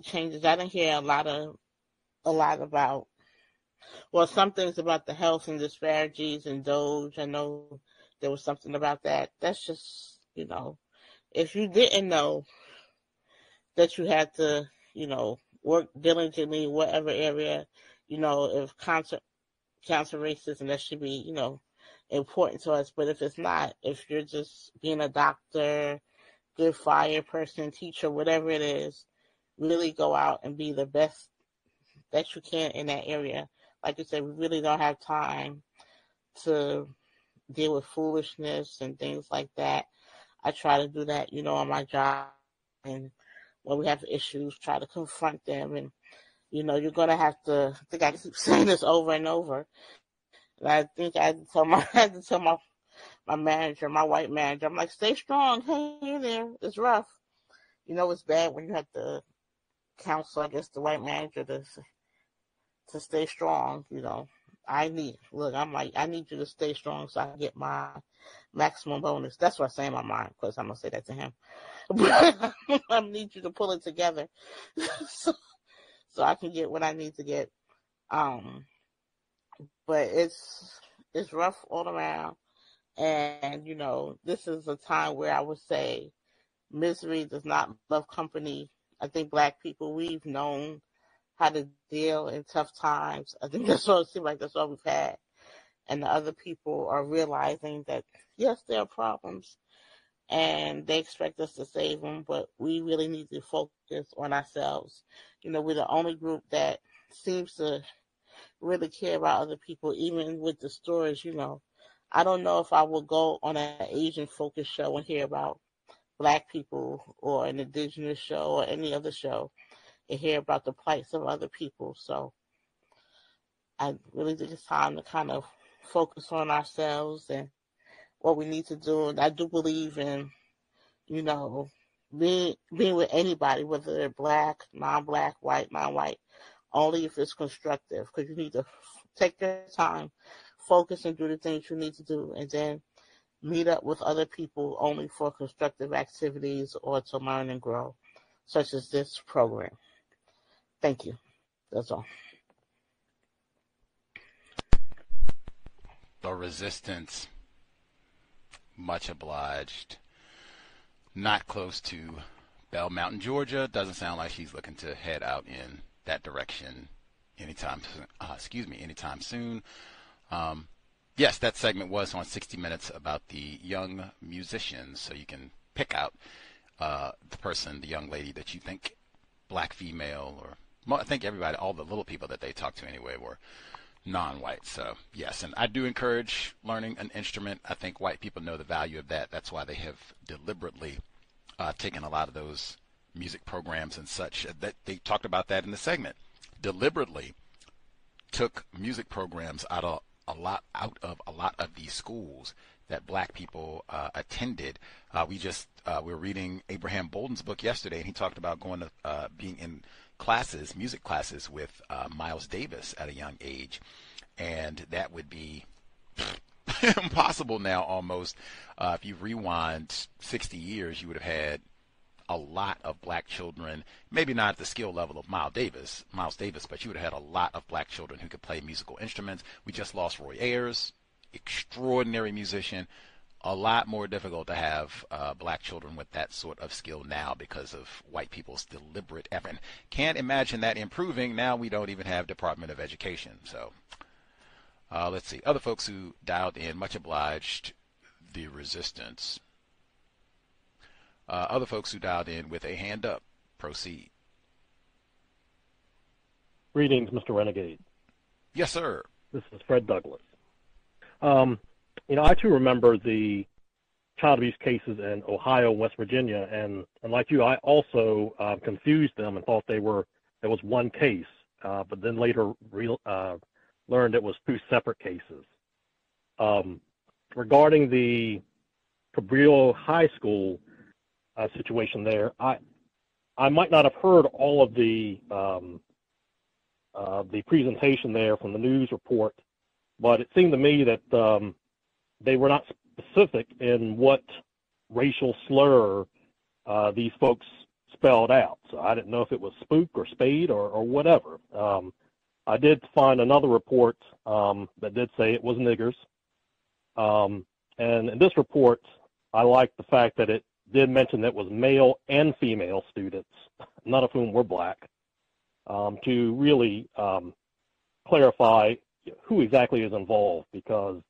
changes, I didn't hear a lot about, well, some things about the health and disparities and Doge. I know there was something about that. That's just, you know, if you didn't know that you had to, you know, work diligently in whatever area, you know, if counter racism, that should be, you know, important to us. But if it's not, if you're just being a doctor, good fire person, teacher, whatever it is, really go out and be the best that you can in that area. Like you said, we really don't have time to deal with foolishness and things like that. I try to do that, you know, on my job. And when we have issues, try to confront them. And, you know, you're going to have to, I think I keep saying this over and over. And I think I had to tell my manager, my white manager, I'm like, stay strong. Hang in there. It's rough. You know, it's bad when you have to counsel, I guess, the white manager to stay strong. You know, I need you to stay strong so I can get my maximum bonus. That's what I say in my mind. Of course, I'm going to say that to him. But I need you to pull it together so I can get what I need to get. But it's rough all around. And, you know, this is a time where I would say misery does not love company. I think Black people, we've known how to deal in tough times. I think that's all it seems like that's all we've had. and the other people are realizing that, yes, there are problems, and they expect us to save them, but we really need to focus on ourselves. You know, we're the only group that seems to really care about other people, even with the stories. You know, I don't know if I will go on an Asian-focused show and hear about Black people, or an indigenous show, or any other show, and hear about the plights of other people. So I really think it's time to kind of focus on ourselves and what we need to do. And I do believe in, you know, being with anybody, whether they're Black, non-Black, white, non-white, only if it's constructive, because you need to take your time, focus, and do the things you need to do, and then meet up with other people only for constructive activities or to learn and grow, such as this program. Thank you. That's all. The resistance, much obliged. Not close to Bell Mountain, Georgia. Doesn't sound like she's looking to head out in that direction anytime soon. Yes, that segment was on 60 Minutes about the young musicians, so you can pick out the young lady that you think, Black, female, or I think everybody, all the little people that they talked to anyway were non-white. So yes, and I do encourage learning an instrument. I think white people know the value of that. That's why they have deliberately taken a lot of those music programs and such. That they talked about that in the segment. Deliberately took music programs out of a lot of these schools that Black people attended. We were reading Abraham Bolden's book yesterday, and he talked about going to being in classes, music classes, with Miles Davis at a young age, and that would be impossible now almost. If you rewind 60 years, you would have had a lot of Black children, maybe not at the skill level of Miles Davis, but you would have had a lot of Black children who could play musical instruments. We just lost Roy Ayers, extraordinary musician. A lot more difficult to have Black children with that sort of skill now because of white people's deliberate effort. Can't imagine that improving. Now we don't even have Department of Education. So let's see. Other folks who dialed in, much obliged. The resistance. Other folks who dialed in with a hand up, proceed. Greetings, Mr. Renegade. Yes, sir. This is Fred Douglas. I too remember the child abuse cases in Ohio and West Virginia, and like you, I also confused them and thought there was one case, but then later learned it was two separate cases. Regarding the Cabrillo High School situation there, I might not have heard all of the presentation there from the news report, but it seemed to me that they were not specific in what racial slur these folks spelled out. So I didn't know if it was spook or spade or whatever. I did find another report that did say it was niggers. And in this report, I like the fact that it did mention that it was male and female students, none of whom were Black, to really clarify who exactly is involved, because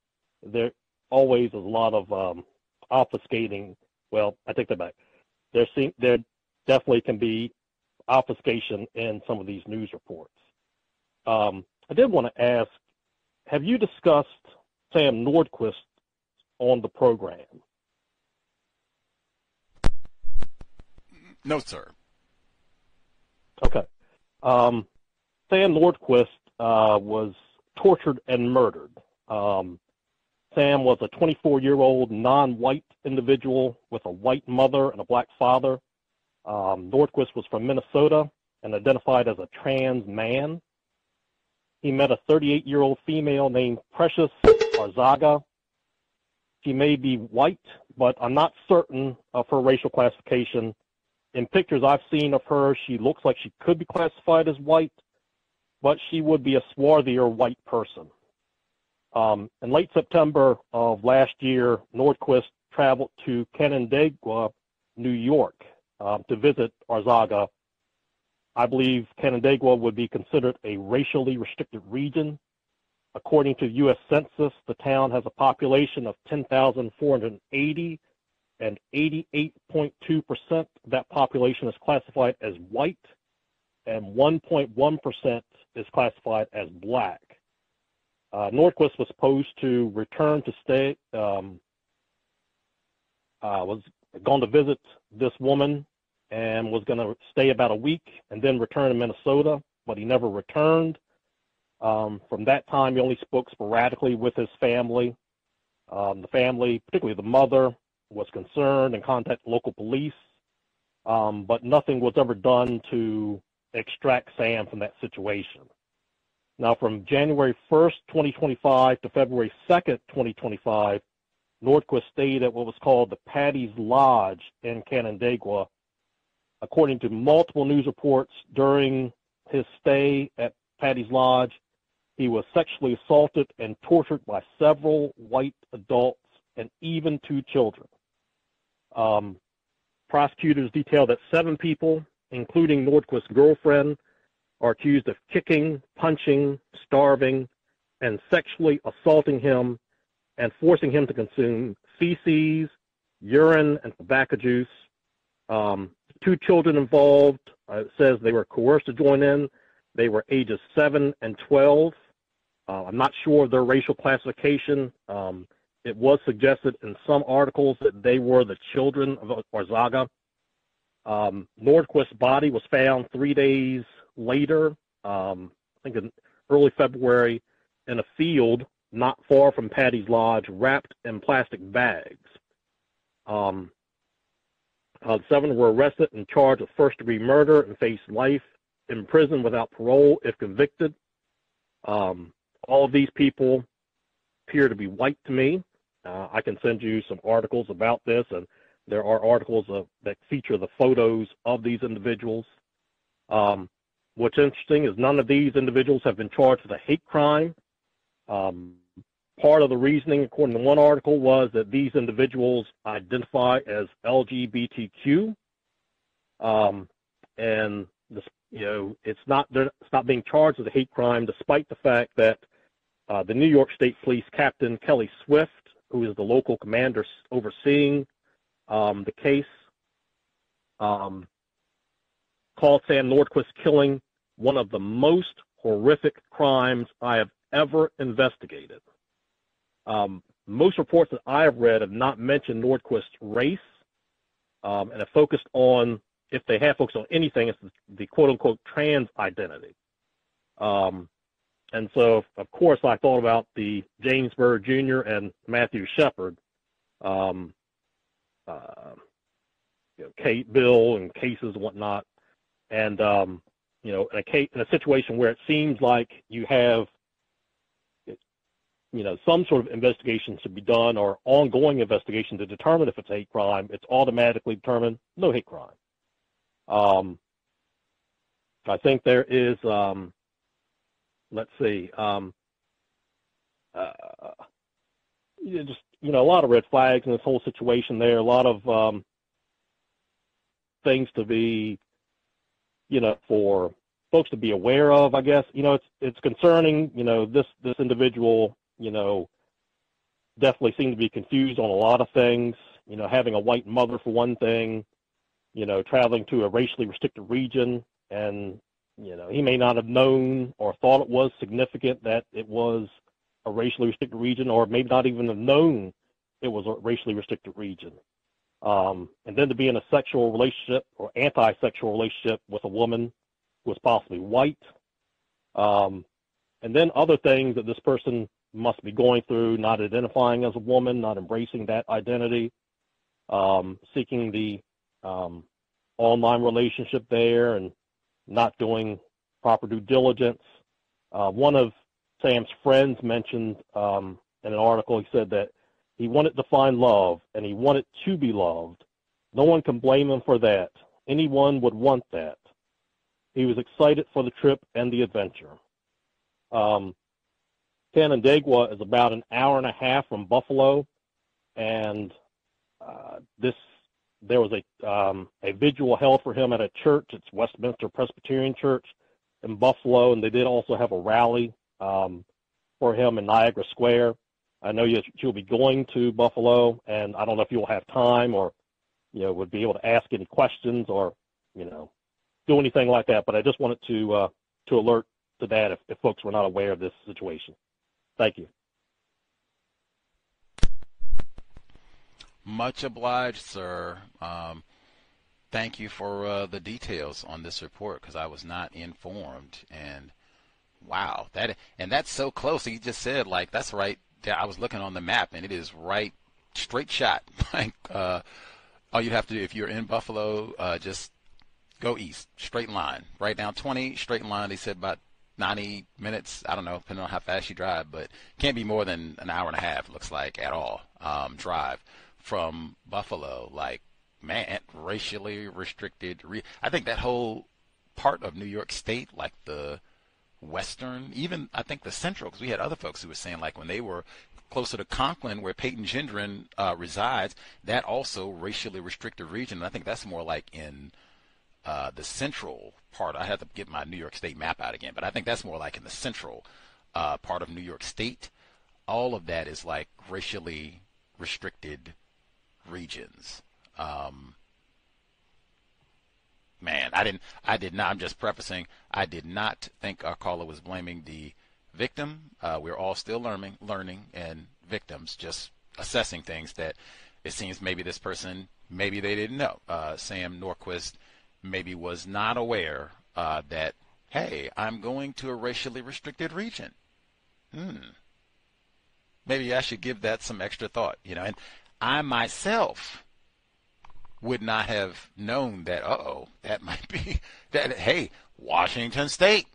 there always is a lot of obfuscating. Well, I take that back. There definitely can be obfuscation in some of these news reports. I did want to ask, have you discussed Sam Nordquist on the program? No, sir. Okay. Sam Nordquist was tortured and murdered. Sam was a 24-year-old non-white individual with a white mother and a Black father. Nordquist was from Minnesota and identified as a trans man. He met a 38-year-old female named Precious Arzaga. She may be white, but I'm not certain of her racial classification. In pictures I've seen of her, she looks like she could be classified as white, but she would be a swarthier white person. In late September of last year, Nordquist traveled to Canandaigua, New York, to visit Arzaga. I believe Canandaigua would be considered a racially restricted region. According to the U.S. Census, the town has a population of 10,480, and 88.2% of that population is classified as white, and 1.1% is classified as black. Nordquist was supposed to return to stay, was going to visit this woman and was going to stay about a week and then return to Minnesota, but he never returned. From that time, he only spoke sporadically with his family. The family, particularly the mother, was concerned and contacted local police, but nothing was ever done to extract Sam from that situation. Now, from January 1st, 2025 to February 2nd, 2025, Nordquist stayed at what was called the Patty's Lodge in Canandaigua. According to multiple news reports, during his stay at Patty's Lodge, he was sexually assaulted and tortured by several white adults and even 2 children. Prosecutors detailed that 7 people, including Nordquist's girlfriend, are accused of kicking, punching, starving, and sexually assaulting him and forcing him to consume feces, urine, and tobacco juice. 2 children involved, it says they were coerced to join in. They were ages 7 and 12. I'm not sure of their racial classification. It was suggested in some articles that they were the children of Orzaga. Nordquist's body was found 3 days later, I think in early February, in a field not far from Patty's Lodge, wrapped in plastic bags. 7 were arrested and charged with first-degree murder and faced life in prison without parole if convicted. All of these people appear to be white to me. I can send you some articles about this, and there are articles that feature the photos of these individuals. What's interesting is none of these individuals have been charged with a hate crime. Part of the reasoning, according to one article, was that these individuals identify as LGBTQ, and this, it's not being charged with a hate crime, despite the fact that the New York State Police Captain Kelly Swift, who is the local commander overseeing the case, called Sam Nordquist's killing one of the most horrific crimes I have ever investigated. Most reports that I have read have not mentioned Nordquist's race, and have focused on, if they have focused on anything, it's the quote-unquote trans identity. And so, of course, I thought about the James Byrd Jr. and Matthew Shepard, bill and cases and whatnot. And, in a situation where it seems like you have, some sort of investigation should be done, or ongoing investigation to determine if it's a hate crime, it's automatically determined no hate crime. I think there is, let's see, just, a lot of red flags in this whole situation there, a lot of things to be, for folks to be aware of, I guess. It's concerning, this individual, definitely seemed to be confused on a lot of things, having a white mother for one thing, traveling to a racially restricted region, and, he may not have known or thought it was significant that it was a racially restricted region, or maybe not even have known it was a racially restricted region. And then to be in a sexual relationship or anti-sexual relationship with a woman who was possibly white. And then other things that this person must be going through, not identifying as a woman, not embracing that identity, seeking the online relationship there, and not doing proper due diligence. One of Sam's friends mentioned in an article, he said that he wanted to find love, and he wanted to be loved. No one can blame him for that. Anyone would want that. He was excited for the trip and the adventure. Canandaigua is about an hour and a half from Buffalo, and there was a vigil held for him at a church. It's Westminster Presbyterian Church in Buffalo, and they did also have a rally. for him in Niagara Square. I know you'll be going to Buffalo, and I don't know if you'll have time or, would be able to ask any questions or, do anything like that. But I just wanted to alert to that if folks were not aware of this situation. Thank you. Much obliged, sir. Thank you for the details on this report, because I was not informed. And wow, that's so close. He just said, like, that's right. I was looking on the map, and it is right, straight shot. Like, all you have to do if you're in Buffalo, just go east, straight line, right down 20, straight line. They said about 90 minutes. I don't know, depending on how fast you drive, but can't be more than an hour and a half, looks like, at all, drive from Buffalo. Like, man, racially restricted. I think that whole part of New York State, like the western, even I think the central, because we had other folks who were saying, like, when they were closer to Conklin, where Peyton Gendron resides, that also racially restricted region. And I think that's more like in the central part. I have to get my New York State map out again, but I think that's more like in the central part of New York State. All of that is like racially restricted regions. Man, I did not, I'm just prefacing, I did not think our caller was blaming the victim. We're all still learning, and victims, just assessing things that it seems maybe this person, maybe they didn't know. Sam Norquist maybe was not aware that, hey, I'm going to a racially restricted region. Maybe I should give that some extra thought, and I myself would not have known that, that might be that, hey, Washington State,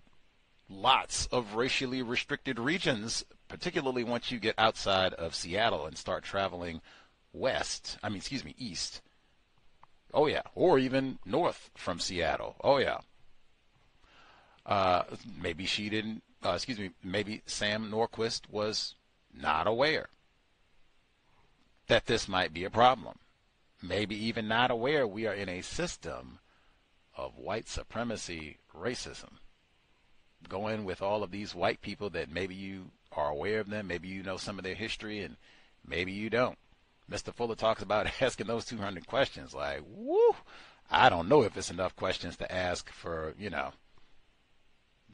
lots of racially restricted regions, particularly once you get outside of Seattle and start traveling east. Oh, yeah. Or even north from Seattle. Oh, yeah. Maybe she didn't, maybe Sam Norquist was not aware that this might be a problem. Maybe even not aware we are in a system of white supremacy racism, going with all of these white people that maybe you are aware of them, maybe you know some of their history, and maybe you don't. Mr. Fuller talks about asking those 200 questions. Like, woo, I don't know if it's enough questions to ask for,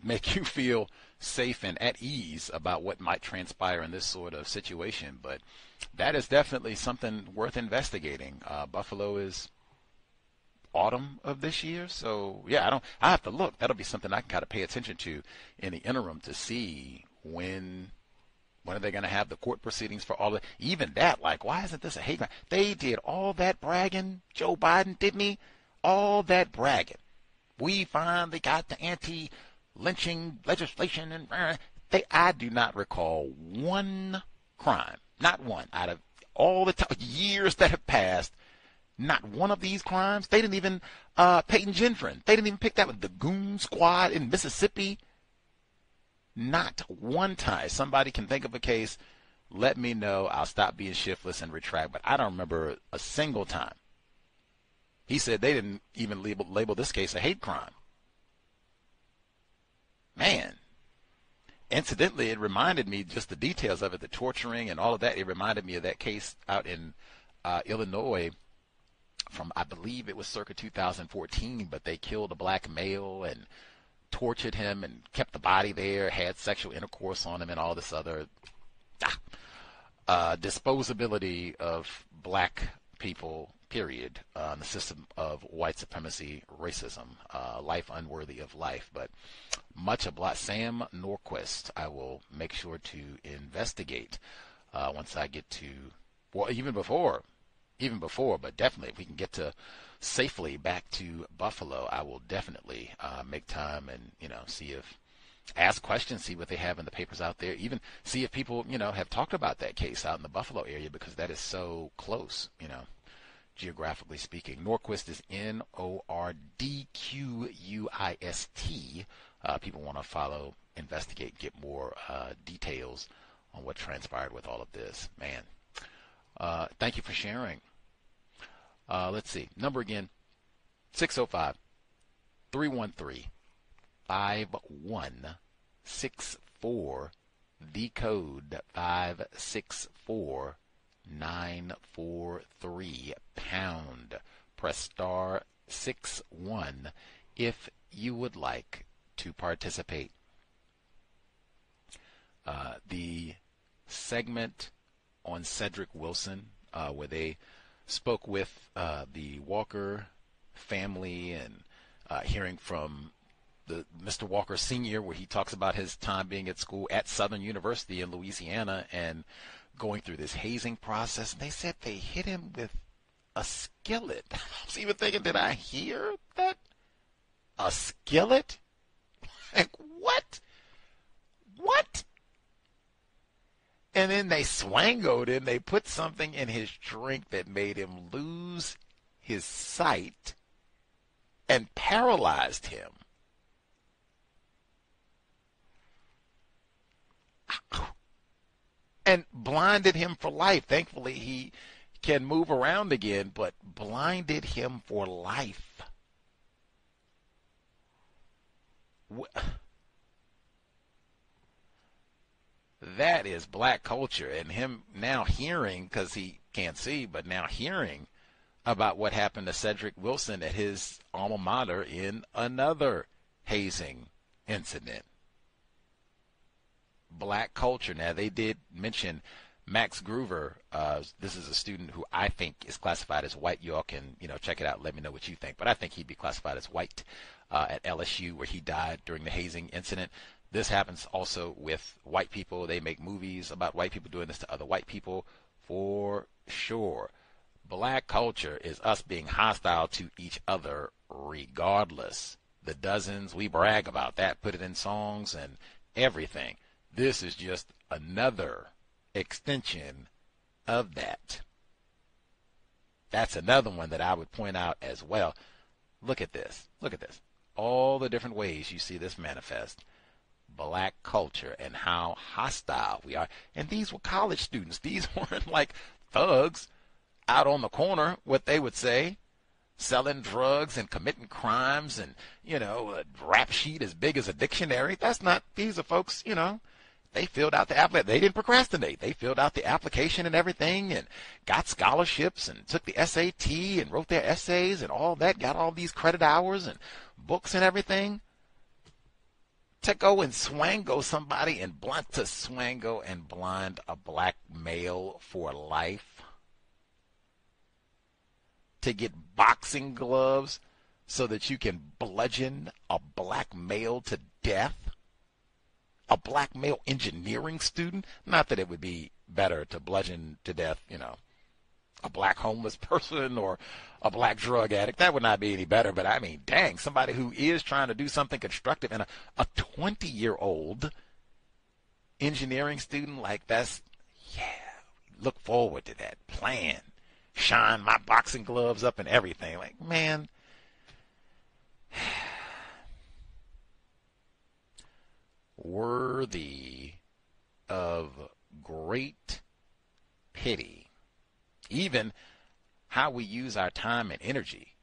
make you feel safe and at ease about what might transpire in this sort of situation. But that is definitely something worth investigating. Buffalo is autumn of this year, so yeah, I have to look. That'll be something I can kind of pay attention to in the interim to see when are they going to have the court proceedings for all of even that. Like, why isn't this a hate crime? They did all that bragging, Joe Biden, didn't he? All that bragging. We finally got the anti-lynching legislation, and I do not recall one crime, not one, out of all the years that have passed. Not one of these crimes. They didn't even, Peyton Gendron, they didn't even pick that with the Goon Squad in Mississippi. Not one time. Somebody can think of a case, let me know. I'll stop being shiftless and retract. But I don't remember a single time. He said they didn't even label this case a hate crime. Man. Incidentally, it reminded me, just the details of it, the torturing and all of that, it reminded me of that case out in Illinois from, I believe it was circa 2014, but they killed a black male and tortured him and kept the body there, had sexual intercourse on him, and all this other disposability of black people, period, the system of white supremacy racism, life unworthy of life. But much obliged. Sam Norquist, I will make sure to investigate once I get to, well, even before, but definitely if we can get to safely back to Buffalo, I will definitely make time and, ask questions, see what they have in the papers out there, even see if people, have talked about that case out in the Buffalo area, because that is so close, geographically speaking. Norquist is Nordquist. People want to follow, investigate, get more details on what transpired with all of this. Man, thank you for sharing. Let's see. Number again, 605-313-5164. the code 564943 pound. Press star 61 if you would like to participate. The segment on Cedric Wilson, where they spoke with the Walker family and hearing from Mr. Walker Sr., where he talks about his time being at school at Southern University in Louisiana and going through this hazing process. And they said they hit him with a skillet. I was even thinking, did I hear that? A skillet? Like, what? What? And then they swangoed him. They put something in his drink that made him lose his sight and paralyzed him. And blinded him for life. Thankfully, he can move around again, but blinded him for life. That is black culture, and him now hearing, because he can't see, but now hearing about what happened to Cedric Wilson at his alma mater in another hazing incident. Black culture. Now, they did mention Max Groover. This is a student who I think is classified as white. You all can, check it out. Let me know what you think. But I think he'd be classified as white at LSU, where he died during the hazing incident. This happens also with white people. They make movies about white people doing this to other white people, for sure. Black culture is us being hostile to each other regardless. The dozens, we brag about that, put it in songs and everything. This is just another extension of that. That's another one that I would point out as well. Look at this. Look at this. All the different ways you see this manifest. Black culture and how hostile we are. And these were college students. These weren't like thugs out on the corner, what they would say, selling drugs and committing crimes and, a rap sheet as big as a dictionary. That's not, these are folks, they filled out the application. They didn't procrastinate. They filled out the application and everything and got scholarships and took the SAT and wrote their essays and all that, got all these credit hours and books and everything. To go and swango somebody and blind a black male for life. To get boxing gloves so that you can bludgeon a black male to death. A black male engineering student. Not that it would be better to bludgeon to death, a black homeless person or a black drug addict. That would not be any better. But I mean, dang, somebody who is trying to do something constructive and a 20-year-old engineering student, like that's, look forward to that. Plan. Shine my boxing gloves up and everything. Like, man. Worthy of great pity. Even how we use our time and energy,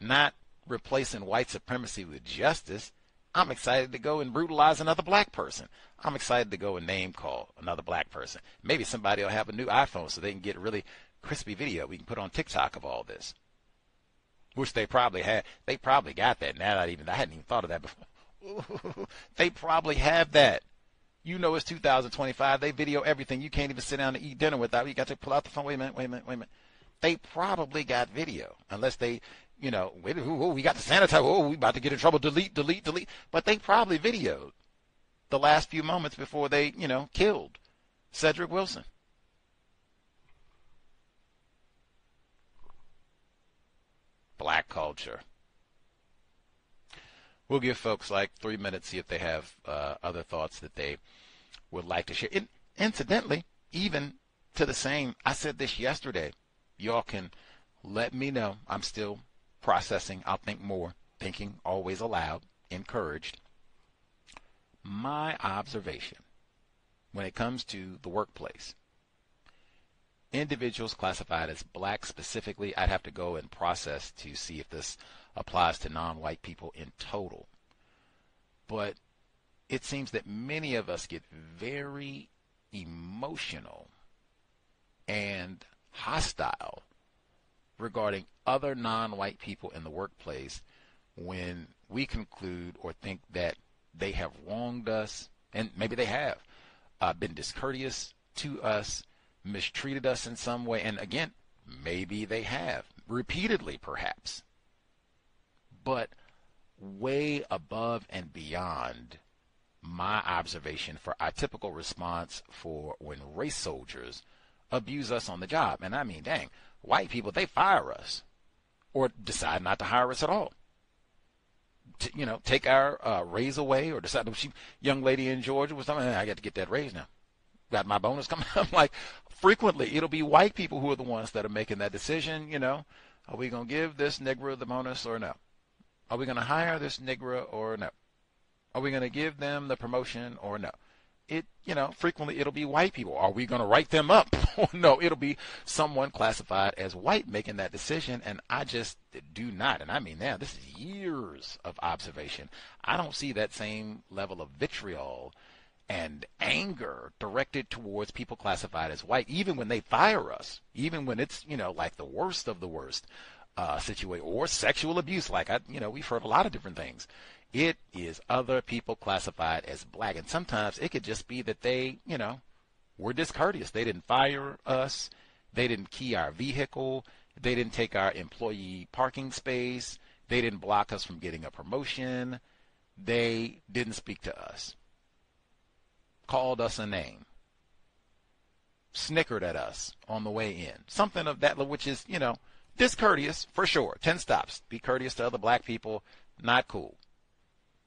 not replacing white supremacy with justice. I'm excited to go and brutalize another black person. I'm excited to go and name call another black person. Maybe somebody will have a new iPhone so they can get a really crispy video we can put on TikTok of all this, which they probably had. They probably got that. Now, I hadn't even thought of that before. They probably have that. It's 2025. They video everything. You can't even sit down and eat dinner without. You got to pull out the phone. Wait a minute. They probably got video, unless they, we got to sanitize. We about to get in trouble. Delete. But they probably videoed the last few moments before they, killed Cedric Wilson. Black culture. We'll give folks like 3 minutes, see if they have other thoughts that they would like to share. Incidentally, even to the same, I said this yesterday. Y'all can let me know. I'm still processing. I'll think more. Thinking always aloud, encouraged. My observation when it comes to the workplace, individuals classified as black specifically, I'd have to go and process to see if this applies to non-white people in total. But it seems that many of us get very emotional and hostile regarding other non-white people in the workplace when we conclude or think that they have wronged us, and maybe they have been discourteous to us, mistreated us in some way, and again, maybe they have, repeatedly perhaps. But way above and beyond my observation for our typical response for when race soldiers abuse us on the job. And I mean, dang, white people, they fire us or decide not to hire us at all. Take our raise away, or decide, young lady in Georgia was something, I got to get that raise now. Got my bonus coming. I'm like, frequently it'll be white people who are the ones that are making that decision. Are we going to give this Negro the bonus or no? Are we going to hire this Negro or no? Are we going to give them the promotion or no? Frequently it'll be white people. Are we going to write them up? No, it'll be someone classified as white making that decision, and I just do not. And I mean, now this is years of observation. I don't see that same level of vitriol and anger directed towards people classified as white, even when they fire us, even when it's, like the worst of the worst situation, or sexual abuse. Like we've heard a lot of different things. It is other people classified as black. And sometimes it could just be that they, were discourteous. They didn't fire us. They didn't key our vehicle. They didn't take our employee parking space. They didn't block us from getting a promotion. They didn't speak to us. Called us a name. Snickered at us on the way in. Something of that, which is, discourteous for sure. 10 stops. Be courteous to other black people. Not cool.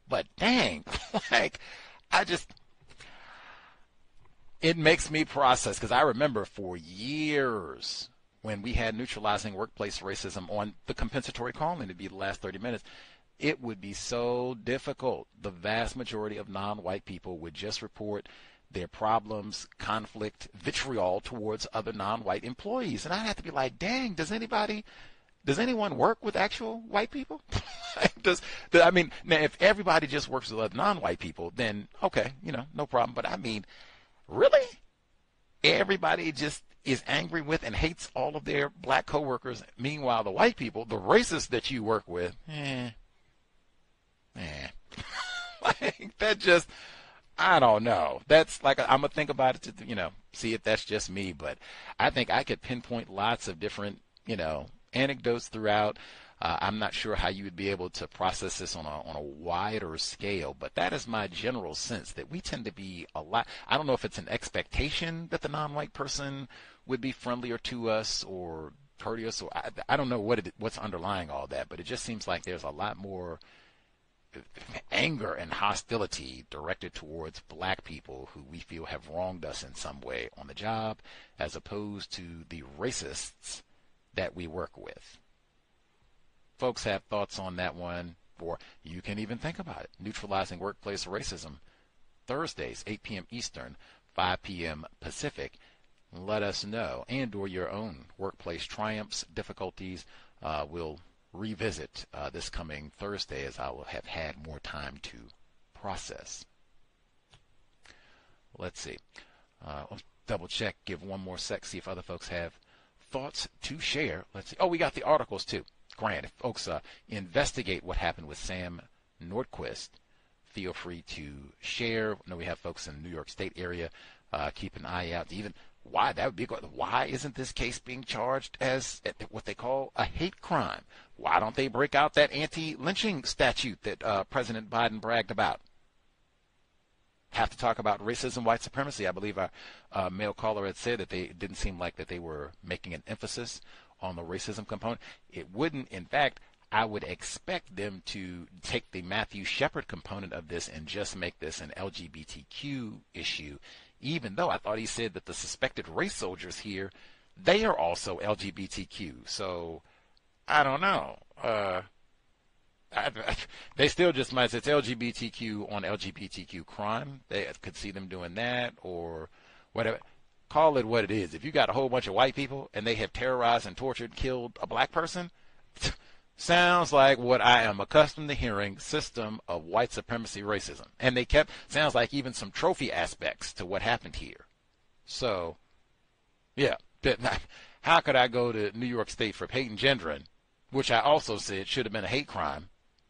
But dang, it makes me process, because I remember for years when we had neutralizing workplace racism on the compensatory call-in, to be the last 30 minutes, it would be so difficult. The vast majority of non-white people would just report their problems, conflict, vitriol towards other non-white employees. And I'd have to be like, dang, does anyone work with actual white people? Now if everybody just works with other non-white people, then okay, no problem. But I mean, really? Everybody just is angry with and hates all of their black coworkers. Meanwhile, the white people, the racists that you work with, that just, I don't know. That's like, I'm going to think about it to, see if that's just me. But I think I could pinpoint lots of different, anecdotes throughout. I'm not sure how you would be able to process this on a wider scale, but that is my general sense, that we tend to be a lot. I don't know if it's an expectation that the non-white person would be friendlier to us or courteous, or I don't know what's underlying all that, but it just seems like there's a lot more anger and hostility directed towards black people who we feel have wronged us in some way on the job, as opposed to the racists that we work with. Folks have thoughts on that one, or you can even think about it. Neutralizing workplace racism, Thursdays, 8 p.m. Eastern, 5 p.m. Pacific. Let us know, and or your own workplace triumphs, difficulties. We'll revisit this coming Thursday, as I will have had more time to process. Let's see. Let's double check, give one more sec, see if other folks have thoughts to share. Let's see. Oh, we got the articles too. Grant, if folks investigate what happened with Sam Nordquist, feel free to share. I know we have folks in the New York State area. Keep an eye out. Even why that would be. Why isn't this case being charged as what they call a hate crime? Why don't they break out that anti-lynching statute that President Biden bragged about? Have to talk about racism, white supremacy. I believe our male caller had said that they didn't seem like that they were making an emphasis on the racism component. It wouldn't. In fact, I would expect them to take the Matthew Shepard component of this and just make this an LGBTQ issue, even though I thought he said that the suspected race soldiers here, they are also LGBTQ. So I don't know. They still just might say it's LGBTQ on LGBTQ crime. They could see them doing that or whatever. Call it what it is. If you got a whole bunch of white people and they have terrorized and tortured, killed a black person, Sounds like what I am accustomed to hearing, system of white supremacy racism. And they sounds like even some trophy aspects to what happened here. So, yeah, how could I go to New York State for Peyton Gendron, which I also said should have been a hate crime,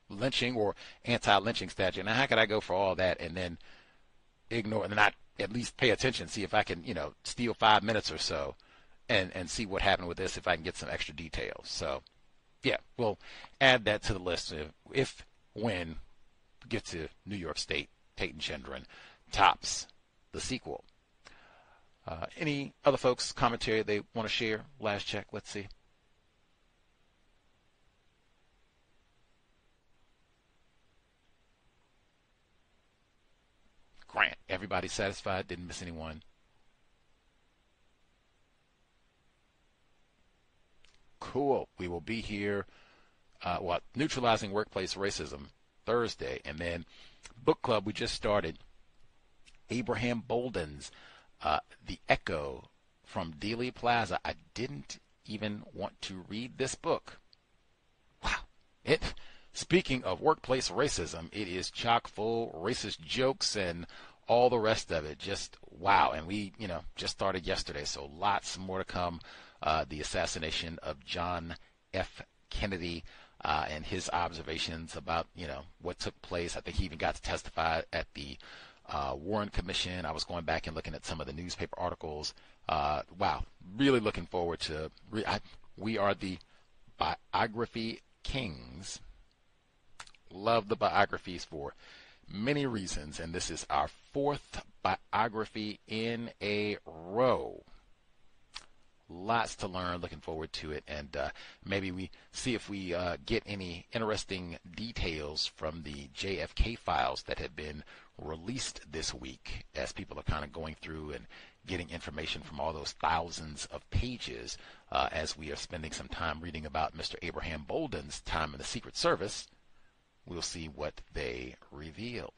lynching or anti-lynching statute. Now, how could I go for all that and then ignore and not at least pay attention, see if I can, steal 5 minutes or so and see what happened with this, if I can get some extra details. So, yeah, we'll add that to the list when we get to New York State, Peyton Gendron tops the sequel. Any other folks' commentary they want to share? Last check, let's see. Grant, everybody satisfied? Didn't miss anyone? Cool. We will be here, Neutralizing Workplace Racism, Thursday. And then book club, we just started. Abraham Bolden's The Echo from Dealey Plaza. I didn't even want to read this book. Wow. Speaking of workplace racism, it is chock full racist jokes and all the rest of it. Just wow. And we, just started yesterday, so lots more to come. The assassination of John F. Kennedy and his observations about, what took place. I think he even got to testify at the Warren Commission. I was going back and looking at some of the newspaper articles. Wow. Really looking forward to we are the biography kings. Love the biographies for many reasons, and this is our 4th biography in a row. Lots to learn, looking forward to it, and maybe we see if we get any interesting details from the JFK files that have been released this week, as people are kind of going through and getting information from all those thousands of pages, as we are spending some time reading about Mr. Abraham Bolden's time in the Secret Service. We'll see what they reveal.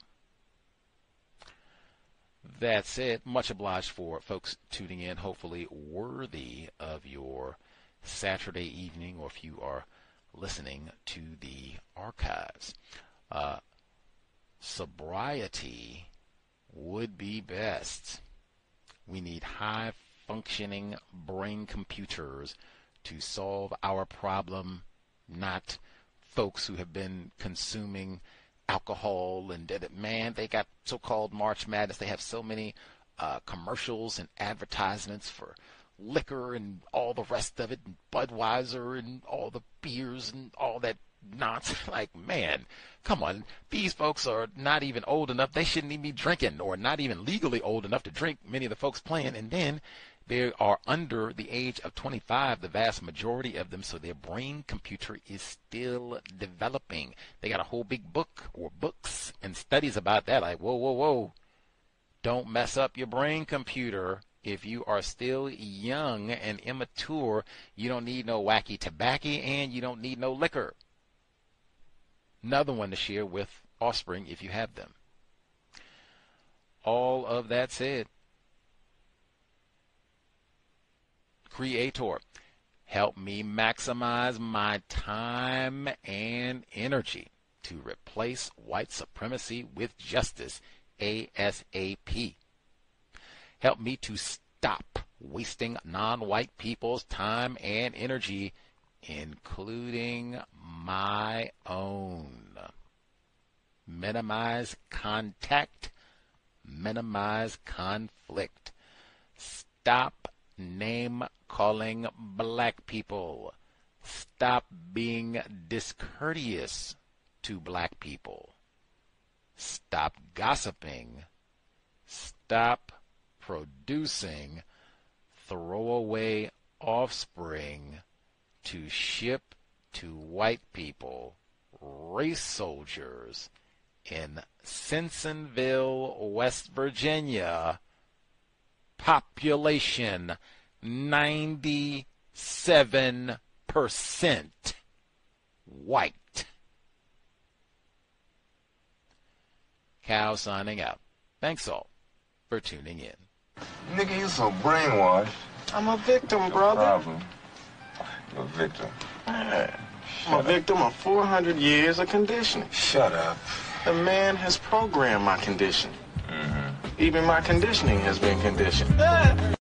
That's it. Much obliged for folks tuning in. Hopefully worthy of your Saturday evening, or if you are listening to the archives. Sobriety would be best. We need high-functioning brain computers to solve our problem, not folks who have been consuming alcohol and man, they got so-called March Madness. They have so many commercials and advertisements for liquor and all the rest of it, and Budweiser and all the beers and all that nonsense. Like, man, come on. These folks are not even old enough. They shouldn't even be drinking, or not even legally old enough to drink, many of the folks playing. And then they are under the age of 25, the vast majority of them, so their brain computer is still developing. They got a whole big book or books and studies about that. Like, whoa. Don't mess up your brain computer. If you are still young and immature, you don't need no wacky tobacco, and you don't need no liquor. Another one to share with offspring if you have them. All of that said, Creator, help me maximize my time and energy to replace white supremacy with justice ASAP. Help me to stop wasting non-white people's time and energy, including my own. Minimize contact, minimize conflict. Stop name-calling black people. Stop being discourteous to black people. Stop gossiping. Stop producing throwaway offspring to ship to white people, race soldiers in Simpsonville, West Virginia, population 97% white. Cow signing out. Thanks all for tuning in. Nigga, you so brainwashed. I'm a victim, brother. No problem. You're a victim. I'm a victim of 400 years of conditioning. Shut up. The man has programmed my condition. Even my conditioning has been conditioned.